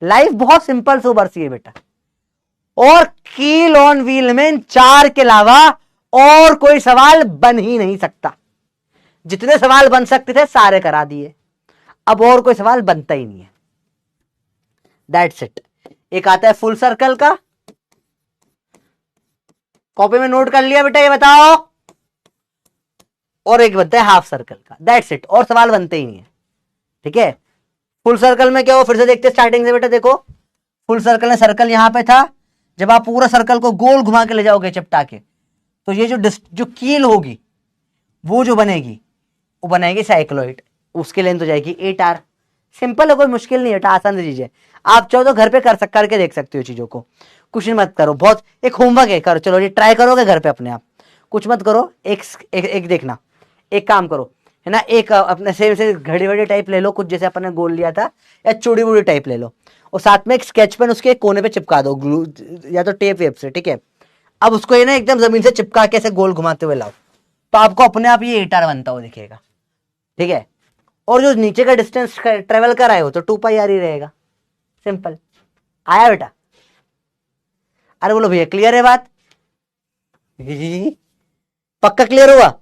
Speaker 1: लाइफ बहुत सिंपल सोबर सी है बेटा। और कील ऑन व्हील में 4 के अलावा और कोई सवाल बन ही नहीं सकता। जितने सवाल बन सकते थे सारे करा दिए, अब और कोई सवाल बनता ही नहीं है। That's it. एक आता है फुल सर्कल का, कॉपी में नोट कर लिया बेटा, ये बताओ। और एक बनता है हाफ सर्कल का, दैट्स इट। और सवाल बनते ही नहीं है, ठीक है। फुल सर्कल में क्या हो, फिर से देखते हैं स्टार्टिंग से बेटा। देखो फुल सर्कल में सर्कल यहां पे था, जब आप पूरा सर्कल को गोल घुमा के ले जाओगे चिपटा के, तो ये जो कील होगी वो जो बनेगी वो बनाएगी साइक्लोइड, उसकी लेंथ हो जाएगी 8r। सिंपल है, कोई मुश्किल नहीं है, आसान सी चीज है। आप चाहो तो घर पे करके देख सकते हो चीजों को, कुछ नहीं मत करो। बहुत एक होमवर्क है, करो चलो, ये ट्राई करोगे घर पे अपने आप, कुछ मत करो। एक देखना, एक काम करो है ना, एक अपने से घड़ी वड़ी टाइप ले लो कुछ, जैसे अपन ने गोल लिया था, या चूड़ी वूड़ी टाइप ले लो, और साथ में एक स्केच पेन उसके कोने पे चिपका दो ग्लू या तो टेप वेप से, ठीक है। अब उसको ये ना एकदम जमीन से चिपका के ऐसे गोल घुमाते हुए लाओ, तो आपको अपने आप ये 8r बनता हुआ दिखेगा, ठीक है। और जो नीचे का डिस्टेंस ट्रेवल कर आए हो तो 2 पाई आर ही रहेगा। सिंपल। आया बेटा? अरे बोलो भैया क्लियर है बात? पक्का क्लियर हुआ?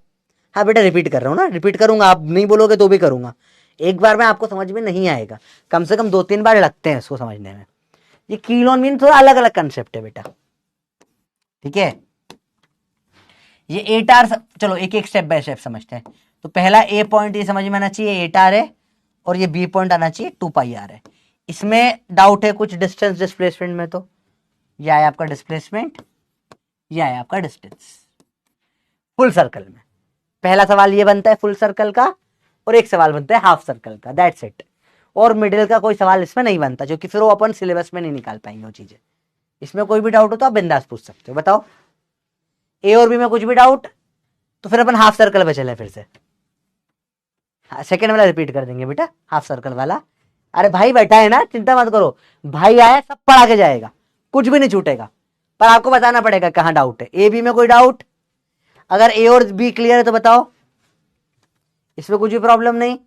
Speaker 1: हाँ बेटा रिपीट कर रहा हूं ना, रिपीट करूंगा, आप नहीं बोलोगे तो भी करूंगा। एक बार में आपको समझ में नहीं आएगा, कम से कम 2-3 बार लगते हैं इसको समझने में। ये कील ऑन व्हील थोड़ा अलग अलग कंसेप्ट है बेटा, ठीक है। ये 8r, चलो एक एक स्टेप बाय स्टेप समझते हैं। तो पहला ए पॉइंट ये समझ में आना चाहिए 8r है, और ये बी पॉइंट आना चाहिए 2 पाई आर है। इसमें डाउट है कुछ डिस्टेंस डिस्प्लेसमेंट में, तो यह है आपका डिस्प्लेसमेंट, यह है आपका डिस्टेंस। फुल सर्कल में पहला सवाल ये बनता है फुल सर्कल का, और एक सवाल बनता है हाफ सर्कल का, दैट्स इट। और मिडिल का कोई सवाल इसमें नहीं बनता, क्योंकि फिर वो अपन सिलेबस में नहीं निकाल पाएंगे वो चीजें। इसमें कोई भी डाउट हो तो आप बिंदास पूछ सकते हो, बताओ। ए और बी में कुछ भी डाउट तो फिर अपन हाफ सर्कल पे चले फिर से। सेकेंड वाला रिपीट कर देंगे बेटा, हाफ सर्कल वाला। अरे भाई बैठा है ना, चिंता मत करो, भाई आया सब पढ़ा के जाएगा, कुछ भी नहीं छूटेगा, पर आपको बताना पड़ेगा कहां डाउट है। ए बी में कोई डाउट? अगर ए और बी क्लियर है तो बताओ, इसमें कुछ भी प्रॉब्लम नहीं।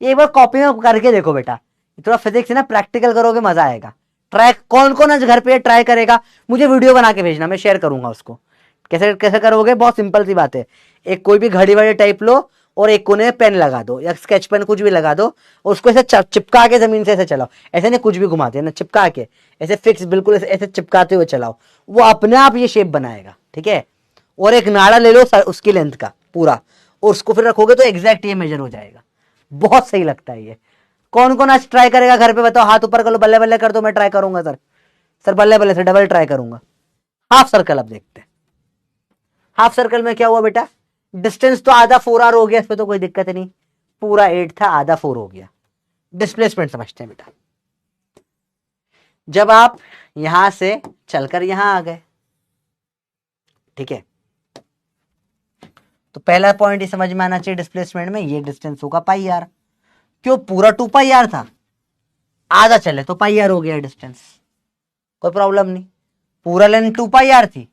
Speaker 1: ये एक बार कॉपी में करके देखो बेटा, थोड़ा फिजिक्स है ना, प्रैक्टिकल करोगे मजा आएगा। ट्राई कौन कौन आज घर पे ट्राई करेगा, मुझे वीडियो बना के भेजना, मैं शेयर करूंगा उसको। कैसे कैसे करोगे, बहुत सिंपल सी बात है। एक कोई भी घड़ी वड़ी टाइप लो, और एक कोने में पेन लगा दो या स्केच पेन कुछ भी लगा दो, और उसको ऐसे चिपका के जमीन से ऐसे चलाओ। ऐसे नहीं कुछ भी घुमाते ना, चिपका के ऐसे फिक्स बिल्कुल ऐसे चिपकाते हुए चलाओ, वो अपने आप ये शेप बनाएगा, ठीक है। और एक नाड़ा ले लो उसकी लेंथ का पूरा, और उसको फिर रखोगे तो एग्जैक्ट ये मेजर हो जाएगा। बहुत सही लगता है ये। कौन कौन आज ट्राई करेगा घर पे, बताओ, हाथ ऊपर कर लो, बल्ले बल्ले कर दो, मैं ट्राई करूंगा सर बल्ले बल्ले से डबल ट्राई करूंगा। हाफ सर्कल अब देखते हैं। हाफ सर्कल में क्या हुआ बेटा, डिस्टेंस तो आधा 4r हो गया, इसमें तो कोई दिक्कत नहीं, पूरा 8 था, आधा 4 हो गया। डिस्प्लेसमेंट समझते हैं बेटा। जब आप यहां से चलकर यहां आ गए, ठीक है, तो पहला पॉइंट ही समझ में आना चाहिए डिस्प्लेसमेंट में, ये डिस्टेंस होगा पाई आर। क्यों, पूरा 2 पाई आर था, आधा चले तो पाई आर हो गया डिस्टेंस, कोई प्रॉब्लम नहीं। पूरा लेंथ 2 पाई आर थी,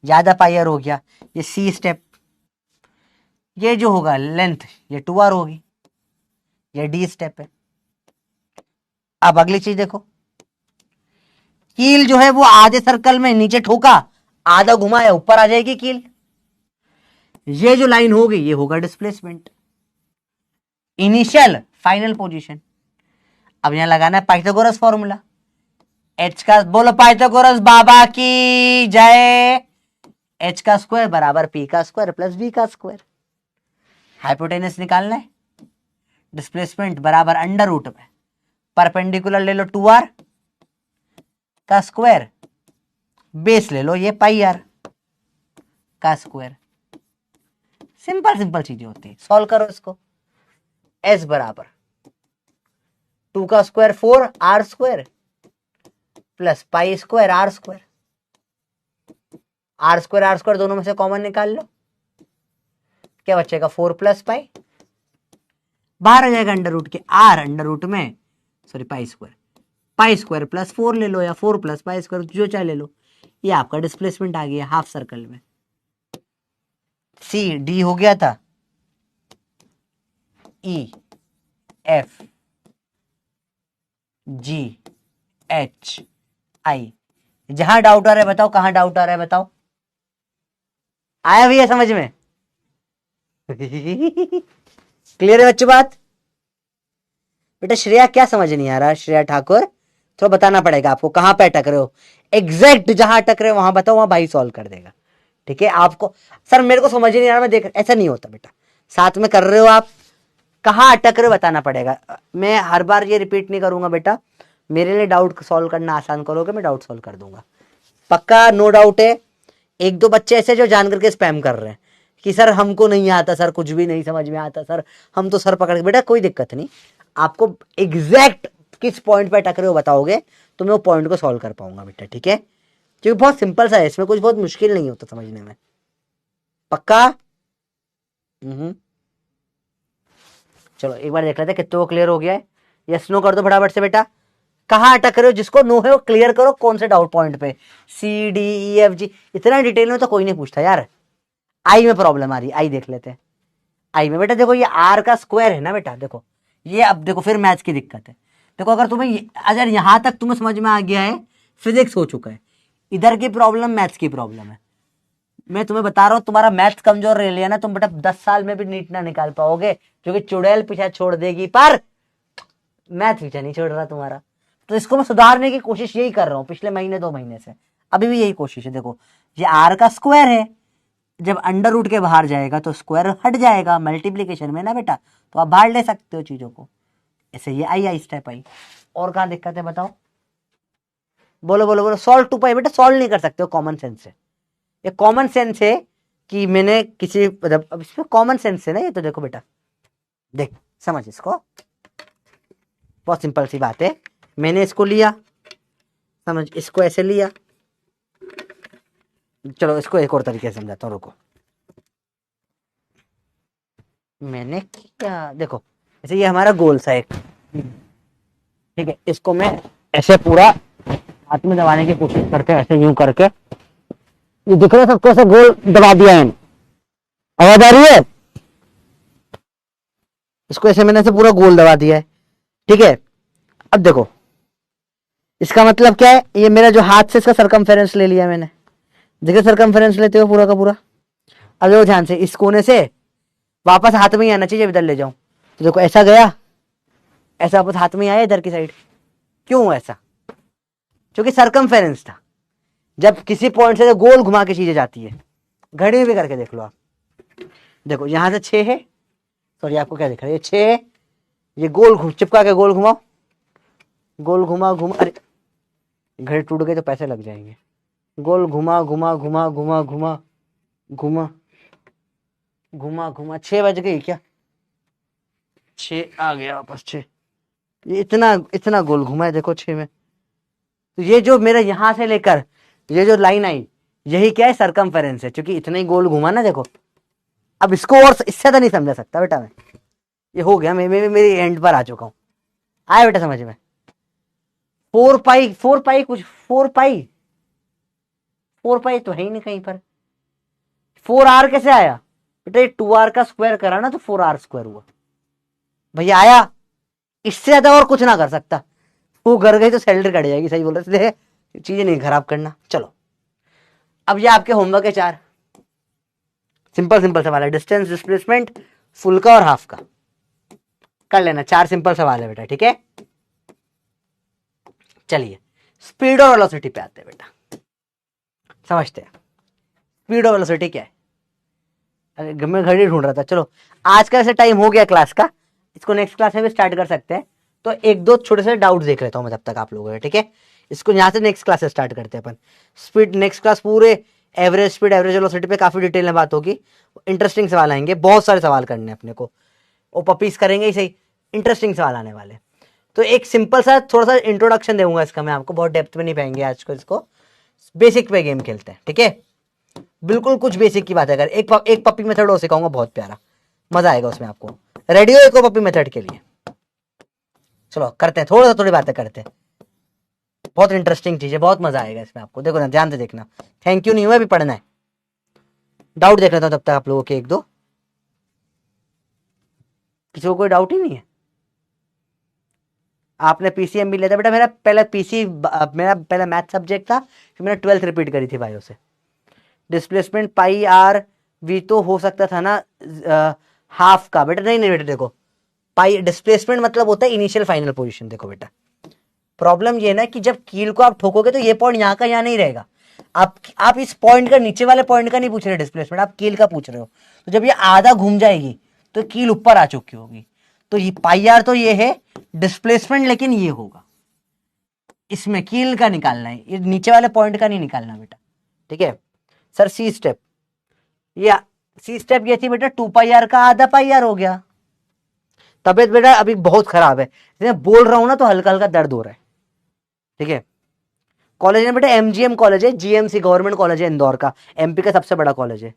Speaker 1: ज्यादा पाई आर हो गया। ये सी स्टेप, ये जो होगा लेंथ ये 2r होगी, ये डी स्टेप है। अब अगली चीज देखो, कील जो है वो आधे सर्कल में नीचे ठोका, आधा घुमाया ऊपर आ जाएगी कील। ये जो लाइन होगी ये होगा डिस्प्लेसमेंट, इनिशियल फाइनल पोजीशन। अब यहां लगाना है पाइथागोरस फॉर्मूला, एच का, बोलो पाइथागोरस बाबा की जय। एच का स्क्वायर बराबर पी का स्क्वायर प्लस बी का स्क्वायर। हाइपोटेनस निकालना है, डिस्प्लेसमेंट बराबर अंडर रूट में परपेंडिकुलर ले लो 2r का स्क्वायर, बेस ले लो ये पाई r का स्क्वायर। सिंपल सिंपल चीजें होती है, सॉल्व करो इसको। s बराबर 2 का square 4 r square plus pi square r square. r square दोनों में से कॉमन निकाल लो, क्या बचेगा 4 प्लस पाई, बाहर आ जाएगा अंडर रूट के, r अंडर रूट में सॉरी पाई स्क्वायर प्लस 4 ले लो या 4 प्लस पाई स्क्वायर जो चाहे ले लो। ये आपका डिस्प्लेसमेंट आ गया हाफ सर्कल में। सी डी हो गया था, E F G H I. जहां डाउट आ रहा है बताओ, कहां डाउट आ रहा है बताओ, आया भी है समझ में? क्लियर है बच्चों बात? बेटा श्रेया क्या समझ नहीं आ रहा? श्रेया ठाकुर थोड़ा बताना पड़ेगा आपको, कहां पे अटक रहे हो, एग्जैक्ट जहां अटक रहे हो वहां बताओ, वहां भाई सॉल्व कर देगा। ठीक है, आपको सर मेरे को समझ नहीं आ रहा, मैं देख, ऐसा नहीं होता बेटा, साथ में कर रहे हो आप, कहां अटक रहे हो बताना पड़ेगा। मैं हर बार ये रिपीट नहीं करूंगा बेटा, मेरे लिए डाउट सॉल्व करना आसान करोगे, मैं डाउट सॉल्व कर दूंगा पक्का, नो डाउट है। एक दो बच्चे ऐसे जो जान करके स्पैम कर रहे हैं कि सर हमको नहीं आता, सर कुछ भी नहीं समझ में आता, सर हम तो सर पकड़ के, बेटा कोई दिक्कत नहीं, आपको एग्जैक्ट किस पॉइंट पे अटक रहे हो बताओगे तो मैं वो पॉइंट को सॉल्व कर पाऊंगा बेटा। ठीक है, क्योंकि बहुत सिंपल सा है, इसमें कुछ बहुत मुश्किल नहीं होता समझने में, पक्का। चलो एक बार देख लेते हैं कितने को क्लियर हो गया है। यस नो कर दो फटाफट से बेटा, कहां अटक रहे हो, जिसको नो है वो क्लियर करो, कौन से डाउट पॉइंट पे, C D E F G, इतना डिटेल में तो कोई नहीं पूछता यार। आई में प्रॉब्लम आ रही है, आई देख लेते हैं। आई में बेटा देखो ये आर का स्क्वायर है ना बेटा, देखो ये, अब देखो फिर मैथ्स की दिक्कत है। देखो अगर यहां तक तुम्हें समझ में आ गया है, फिजिक्स हो चुका है, इधर की प्रॉब्लम मैथ्स की प्रॉब्लम है। मैं तुम्हें बता रहा हूं, तुम्हारा मैथ्स कमजोर रह लिया ना तुम बेटा 10 साल में भी नीट ना निकाल पाओगे, क्योंकि चुड़ैल पीछा छोड़ देगी पर मैथ पीछा नहीं छोड़ रहा तुम्हारा। तो इसको मैं सुधारने की कोशिश यही कर रहा हूं पिछले महीने 2 महीने से, अभी भी यही कोशिश है। देखो ये आर का स्क्वायर है, जब अंडर रूट के बाहर जाएगा तो स्क्वायर हट जाएगा मल्टीप्लीकेशन में ना बेटा, तो आप बाहर ले सकते हो चीजों को, ऐसे ये आई स्टेप आई। और कहां दिक्कत है बताओ, बोलो बोलो बोलो। सॉल्व टू पाई बेटा सॉल्व नहीं कर सकते हो, कॉमन सेंस से, ये कॉमन सेंस है कि मैंने किसी, मतलब अब इसमें कॉमन सेंस है ना ये, तो देखो बेटा देख समझ इसको, बहुत सिंपल सी बात है, मैंने इसको लिया समझ, इसको ऐसे लिया, चलो इसको एक और तरीके से समझाता हूँ, रुको। मैंने क्या, देखो ऐसे ये हमारा गोल सा एक, ठीक है, इसको मैं ऐसे पूरा हाथ में दबाने की कोशिश करके, ऐसे यूं करके, ये दिख रहा है सबको, ऐसे गोल दबा दिया है, आवाज आ रही है, इसको ऐसे मैंने ऐसे पूरा गोल दबा दिया है। ठीक है, अब देखो इसका मतलब क्या है, ये मेरा जो हाथ से इसका सरकमफेरेंस ले लिया मैंने, देखो सरकमफेरेंस लेते हो पूरा का पूरा। अब देखो ध्यान से, इस कोने से वापस हाथ में ही आना चाहिए, इधर ले जाऊं तो देखो ऐसा गया, ऐसा वापस हाथ में ही आया इधर की साइड, क्यों ऐसा, क्योंकि सरकमफेरेंस था। जब किसी पॉइंट से गोल घुमा के चीजें जाती है, घड़ी में भी करके देख लो आप, देखो यहां से 6 है, सॉरी आपको क्या दिख रहा है, ये 6 है, ये गोल चिपका के गोल घुमाओ, गोल घुमा घुमा, अरे घड़ी टूट गई तो पैसे लग जाएंगे, गोल घुमा घुमा घुमा घुमा घुमा घुमा घुमा घुमा, 6 बज गई क्या, 6 आ गया वापस 6, ये इतना गोल घुमा है देखो 6 में, तो ये जो मेरा यहां से लेकर ये जो लाइन आई, यही क्या है, सरकमफेरेंस है, क्योंकि इतना ही गोल घुमा ना देखो। अब इसको और इससे तो नहीं समझा सकता बेटा मैं, ये हो गया, मैं मेरी एंड पर आ चुका हूं, आया बेटा समझ में। 4 पाई कुछ 4 पाई तो है ही नहीं कहीं पर, 4r कैसे आया बेटा, ये 2r का स्क्वायर करा ना तो 4r स्क्वायर हुआ भैया, आया, इससे ज्यादा और कुछ ना कर सकता, वो घर गई तो सैलरी कट जाएगी, सही बोल रहे थे, चीजें नहीं खराब करना। चलो अब ये आपके होमवर्क है 4, सिंपल सिंपल सवाल है, डिस्टेंस डिस्प्लेसमेंट फुल का और हाफ का कर लेना, 4 सिंपल सवाल है बेटा। ठीक है, चलिए स्पीड और वेलोसिटी पे आते हैं बेटा, समझते हैं स्पीड और वेलोसिटी क्या है। अरे मैं घड़ी ढूंढ रहा था, चलो आज का ऐसे टाइम हो गया क्लास का, इसको नेक्स्ट क्लास में भी स्टार्ट कर सकते हैं, तो एक दो छोटे से डाउट देख लेता हूं मैं तब तक आप लोगों के, ठीक है। इसको यहां से नेक्स्ट क्लास से स्टार्ट करते हैं अपन। स्पीड नेक्स्ट क्लास पूरे एवरेज स्पीड, एवरेज वेलोसिटी पे काफी डिटेल में बात होगी। इंटरेस्टिंग सवाल आएंगे, बहुत सारे सवाल करने हैं अपने को, वो पपीज करेंगे ही सही, इंटरेस्टिंग सवाल आने वाले। तो एक सिंपल सा थोड़ा सा इंट्रोडक्शन दूंगा इसका मैं आपको, बहुत डेप्थ में नहीं पाएंगे आज को, इसको बेसिक पे गेम खेलते हैं, ठीक है। बिल्कुल कुछ बेसिक की बात है। अगर एक पपी मेथड और सिखाऊंगा, बहुत प्यारा, मजा आएगा उसमें आपको। रेडी हो एक पपी मेथड के लिए? चलो करते हैं, थोड़ा सा थोड़ी बातें करते हैं, बहुत इंटरेस्टिंग चीज है, बहुत मजा आएगा इसमें आपको। देखो ना, ध्यान से देखना, थैंक यू नहीं हुआ, अभी पढ़ना है। डाउट देख लेता हूं तब तक आप लोगों के एक दो, किसी को कोई डाउट ही नहीं है? आपने पीसीएम भी लिया था बेटा? मेरा पहला मैथ सब्जेक्ट था, फिर मैंने 12th रिपीट करी थी बायो से। डिस्प्लेसमेंट पाई आर वी तो हो सकता था ना हाफ का बेटा? नहीं बेटा, देखो पाई डिस्प्लेसमेंट मतलब होता है इनिशियल फाइनल पोजीशन। देखो बेटा, प्रॉब्लम ये ना कि जब कील को आप ठोकोगे तो ये पॉइंट यहाँ का यहाँ नहीं रहेगा। आप इस पॉइंट का, नीचे वाले पॉइंट का नहीं पूछ रहे डिस्प्लेसमेंट, आप कील का पूछ रहे हो। तो जब ये आधा घूम जाएगी तो कील ऊपर आ चुकी होगी। तो ये पाई आर तो ये है डिस्प्लेसमेंट, लेकिन ये होगा, इसमें कील का निकालना है, ये नीचे वाले पॉइंट का नहीं निकालना बेटा, ठीक है। सर सी स्टेप, ये सी स्टेप ये थी बेटा 2 पाई आर का आधा पाई आर हो गया। तबीयत बेटा अभी बहुत खराब है, मैं बोल रहा हूं ना तो हल्का हल्का दर्द हो रहा है, ठीक है। कॉलेज है बेटा एमजीएम कॉलेज है, जीएमसी गवर्नमेंट कॉलेज है इंदौर का, एमपी का सबसे बड़ा कॉलेज है।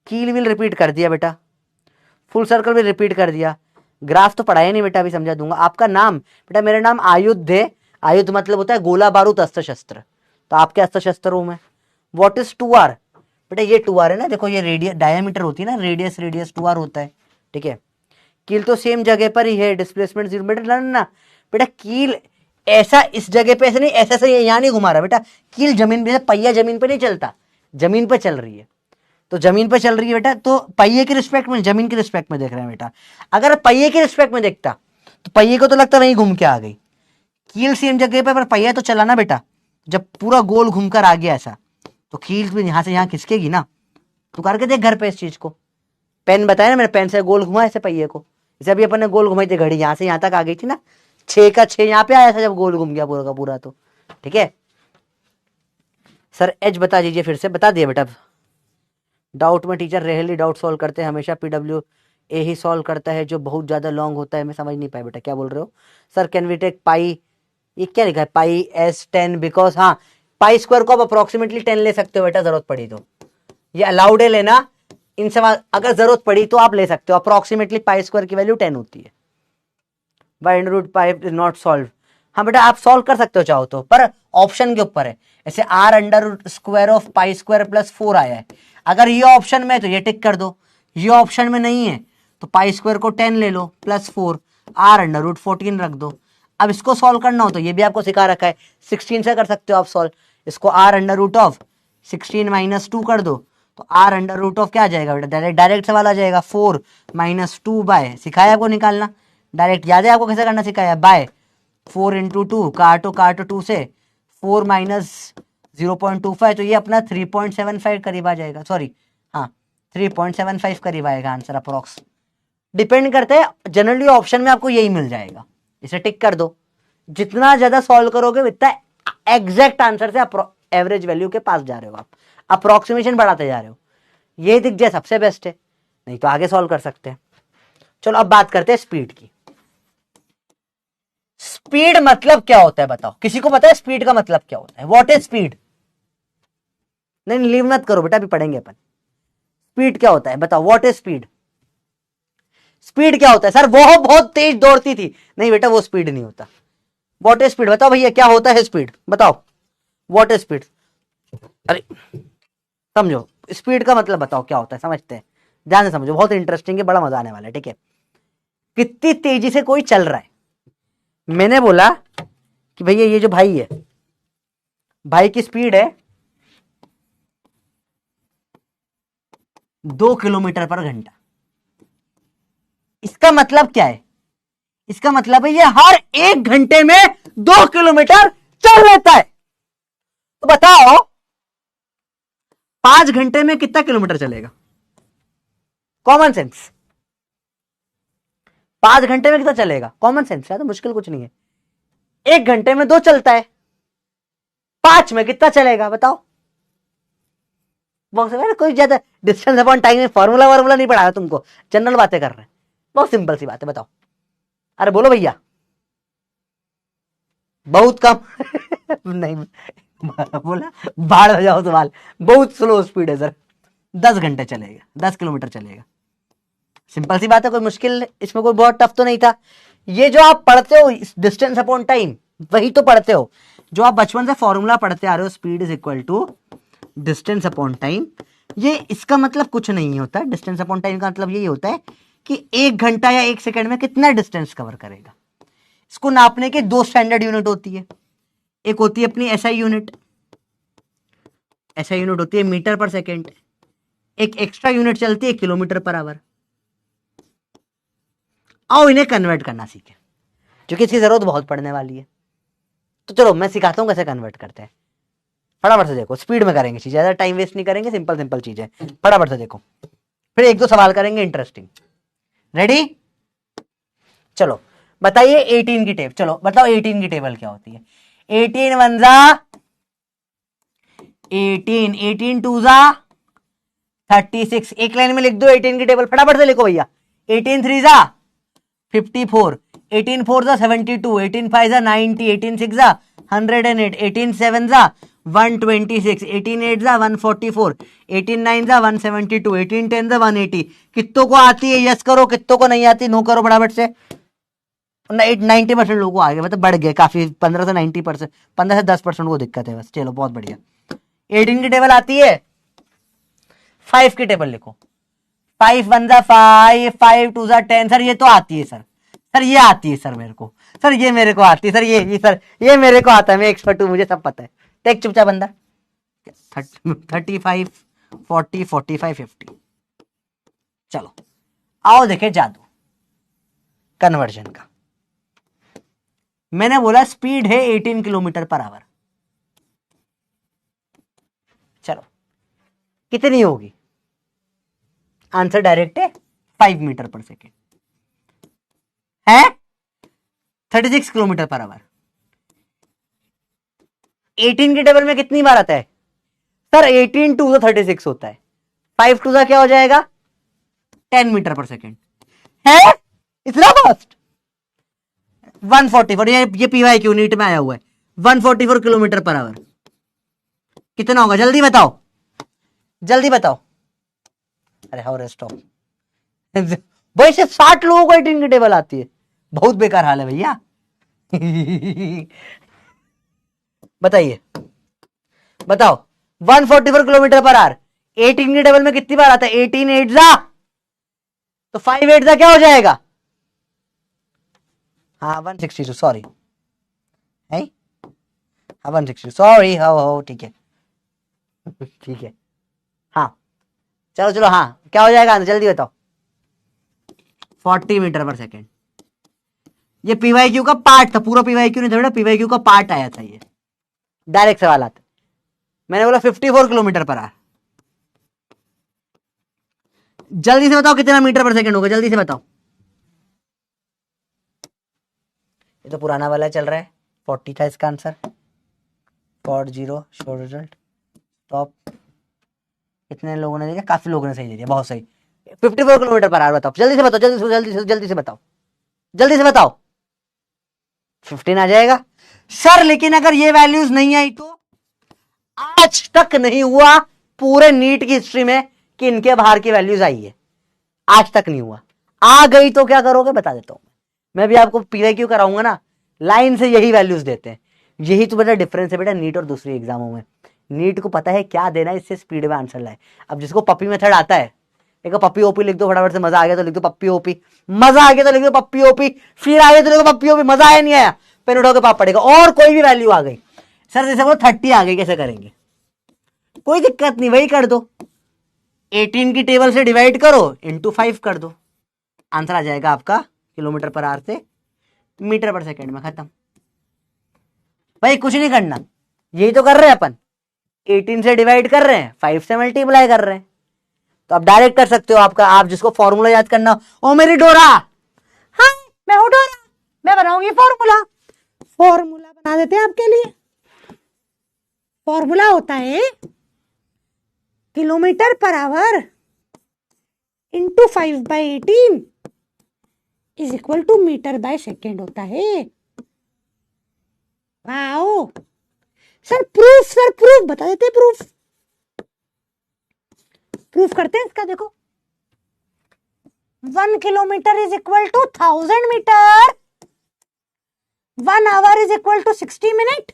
Speaker 1: कील विल रिपीट कर दिया बेटा, फुल सर्कल भी रिपीट कर दिया, ग्राफ तो पढ़ाया नहीं बेटा, अभी समझा दूंगा। आपका नाम बेटा, मेरा नाम आयुध है, आयुध मतलब होता है गोला बारूद अस्त्र शस्त्र, तो आपके अस्त्र शस्त्र हूं मैं। व्हाट इज 2r बेटा? ये 2r है ना, देखो ये रेडियस डायमीटर होती है ना, रेडियस 2r होता है, ठीक है। कील तो सेम जगह पर ही है, डिस्प्लेसमेंट 0 बेटा। ना बेटा, कील ऐसा इस जगह पे ऐसे नहीं, ऐसा से यहां नहीं घुमा रहा बेटा, कील जमीन पे, पहिया जमीन पे नहीं चलता, जमीन पे चल रही है। तो जमीन पे चल रही है बेटा, तो पहिए के रिस्पेक्ट में, जमीन के रिस्पेक्ट में देख रहे हैं बेटा। अगर पहिए के रिस्पेक्ट में देखता तो पहिए को तो लगता वहीं घूम के आ गई, कील सेम जगह पे, पर पहिया तो चला ना बेटा। जब पूरा गोल घूमकर आ गया ऐसा, तो कील भी यहां से यहां खिसकेगी ना। तू करके देख घर पे इस चीज को, पेन बताया ना मैंने, पेन से गोल घुमा ऐसे पहिए को, जैसे अभी अपन ने गोल घुमाई थी, घड़ी यहां से यहां तक आ गई थी ना, 6 का 6 यहां पे आया था जब गोल घूम गया पूरा का पूरा, तो ठीक है। सर एच बता दीजिए फिर से, बता दिया बेटा। डाउट में टीचर रेयरली डाउट सॉल्व करते हैं, हमेशा पीडब्ल्यू ए ही सॉल्व करता है जो बहुत ज्यादा लॉन्ग होता है। मैं समझ नहीं पाया बेटा, क्या बोल रहे हो? सर कैन वी टेक पाई, ये क्या लिखा है पाई एस 10 बिकॉज, हाँ पाई स्क्वायर को आप अप्रोक्सीमेटली 10 ले सकते हो बेटा, जरूरत पड़ी तो। ये अलाउड है लेना इन सवाल, अगर जरूरत पड़ी तो आप ले सकते हो। अप्रोक्सीमेटली पाई स्क्वायर की वैल्यू 10 होती है। By under root pi is not solve, हाँ बेटा आप सॉल्व कर सकते हो चाहो तो, पर ऑप्शन के ऊपर है। ऐसे R under root square of pi square plus 4 आया है, अगर ये ऑप्शन में है तो ये टिक कर दो, ये ऑप्शन में नहीं है तो पाई स्क्वायर को 10 ले लो प्लस 4, आर अंडर रूट 14 रख दो। अब इसको सॉल्व करना हो तो ये भी आपको सिखा रखा है, 16 से कर सकते हो आप सॉल्व। इसको R under root of 16 minus 2 कर दो, तो आर अंडर रूट ऑफ क्या आ जाएगा बेटा? डायरेक्ट सवाल आ जाएगा, 4 माइनस 2 बाय, सिखाया आपको निकालना, डायरेक्ट याद है आपको कैसे करना सिखाया, बाय 4 इंटू 2, काटो 2 से 4 माइनस 0.25, तो ये अपना 3.75 करीब आ जाएगा, सॉरी हाँ 3.75 करीब आएगा आंसर अप्रोक्स। डिपेंड करता है, जनरली ऑप्शन में आपको यही मिल जाएगा, इसे टिक कर दो। जितना ज्यादा सॉल्व करोगे उतना एग्जैक्ट आंसर से एवरेज वैल्यू के पास जा रहे हो आप, अप्रोक्सीमेशन बढ़ाते जा रहे हो। ये दिख जाए सबसे बेस्ट है, नहीं तो आगे सॉल्व कर सकते हैं। चलो अब बात करते हैं स्पीड की। स्पीड मतलब क्या होता है बताओ, किसी को पता है स्पीड का मतलब क्या होता है? What is speed? नहीं लीव मत करो बेटा, अभी पढ़ेंगे अपन। स्पीड क्या होता है बताओ, व्हाट इज स्पीड? स्पीड क्या होता है? सर वो बहुत तेज दौड़ती थी, नहीं बेटा वो स्पीड नहीं होता। व्हाट इज स्पीड बताओ भैया, क्या होता है स्पीड बताओ, व्हाट इज स्पीड? अरे समझो स्पीड का मतलब बताओ क्या होता है, समझते हैं, ध्यान से समझो, बहुत इंटरेस्टिंग है, बड़ा मजा आने वाला है, ठीक है। कितनी तेजी से कोई चल रहा है, मैंने बोला कि भैया ये जो भाई है, भाई की स्पीड है 2 किलोमीटर पर घंटा। इसका मतलब क्या है? इसका मतलब है ये हर 1 घंटे में 2 किलोमीटर चल लेता है। तो बताओ 5 घंटे में कितना किलोमीटर चलेगा? कॉमन सेंस, 5 घंटे में कितना चलेगा? कॉमन सेंस है, तो मुश्किल कुछ नहीं है। 1 घंटे में 2 चलता है, 5 में कितना चलेगा बताओ? बहुत कोई ज्यादा डिस्टेंस अपॉन टाइम में फॉर्मूला वार्मूला नहीं पढ़ाया तुमको, जनरल बातें कर रहे हैं, बहुत सिंपल सी बात है। बताओ, अरे बोलो भैया। बहुत कम नहीं बोला, बाढ़ हो जाओ सवाल। बहुत स्लो स्पीड है सर, 10 घंटे चलेगा, 10 किलोमीटर चलेगा। सिंपल सी बात है, कोई मुश्किल इसमें कोई बहुत टफ तो नहीं था। ये जो आप पढ़ते हो डिस्टेंस अपॉन टाइम, वही तो पढ़ते हो जो आप बचपन से फॉर्मूला पढ़ते आ रहे हो, speed is equal to distance upon time. ये इसका मतलब कुछ नहीं होता। डिस्टेंस अपॉन टाइम का मतलब यही होता है कि 1 घंटा या 1 सेकंड में कितना डिस्टेंस कवर करेगा। इसको नापने के 2 स्टैंडर्ड यूनिट होती है। एक होती है अपनी एसआई यूनिट, एसआई यूनिट होती है मीटर पर सेकेंड। एक एक्स्ट्रा यूनिट चलती है किलोमीटर पर आवर। आओ इन्हें कन्वर्ट करना सीखें, क्योंकि इसकी जरूरत बहुत पड़ने वाली है। तो चलो मैं सिखाता हूं कैसे कन्वर्ट करते हैं। फटाफट से देखो, स्पीड में करेंगे चीजें, ज्यादा टाइम वेस्ट नहीं करेंगे, सिंपल सिंपल चीजें। फटाफट से देखो, फिर 1-2 सवाल करेंगे इंटरेस्टिंग। रेडी? चलो बताइए 18 की टेबल। चलो बताओ 18 की टेबल क्या होती है? 18 1 जा 18, 18 2 जा 36। एक लाइन में लिख दो 18 की टेबल, फटाफट से लिखो भैया। 18 3 जा 54, 18 4 जा 72, 18 5 जा 90, 18 6 जा 108, 18 7 जा 126, 18 8 जा 144, 18 9 जा 172, 18 10 जा 180। कितनों को आती है यस करो, कितनों को नहीं आती नो करो फटाफट से। 90% लोगों को आ गया, मतलब बढ़ गए काफी, 15 से 90%, 15 से 10% को दिक्कत है बस। चलो बहुत बढ़िया। 18 की टेबल आती है। 5 की टेबल लिखो। 5 1 जा 5, 5 2 जा 10। सर ये तो आती है सर, सर ये आती है सर मेरे को, सर ये मेरे को आती है सर, ये सर ये मेरे को आता है, मैं एक्सपर्ट हूं, मुझे सब पता है। टेक चुपचाप बंदा। 35 40 45 50। चलो आओ देखे जादू कन्वर्जन का। मैंने बोला स्पीड है 18 किलोमीटर पर आवर। चलो कितनी होगी? आंसर डायरेक्ट है, 5 मीटर पर सेकेंड है, 36 किलोमीटर पर आवर। 18 की टेबल में कितनी बार आता है सर? 18 2 तो 36 होता है, 5 2 क्या हो जाएगा? 10 मीटर पर सेकेंड है। इतना फास्ट? 144, ये पीवाई क्यू नीट में आया हुआ है। 144 किलोमीटर पर आवर कितना होगा? जल्दी बताओ, जल्दी बताओ। अरे हाउ रेस्ट ऑफ भाई, सिर्फ 60 लोगों को 18 की टेबल आती है, बहुत बेकार हाल है भैया। बताइए, बताओ 144 किलोमीटर पर आवर 18 की टेबल में कितनी बार आता है? 18 8 जा तो 5 8 जा क्या हो जाएगा? हाँ 162, सॉरी है, हाँ 160, सॉरी। हो ठीक है ठीक है। हाँ चलो चलो, हाँ क्या हो जाएगा? जल्दी बताओ। 40 मीटर पर सेकेंड। ये पीवाईक्यू का पार्ट था, पूरा पीवाईक्यू नहीं था, पीवाईक्यू का पार्ट आया था। ये डायरेक्ट सवाल आता। मैंने बोला 54 किलोमीटर पर आवर। जल्दी से बताओ कितना मीटर पर सेकेंड होगा, जल्दी से बताओ। ये तो पुराना वाला चल रहा है, 40 था इसका आंसर। 40 show result top. कितने लोगों ने दिया? काफी लोगों ने सही दे दिया, बहुत सही। 54 किलोमीटर पर आवर बताओ, जल्दी से बताओ, जल्दी से जल्दी से जल्दी से बताओ, जल्दी से बताओ। 15 आ जाएगा सर, लेकिन अगर ये वैल्यूज नहीं आई तो आज तक नहीं हुआ पूरे नीट की हिस्ट्री में कि इनके बाहर की वैल्यूज आई है, आज तक नहीं हुआ। आ गई तो क्या करोगे बता देता हूं मैं भी आपको। पीवाईक्यू कराऊंगा ना, लाइन से यही वैल्यूज देते हैं। यही तो बेटा डिफरेंस है बेटा नीट और दूसरी एग्जामों में। नीट को पता है क्या देना है, इससे स्पीड में आंसर लाए। अब जिसको पप्पी मेथड आता है, एक पप्पी ओपी लिख दो फटाफट से, मजा आ गया तो लिख दो पप्पी ओपी, मजा आ गया तो लिख दो पप्पी ओपी, फिर आ गया तो लिख दो पप्पी ओपी, मजा आया नहीं आया पेन उठाओ के पाप पड़ेगा। और कोई भी वैल्यू आ गई सर, जैसे वो 30 आ गई, कैसे करेंगे? कोई दिक्कत नहीं, वही कर दो। 18 की टेबल से डिवाइड करो, इंटू 5 कर दो, आंसर आ जाएगा आपका किलोमीटर पर आवर से मीटर पर सेकेंड में। खत्म भाई, कुछ नहीं करना, यही तो कर रहे हैं अपन। 18 से डिवाइड कर रहे हैं, 5 से मल्टीप्लाई कर रहे हैं, तो आप डायरेक्ट कर सकते हो। आपका, आप जिसको फॉर्मूला याद करना, ओ मेरी डोरा, हाँ
Speaker 2: मैं हूं डोरा, मैं बनाऊंगी फॉर्मूला। फॉर्मूला बना देते हैं आपके लिए। फॉर्मूला होता है kilometre per hour into 5/18 is equal to metre by second होता है। वाओ सर, प्रूफ बता देते, प्रूफ करते हैं इसका। देखो 1 kilometre is equal to 1000 metre, 1 hour is equal to 60 minute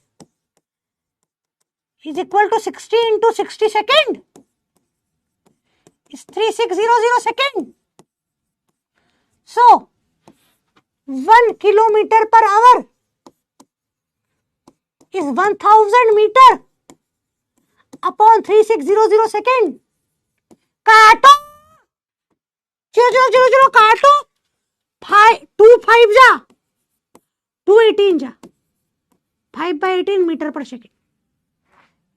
Speaker 2: is equal to 60 into 60 second is 3600 second. So 1 kilometre per hour is 1000 metre upon 3600 second. काटो, चलो काटो। 2 5 जा 218 जा 5/18 मीटर पर सेकेंड।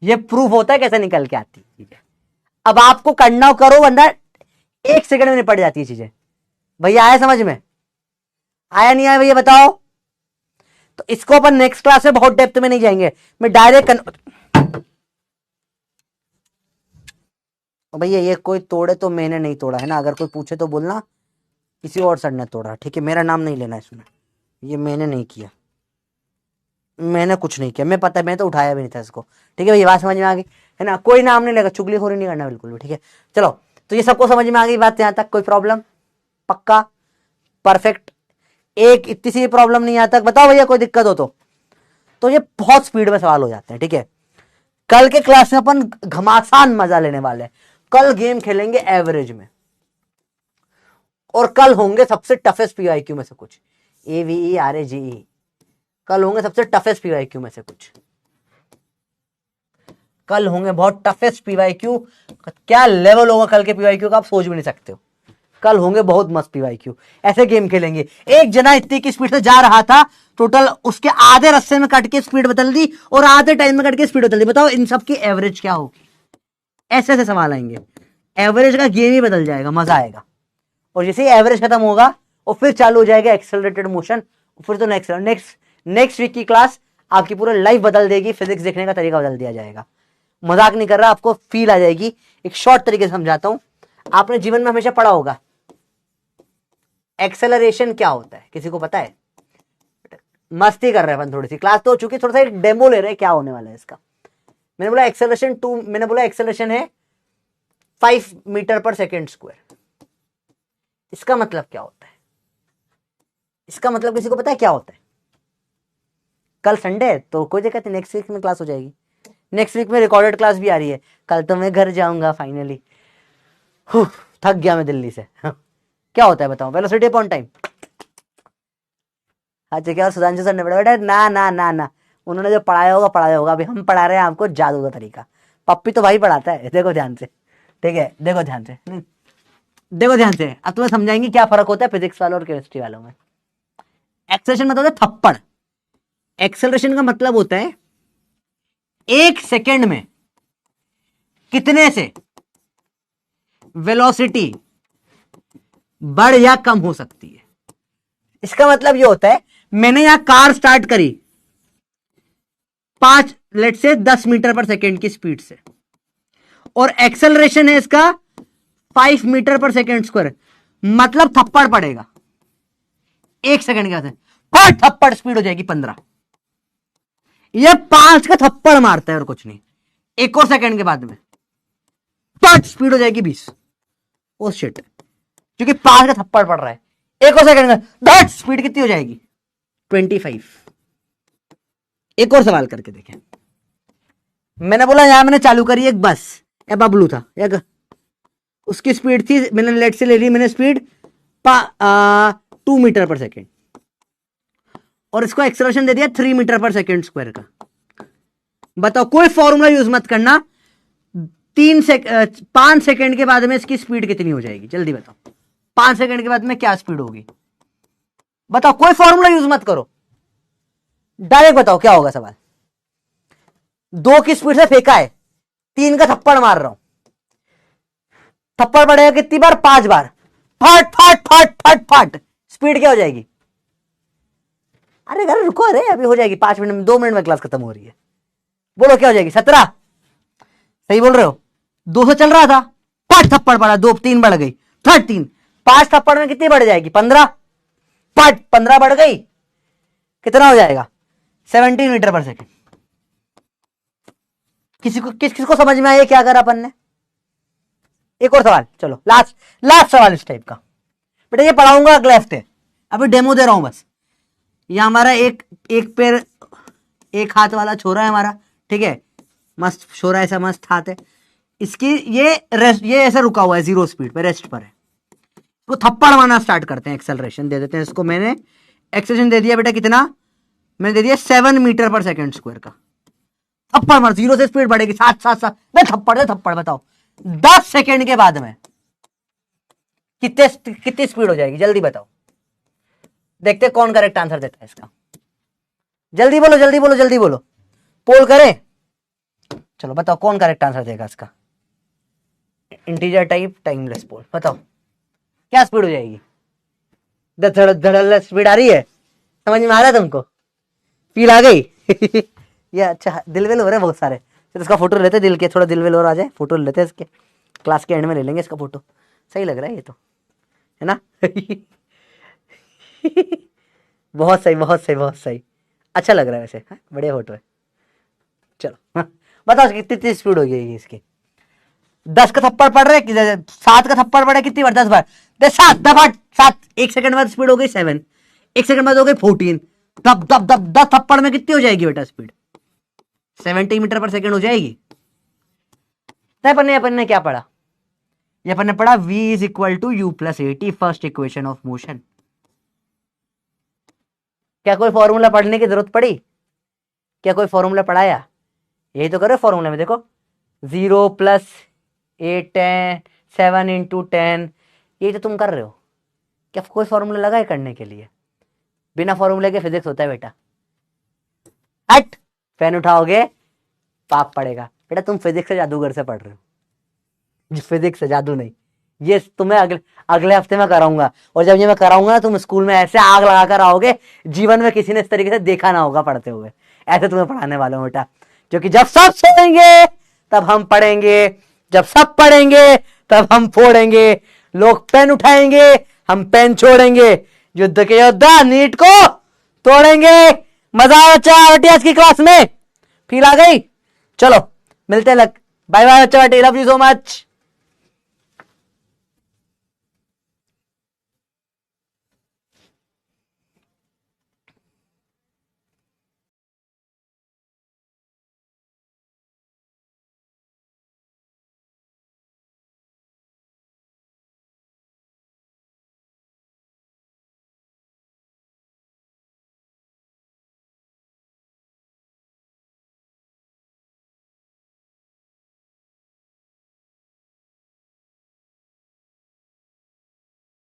Speaker 1: ये प्रूफ होता है कैसे निकल के आती है चीजें। अब आपको करना करो, वरना 1 सेकंड में निपट जाती है चीजें। भैया आया समझ में? आया नहीं आया भैया बताओ। तो इसको अपन नेक्स्ट क्लास में बहुत डेप्थ में नहीं जाएंगे, मैं डायरेक्ट भैया ये कोई तोड़े तो मैंने नहीं तोड़ा है ना, अगर कोई पूछे तो बोलना किसी और सर ने तोड़ा, ठीक है? मेरा नाम नहीं लेना इसमें, ये मैंने नहीं किया, मैंने कुछ नहीं किया, मैं पता है मैं तो उठाया भी नहीं था इसको, ठीक है भैया? बात समझ में आ गई है ना? कोई नाम नहीं लेगा, चुगलीखोरी नहीं करना बिल्कुल भी, ठीक है? चलो, तो ये सबको समझ में आ गई बात यहाँ तक? कोई प्रॉब्लम? पक्का परफेक्ट, एक इतनी सी प्रॉब्लम नहीं यहाँ तक? बताओ भैया कोई दिक्कत हो तो ये बहुत स्पीड में सवाल हो जाते हैं, ठीक है? कल के क्लास में अपन घमासान मजा लेने वाले हैं। कल गेम खेलेंगे एवरेज में, और कल होंगे सबसे टफेस्ट पीवाईक्यू में से कुछ, AVE RAGE, कल होंगे सबसे टफेस्ट पीवाईक्यू में से कुछ, कल होंगे बहुत टफेस्ट पीवाईक्यू। क्या लेवल होगा कल के पीवाईक्यू का आप सोच भी नहीं सकते हो। कल होंगे बहुत मस्त पीवाईक्यू। ऐसे गेम खेलेंगे, एक जना इतनी की स्पीड से जा रहा था, टोटल उसके आधे रास्ते में कट के स्पीड बदल दी और आधे टाइम में कट के स्पीड बदल दी। बताओ इन सब की एवरेज क्या होगी? ऐसे ऐसे सवाल आएंगे, एवरेज का गेम ही बदल जाएगा, मजा आएगा। और जैसे ही एवरेज खत्म होगा और फिर चालू हो जाएगा एक्सेलरेटेड मोशन, फिर तो नेक्स्ट वीक की क्लास आपकी पूरा लाइफ बदल देगी, फिजिक्स देखने का तरीका बदल दिया जाएगा। मजाक नहीं कर रहा, आपको फील आ जाएगी। एक शॉर्ट तरीके से समझाता हूं, आपने जीवन में हमेशा पढ़ा होगा एक्सेलरेशन क्या होता है, किसी को पता है? मस्ती कर रहे हैं अपन, थोड़ी सी क्लास तो हो चुकी, थोड़ा सा एक डेमो ले रहे हैं क्या होने वाला है इसका। मैंने बोला एक्सेलरेशन है 5 मीटर पर सेकेंड स्क्वायर। इसका मतलब क्या होता है? इसका मतलब किसी को पता है क्या होता है? कल संडे है तो कोई दिक्कत नहीं, नेक्स्ट वीक में क्लास हो जाएगी। नेक्स्ट वीक में रिकॉर्डेड क्लास भी आ रही है। कल तो मैं घर जाऊंगा फाइनली, थक गया मैं दिल्ली से। क्या होता है बताओ? Velocity upon time. अच्छा क्या सुधांशु सर ने पढ़ा? बेटा ना ना ना ना, उन्होंने जो पढ़ाया होगा। अभी हम पढ़ा रहे हैं आपको जादू का तरीका। पप्पी तो भाई पढ़ाता है, देखो ध्यान से, ठीक है? देखो ध्यान से, अब तुम्हें समझाएंगे क्या फर्क होता है फिजिक्स वालों और केमिस्ट्री वालों में। एक्सेलरेशन मतलब होता है थप्पड़। एक्सेलरेशन का मतलब होता है 1 सेकेंड में कितने से वेलोसिटी बढ़ या कम हो सकती है। इसका मतलब यह होता है मैंने यहां कार स्टार्ट करी 10 मीटर पर सेकेंड की स्पीड से, और एक्सेलरेशन है इसका 5 मीटर पर सेकेंड स्क्वायर, मतलब थप्पड़ पड़ेगा 1 सेकेंड के बाद थप्पड़ स्पीड हो जाएगी 15। यह 5 का थप्पड़ मारता है और कुछ नहीं। 1 और सेकेंड के बाद में स्पीड हो जाएगी 20। ओ शिट, क्योंकि 5 का थप्पड़ पड़ रहा है। 1 और सेकेंड में स्पीड कितनी हो जाएगी? 25। एक और सवाल करके देखें। मैंने बोला यहां मैंने चालू करी एक बस, या बबलू था, या उसकी स्पीड थी, मैंने लेट से ले ली मैंने स्पीड 2 मीटर पर सेकेंड, और इसको एक्सेलरेशन दे दिया 3 मीटर पर सेकेंड स्क्वायर का। बताओ, कोई फॉर्मूला यूज मत करना, 5 सेकेंड के बाद में इसकी स्पीड कितनी हो जाएगी? जल्दी बताओ, 5 सेकेंड के बाद में क्या स्पीड होगी? बताओ, कोई फॉर्मूला यूज मत करो, डायरेक्ट बताओ क्या होगा सवाल। 2 की स्पीड से फेंका है, 3 का थप्पड़ मार रहा हूं, थप्पड़ पड़ेगा कितनी बार? 5 बार। फट फट फट फट फट, स्पीड क्या हो जाएगी? अरे घर रुको, अरे अभी हो जाएगी 5 मिनट में, 2 मिनट में क्लास खत्म हो रही है। बोलो क्या हो जाएगी? 17। सही बोल रहे हो। 200 चल रहा था, 5 थप्पड़ पड़ा, 2 3 बढ़ गई, 13। 5 थप्पड़ में कितनी बढ़ जाएगी? 15। 15 बढ़ गई, कितना हो जाएगा? 17 मीटर पर सेकेंड। किसको समझ में आया क्या करा अपन ने? एक और सवाल, चलो लास्ट सवाल इस टाइप का। बेटा ये पढ़ाऊंगा अगले हफ्ते, अभी डेमो दे रहा हूं बस। ये हमारा एक पैर एक हाथ वाला छोरा है हमारा, ठीक है, मस्त छोरा, ऐसा मस्त हाथ है इसकी। ये ऐसा रुका हुआ है 0 स्पीड पे, रेस्ट पर है। इसको थप्पड़ मारना स्टार्ट करते हैं, एक्सेलरेशन दे देते हैं इसको। मैंने एक्सेलरेशन दे दिया बेटा, कितना मैंने दे दिया? 7 मीटर पर सेकेंड स्क्वायर का। थप्पड़ मार, 0 से स्पीड बढ़ेगी 7 थप्पड़ बताओ 10 सेकेंड के बाद में कितनी स्पीड हो जाएगी? जल्दी बताओ, देखते कौन करेक्ट आंसर देता है इसका। जल्दी बोलो जल्दी बोलो जल्दी बोलो, पोल करें। चलो बताओ कौन करेक्ट आंसर देगा इसका। इंटीजर टाइप टाइमलेस पोल, बताओ क्या स्पीड हो जाएगी? धड़ल स्पीड आ रही है, समझ में आ रहा है तुमको? फील आ गई? ये अच्छा दिल विल हो रहे हैं बहुत सारे। तो इसका फोटो लेते, दिल के थोड़ा दिल विल और आ जाए, फोटो लेते हैं इसके, क्लास के एंड में ले लेंगे इसका फोटो। सही लग रहा है ये तो, है ना? बहुत सही बहुत सही बहुत सही, अच्छा लग रहा है वैसे, बढ़िया फोटो है। चलो बताओ कितनी स्पीड हो गई इसकी? 10 का थप्पड़ पड़ रहा है, 7 का थप्पड़ पड़ा, कितनी बार? 10 बार। 7 1 सेकंड बाद स्पीड हो गई 7, 1 सेकंड बाद हो गई 14। तब 10 थप्पड़ में कितनी हो जाएगी बेटा स्पीड? 70 मीटर पर सेकंड हो जाएगी। अपन ने क्या पढ़ा? ये अपन ने पढ़ा v is equal to u plus at, first equation of motion. क्या कोई फॉर्मूला पढ़ने की जरूरत पड़ी? क्या कोई फॉर्मूला पढ़ाया? यही तो करो फॉर्मूला में, देखो 0 प्लस 8 7 इंटू 10, यही तो तुम कर रहे हो। क्या कोई फॉर्मूला लगा है करने के लिए? बिना फॉर्मूले के फिजिक्स होता है बेटा। हट, पेन उठाओगे पाप पड़ेगा। बेटा तुम फिजिक्स से जादूगर से पढ़ रहे हो, फिजिक्स से जादू नहीं। ये तुम्हें अगले हफ्ते में कराऊंगा, और जब ये मैं कराऊंगा ना, तुम स्कूल में ऐसे आग लगा कर आओगे, जीवन में किसी ने इस तरीके से देखा ना होगा पढ़ते हुए। ऐसे तुम्हें पढ़ाने वाला हूं बेटा, क्योंकि जब सब सोएंगे तब हम पढ़ेंगे, जब सब पढ़ेंगे तब हम फोड़ेंगे। लोग पेन उठाएंगे, हम पेन छोड़ेंगे। युद्ध के योद्धा नीट को तोड़ेंगे। मजा आया बच्चा आज की क्लास में? फील आ गई? चलो मिलते हैं, बाय बाय बच्चा, लव यू सो मच।